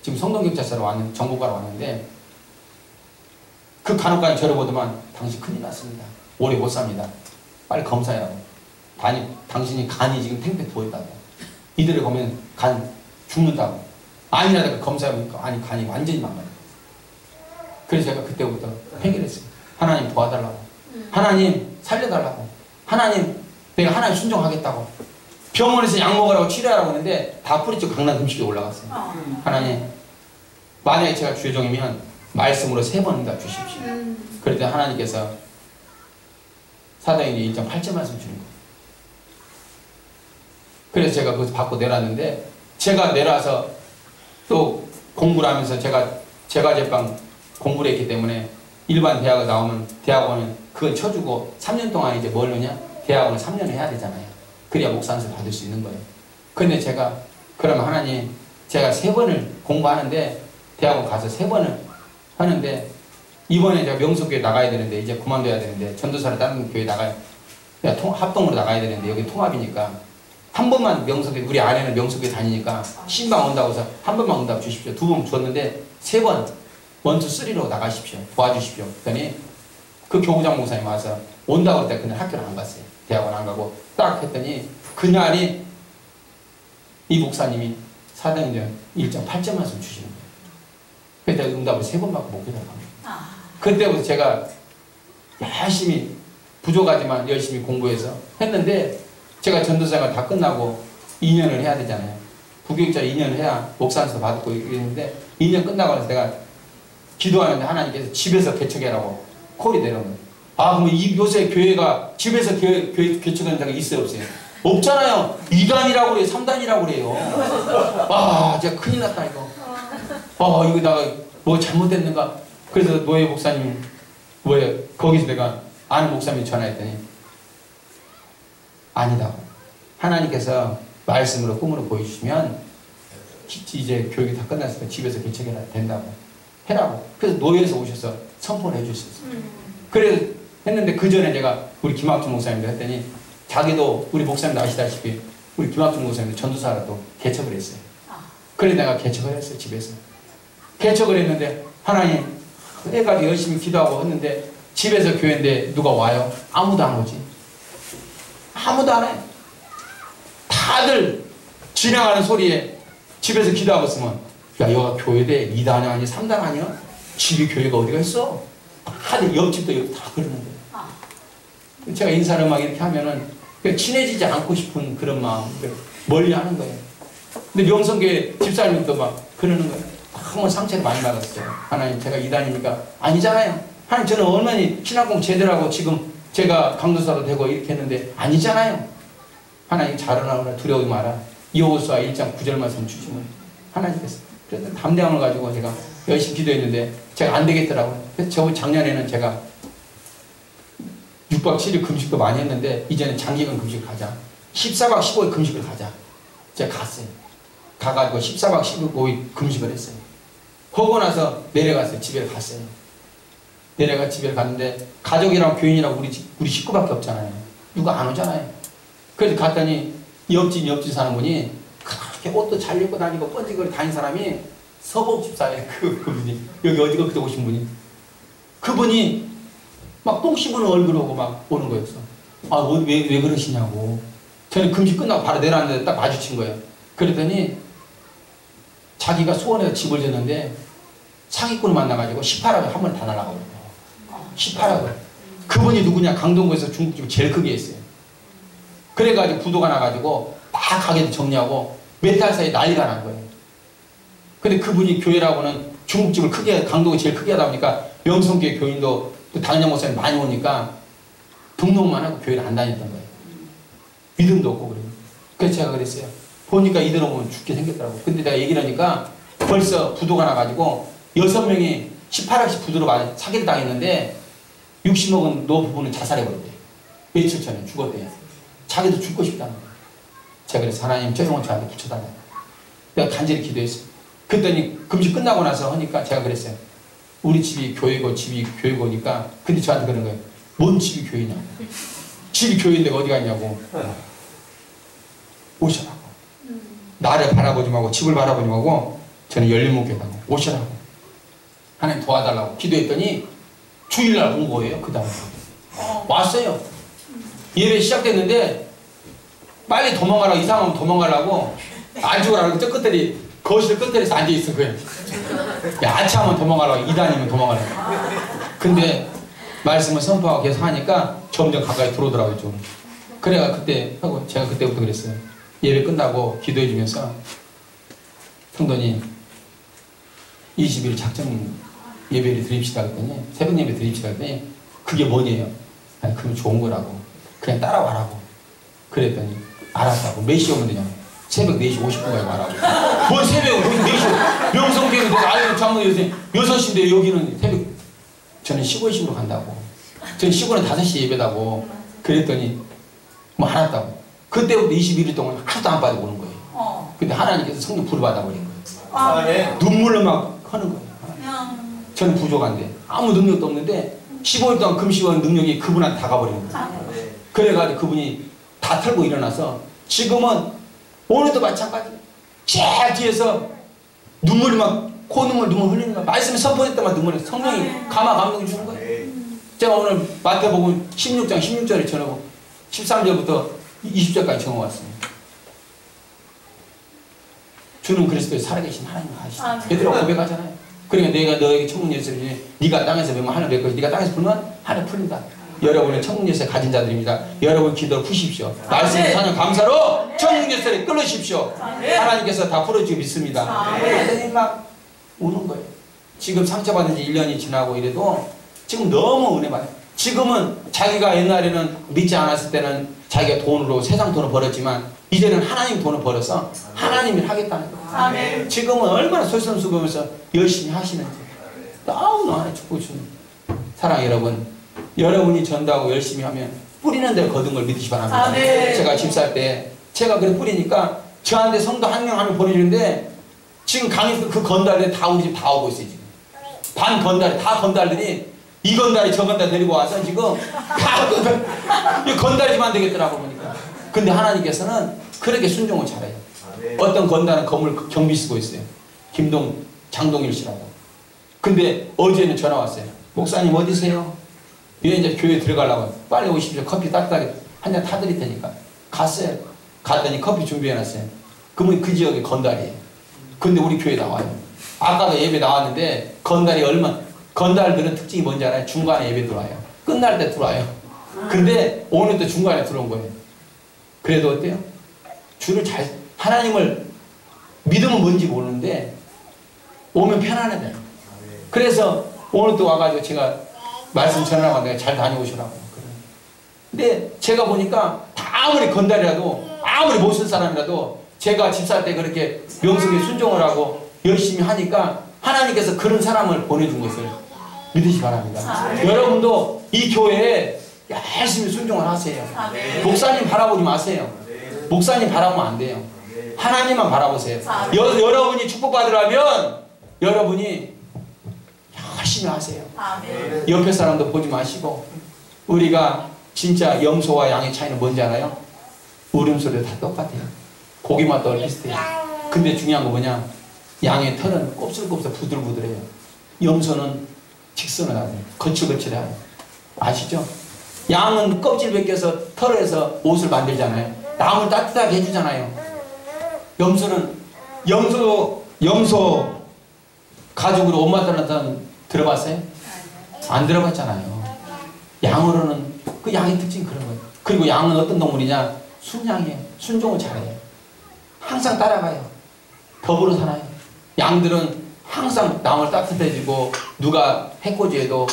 지금 성동경찰서로 왔는 정보과로 왔는데 그 간호과장이 저를 보더만 당신 큰일 났습니다. 오래 못 삽니다. 빨리 검사해라고. 당신이 간이 지금 팽팽 부어있다고. 이들을 보면 간 죽는다고. 아니라고 검사해보니까 간이 완전히 망가졌어요. 그래서 제가 그때부터 해결했어요. 하나님 도와달라고. 하나님 살려달라고. 하나님 내가 하나님 순종하겠다고. 병원에서 약 먹으라고 치료하라고 했는데 다 뿌리치고 강남 금식에 올라갔어요. 하나님 만약에 제가 주의종이면 말씀으로 3번 응답 주십시오. 그랬더니 하나님께서 사도행전 1.8절 말씀 주는 거예요. 그래서 제가 그것을 받고 내려왔는데 제가 내려와서 또 공부를 하면서 제가 제빵 공부를 했기 때문에 일반 대학을 나오면 대학원은 그건 쳐주고 3년 동안 이제 뭘 하냐? 대학원을 3년을 해야 되잖아요. 그래야 목사안수 받을 수 있는 거예요. 근데 제가 그러면 하나님 제가 3번을 공부하는데 대학원 가서 3번을 하는데 이번에 제가 명소교회 나가야 되는데 이제 그만둬야 되는데 전도사를 다른 교회 나가야 합동으로 나가야 되는데 여기 통합이니까 한 번만 명소교회 우리 아내는 명소교회 다니니까 신방 온다고 해서 한 번만 응답 주십시오. 2번 줬는데 3번 1, 2, 3로 나가십시오. 도와주십시오. 그랬더니 그 교구장 목사님 와서 온다고 그때 그날 학교를 안 갔어요. 대학원 안 가고 딱 했더니 그날이 이 목사님이 사도행전 1.8절 말씀 주시는 거예요. 그때 응답을 3번 받고 목회자를 갑니다. 그때부터 제가 열심히 부족하지만 열심히 공부해서 했는데 제가 전도사가 다 끝나고 2년을 해야 되잖아요. 부교육자 2년을 해야 목사안수 받고 이랬는데 2년 끝나고 나서 내가 기도하는데 하나님께서 집에서 개척해라고 콜이 내려오는 거예요. 그럼 요새 교회가 집에서 교회 개척하는 데가 있어요 없어요? 없잖아요. 2단이라고 그래요. 3단이라고 그래요. 진짜 큰일 났다 이거. 이거 내가 뭐 잘못됐는가. 그래서 노예 목사님 거기서 내가 아는 목사님이 전화했더니 아니다고. 하나님께서 말씀으로 꿈으로 보여주시면 이제 교육이 다 끝났으니까 집에서 개척해라 된다고 해라고. 그래서 노예에서 오셔서 선포를 해주셨어요. 그래서 했는데 그 전에 제가 우리 김학준 목사님도 했더니 자기도 우리 목사님도 아시다시피 우리 김학준 목사님도 전도사로 또 개척을 했어요. 그래서 내가 개척을 했어요. 집에서 개척을 했는데 하나님 해가지고 열심히 기도하고 했는데 집에서 교회인데 누가 와요? 아무도 안 오지. 아무도 안 해. 다들 지나가는 소리에 집에서 기도하고 있으면 야 여가 교회대 2단 아니야 3단 아니야? 집이 교회가 어디가 있어? 다들 옆집도 여기 다 그러는데 제가 인사를 막 이렇게 하면은 친해지지 않고 싶은 그런 마음 멀리 하는 거예요. 근데 명성교회 집사님도 막 그러는 거예요. 정말 상처를 많이 받았어요. 하나님 제가 2단이니까 아니잖아요. 하나님 저는 얼마나 신학공 제대로 하고 지금 제가 강도사도 되고 이렇게 했는데 아니잖아요. 하나님 잘하나 두려워하지 마라. 여호수아 1장 9절 말씀 주시면 하나님께서 그래서 담대함을 가지고 제가 열심히 기도했는데 제가 안 되겠더라고요. 그래서 저 작년에는 제가 6박 7일 금식도 많이 했는데 이제는 장기간 금식을 가자. 14박 15일 금식을 가자. 제가 갔어요. 가가지고 14박 15일 금식을 했어요. 그러고 나서 내려갔어요. 집에 갔어요. 내려가 집에 갔는데 가족이랑 교인이랑 우리 식구밖에 없잖아요. 누가 안 오잖아요. 그래서 갔더니 옆집 사는 분이 그렇게 옷도 잘 입고 다니고 번지거리 다니는 사람이 서복 집사예요. 그분이 여기 어디가 그때 오신 분이 그분이 막 똥 씹는 얼굴하고 막 오는 거였어. 아, 왜 그러시냐고. 저는 금식 끝나고 바로 내려왔는데 딱 마주친 거예요. 그랬더니 자기가 수원에서 집을 졌는데 사기꾼을 만나가지고 18억을 한 번에 다 날라가고 18억을. 그분이 누구냐? 강동구에서 중국집을 제일 크게 했어요. 그래가지고 부도가 나가지고 막 가게도 정리하고 몇 달 사이에 난리가 난 거예요. 근데 그분이 교회라고는 중국집을 크게, 강동을 제일 크게 하다 보니까 명성교회 교인도 또 당장 목사님 많이 오니까 등록만 하고 교회를 안 다녔던 거예요. 믿음도 없고 그래요. 그래서 제가 그랬어요. 보니까 이들 오면 죽게 생겼더라고. 근데 내가 얘기를 하니까 벌써 부도가 나가지고 6명이 18억씩 부도로 사기를 당했는데 60억은 노부부는 자살해버렸대요. 며칠 전에 죽었대요. 자기도 죽고 싶다는 거예요. 제가 그래서 하나님 저 영혼 저한테 붙여달라고. 내가 간절히 기도했어요. 그랬더니 금식 끝나고 나서 하니까 제가 그랬어요. 우리 집이 교회고 집이 교회고니까 근데 저한테 그러는 거예요. 뭔 집이 교회냐고. 집이 교회인데 어디가 있냐고. 오시라고. 나를 바라보지 말고 집을 바라보지 말고 저는 열린목교회라고 오시라고. 하나님 도와달라고 기도했더니 주일날 온 거예요. 그 다음에 왔어요. 예배 시작됐는데 빨리 도망가라고 이상하면 도망가려고 안 죽으라고 저 끝들이 거실 끝들에서 앉아있은 거예요. 야, 아차하면 도망가라고 2단이면 도망가라고. 근데 말씀을 선포하고 계속 하니까 점점 가까이 들어오더라고요. 좀. 그래가 그때 하고 제가 그때부터 그랬어요. 예배 끝나고 기도해 주면서 성도님 20일 작정 예배를 드립시다 그랬더니 새벽 예배 드립시다 그랬더니 그게 뭐냐요? 아니 그러면 좋은 거라고 그냥 따라와라고 그랬더니 알았다고. 몇 시에 오면 되냐고. 새벽 4시 50분까지 와라고. 뭔 새벽 4시 명성교회인데 아유 장로님 6시인데 여기는 새벽 저는 시골식으로 간다고. 저는 시골은 5시 예배다고. 그랬더니 뭐 알았다고. 그때부터 21일 동안 하나도 안 빠지고 오는 거예요. 근데 하나님께서 성령 불을 받아버린 거예요. 눈물로 막 하는 거예요. 저는 부족한데 아무 능력도 없는데 15일 동안 금식한 능력이 그분한테 다 가버리는 거예요. 그래가지고 그분이 다 털고 일어나서 지금은 오늘도 마찬가지 제일 뒤에서 눈물이 막 눈물 흘리는 거예요. 말씀이 선포될 때만 눈물이 성령이 감화 감동이 주는 거예요. 제가 오늘 마태복음 16장 16절에 전하고 13절부터 20절까지 적어왔습니다. 주는 그리스도의 살아계신 하나님 하시다. 베드로가 고백하잖아요. 그러니까 내가 너에게 천국 열쇠를 네가 땅에서 매면 하늘 될 것이 네가 땅에서 풀면 하늘 풀린다. 여러분은 천국 열쇠 가진 자들입니다. 여러분 기도를 푸십시오. 말씀을 사냥 감사로 천국 열쇠를 끌으십시오. 하나님께서 다 풀어주고 믿습니다. 그래서 막 우는 거예요. 지금 상처받은 지 1년이 지나고 이래도 지금 너무 은혜 받아요. 지금은 자기가 옛날에는 믿지 않았을 때는 자기가 돈으로 세상 돈을 벌었지만 이제는 하나님 돈을 벌어서 하나님이 하겠다는 거예요. 지금은 얼마나 솔선수범해서 열심히 하시는지 너무나 축복주는 사랑 여러분. 여러분이 전도하고 열심히 하면 뿌리는 데를 거둔 걸 믿으시 바랍니다. 제가 집사할 때 제가 그래 뿌리니까 저한테 성도 한 명 건의주는데 지금 강에서 그 건달들이 다 우리 집 다 오고 있어요. 지금 반 건달이 다 건달들이 이 건달이 저 건달 데리고 와서 지금 다 건달이면 되겠더라고 보니까. 근데 하나님께서는 그렇게 순종을 잘해요. 어떤 건달은 건물 경비 쓰고 있어요. 장동일 씨라고. 근데 어제는 전화 왔어요. 목사님 어디세요? 예, 이제 교회 들어가려고. 빨리 오십시오. 커피 따뜻하게 한 잔 타드릴 테니까. 갔어요. 갔더니 커피 준비해놨어요. 그러면 그 지역에 건달이에요. 근데 우리 교회 나와요. 아까도 예배 나왔는데 건달들은 특징이 뭔지 알아요? 중간에 예배 들어와요. 끝날 때 들어와요. 근데 오늘 또 중간에 들어온 거예요. 그래도 어때요? 하나님을 믿으면 뭔지 모르는데 오면 편안하대요. 그래서 오늘 또 와가지고 제가 말씀 전하라고 내가 잘 다녀오시라고. 근데 제가 보니까 다 아무리 건달이라도 아무리 못 쓸 사람이라도 제가 집사 때 그렇게 명성에 순종을 하고 열심히 하니까 하나님께서 그런 사람을 보내준 것을 믿으시 바랍니다. 여러분도 이 교회에 열심히 순종을 하세요. 목사님 바라보지 마세요. 목사님 바라보면 안 돼요. 하나님만 바라보세요. 여러분이 축복받으려면 여러분이 열심히 하세요. 옆에 사람도 보지 마시고. 우리가 진짜 염소와 양의 차이는 뭔지 알아요? 울음소리도 다 똑같아요. 고기맛도 얼 비슷해요. 근데 중요한 거 뭐냐? 양의 털은 곱슬곱슬 부들부들해요. 염소는 직선을 하세요. 거칠거칠해요. 아시죠? 양은 껍질 벗겨서 털에서 옷을 만들잖아요. 남을 따뜻하게 해주잖아요. 염소 가죽으로 옷 만드는 사람 들어봤어요? 안 들어봤잖아요. 양으로는 그 양의 특징이 그런 거예요. 그리고 양은 어떤 동물이냐? 순양이에요. 순종을 잘해요. 항상 따라가요. 더불어 살아요. 양들은 항상 남을 따뜻해주고 누가 해코지해도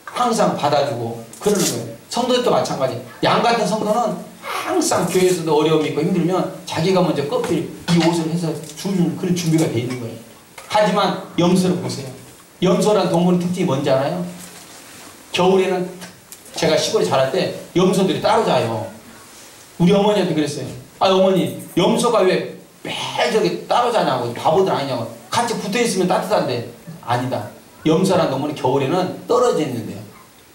항상 받아주고 그러는 거예요. 성도들도 마찬가지. 양 같은 성도는 항상 교회에서도 어려움이 있고 힘들면 자기가 먼저 껍질 이 옷을 해서 주는 그런 준비가 돼 있는 거예요. 하지만 염소를 보세요. 염소라는 동물의 특징이 뭔지 알아요? 겨울에는 제가 시골에 자랄 때 염소들이 따로 자요. 우리 어머니한테 그랬어요. 아 어머니 염소가 왜 매일 저기 따로 자냐고. 바보들 아니냐고. 같이 붙어있으면 따뜻한데. 아니다. 염소라는 동물이 겨울에는 떨어져 있는데요.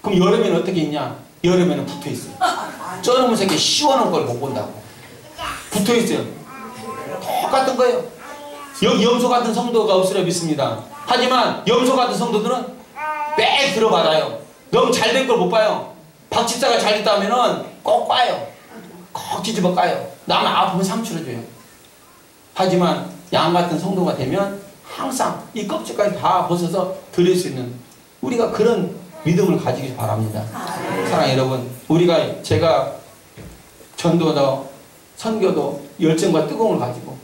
그럼 여름에는 어떻게 있냐? 여름에는 붙어있어요. 저놈의 새끼 시원한 걸 못 본다고. 붙어있어요. 똑같은 거예요. 여기 염소 같은 성도가 없으려 믿습니다. 하지만 염소 같은 성도들은 매일 들어받아요. 너무 잘된 걸 못 봐요. 박 집사가 잘 됐다 하면은 꼭 봐요. 꼭 뒤집어 까요. 남 아프면 상처를 줘요. 하지만 양 같은 성도가 되면 항상 이 껍질까지 다 벗어서 드릴 수 있는 우리가 그런 믿음을 가지기 바랍니다. 사랑하는 여러분, 제가 전도도 선교도 열정과 뜨거움을 가지고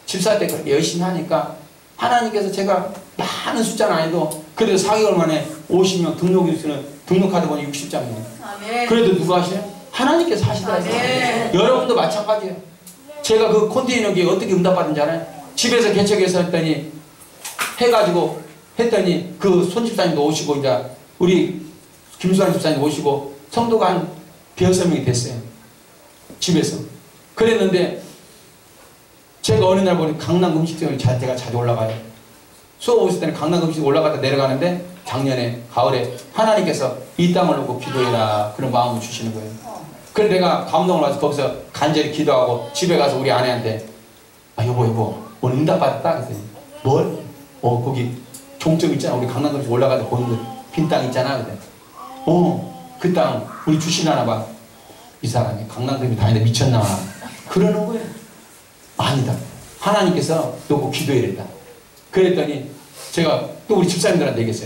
집사 때 그렇게 열심히 하니까 하나님께서 제가 많은 숫자는 아니도 그래도 4개월 만에 50명 등록하다 보니 60장이에요. 그래도 누가 하시나요? 하나님께서 하시더라고요. 여러분도 마찬가지예요. 제가 그 컨테이너기에 어떻게 응답받은지 알아요? 집에서 개척해서 했더니 그 손집사님도 오시고 이제 우리 김수환 집사님 오시고 성도가 한 6명이 됐어요. 집에서. 그랬는데 제가 어느 날 보니 강남 음식점에 제가 자주 올라가요. 수업 오실 때는 강남 음식 올라갔다 내려가는데 작년에 가을에 하나님께서 이 땅을 놓고 기도해라 그런 마음을 주시는 거예요. 그래서 내가 감동을 받아서 거기서 간절히 기도하고 집에 가서 우리 아내한테 여보 오늘 응답 받았다 그랬더니 뭘? 거기 종점 있잖아. 우리 강남 음식 올라가서 보는 빈 땅 있잖아. 그래. 그 땅 우리 주시려나 봐. 이 사람이 강남점에 다니는데 미쳤나? 그러는 거예요. 아니다. 하나님께서 놓고 기도해야 된다. 그랬더니 제가 또 우리 집사님들한테 얘기했어요.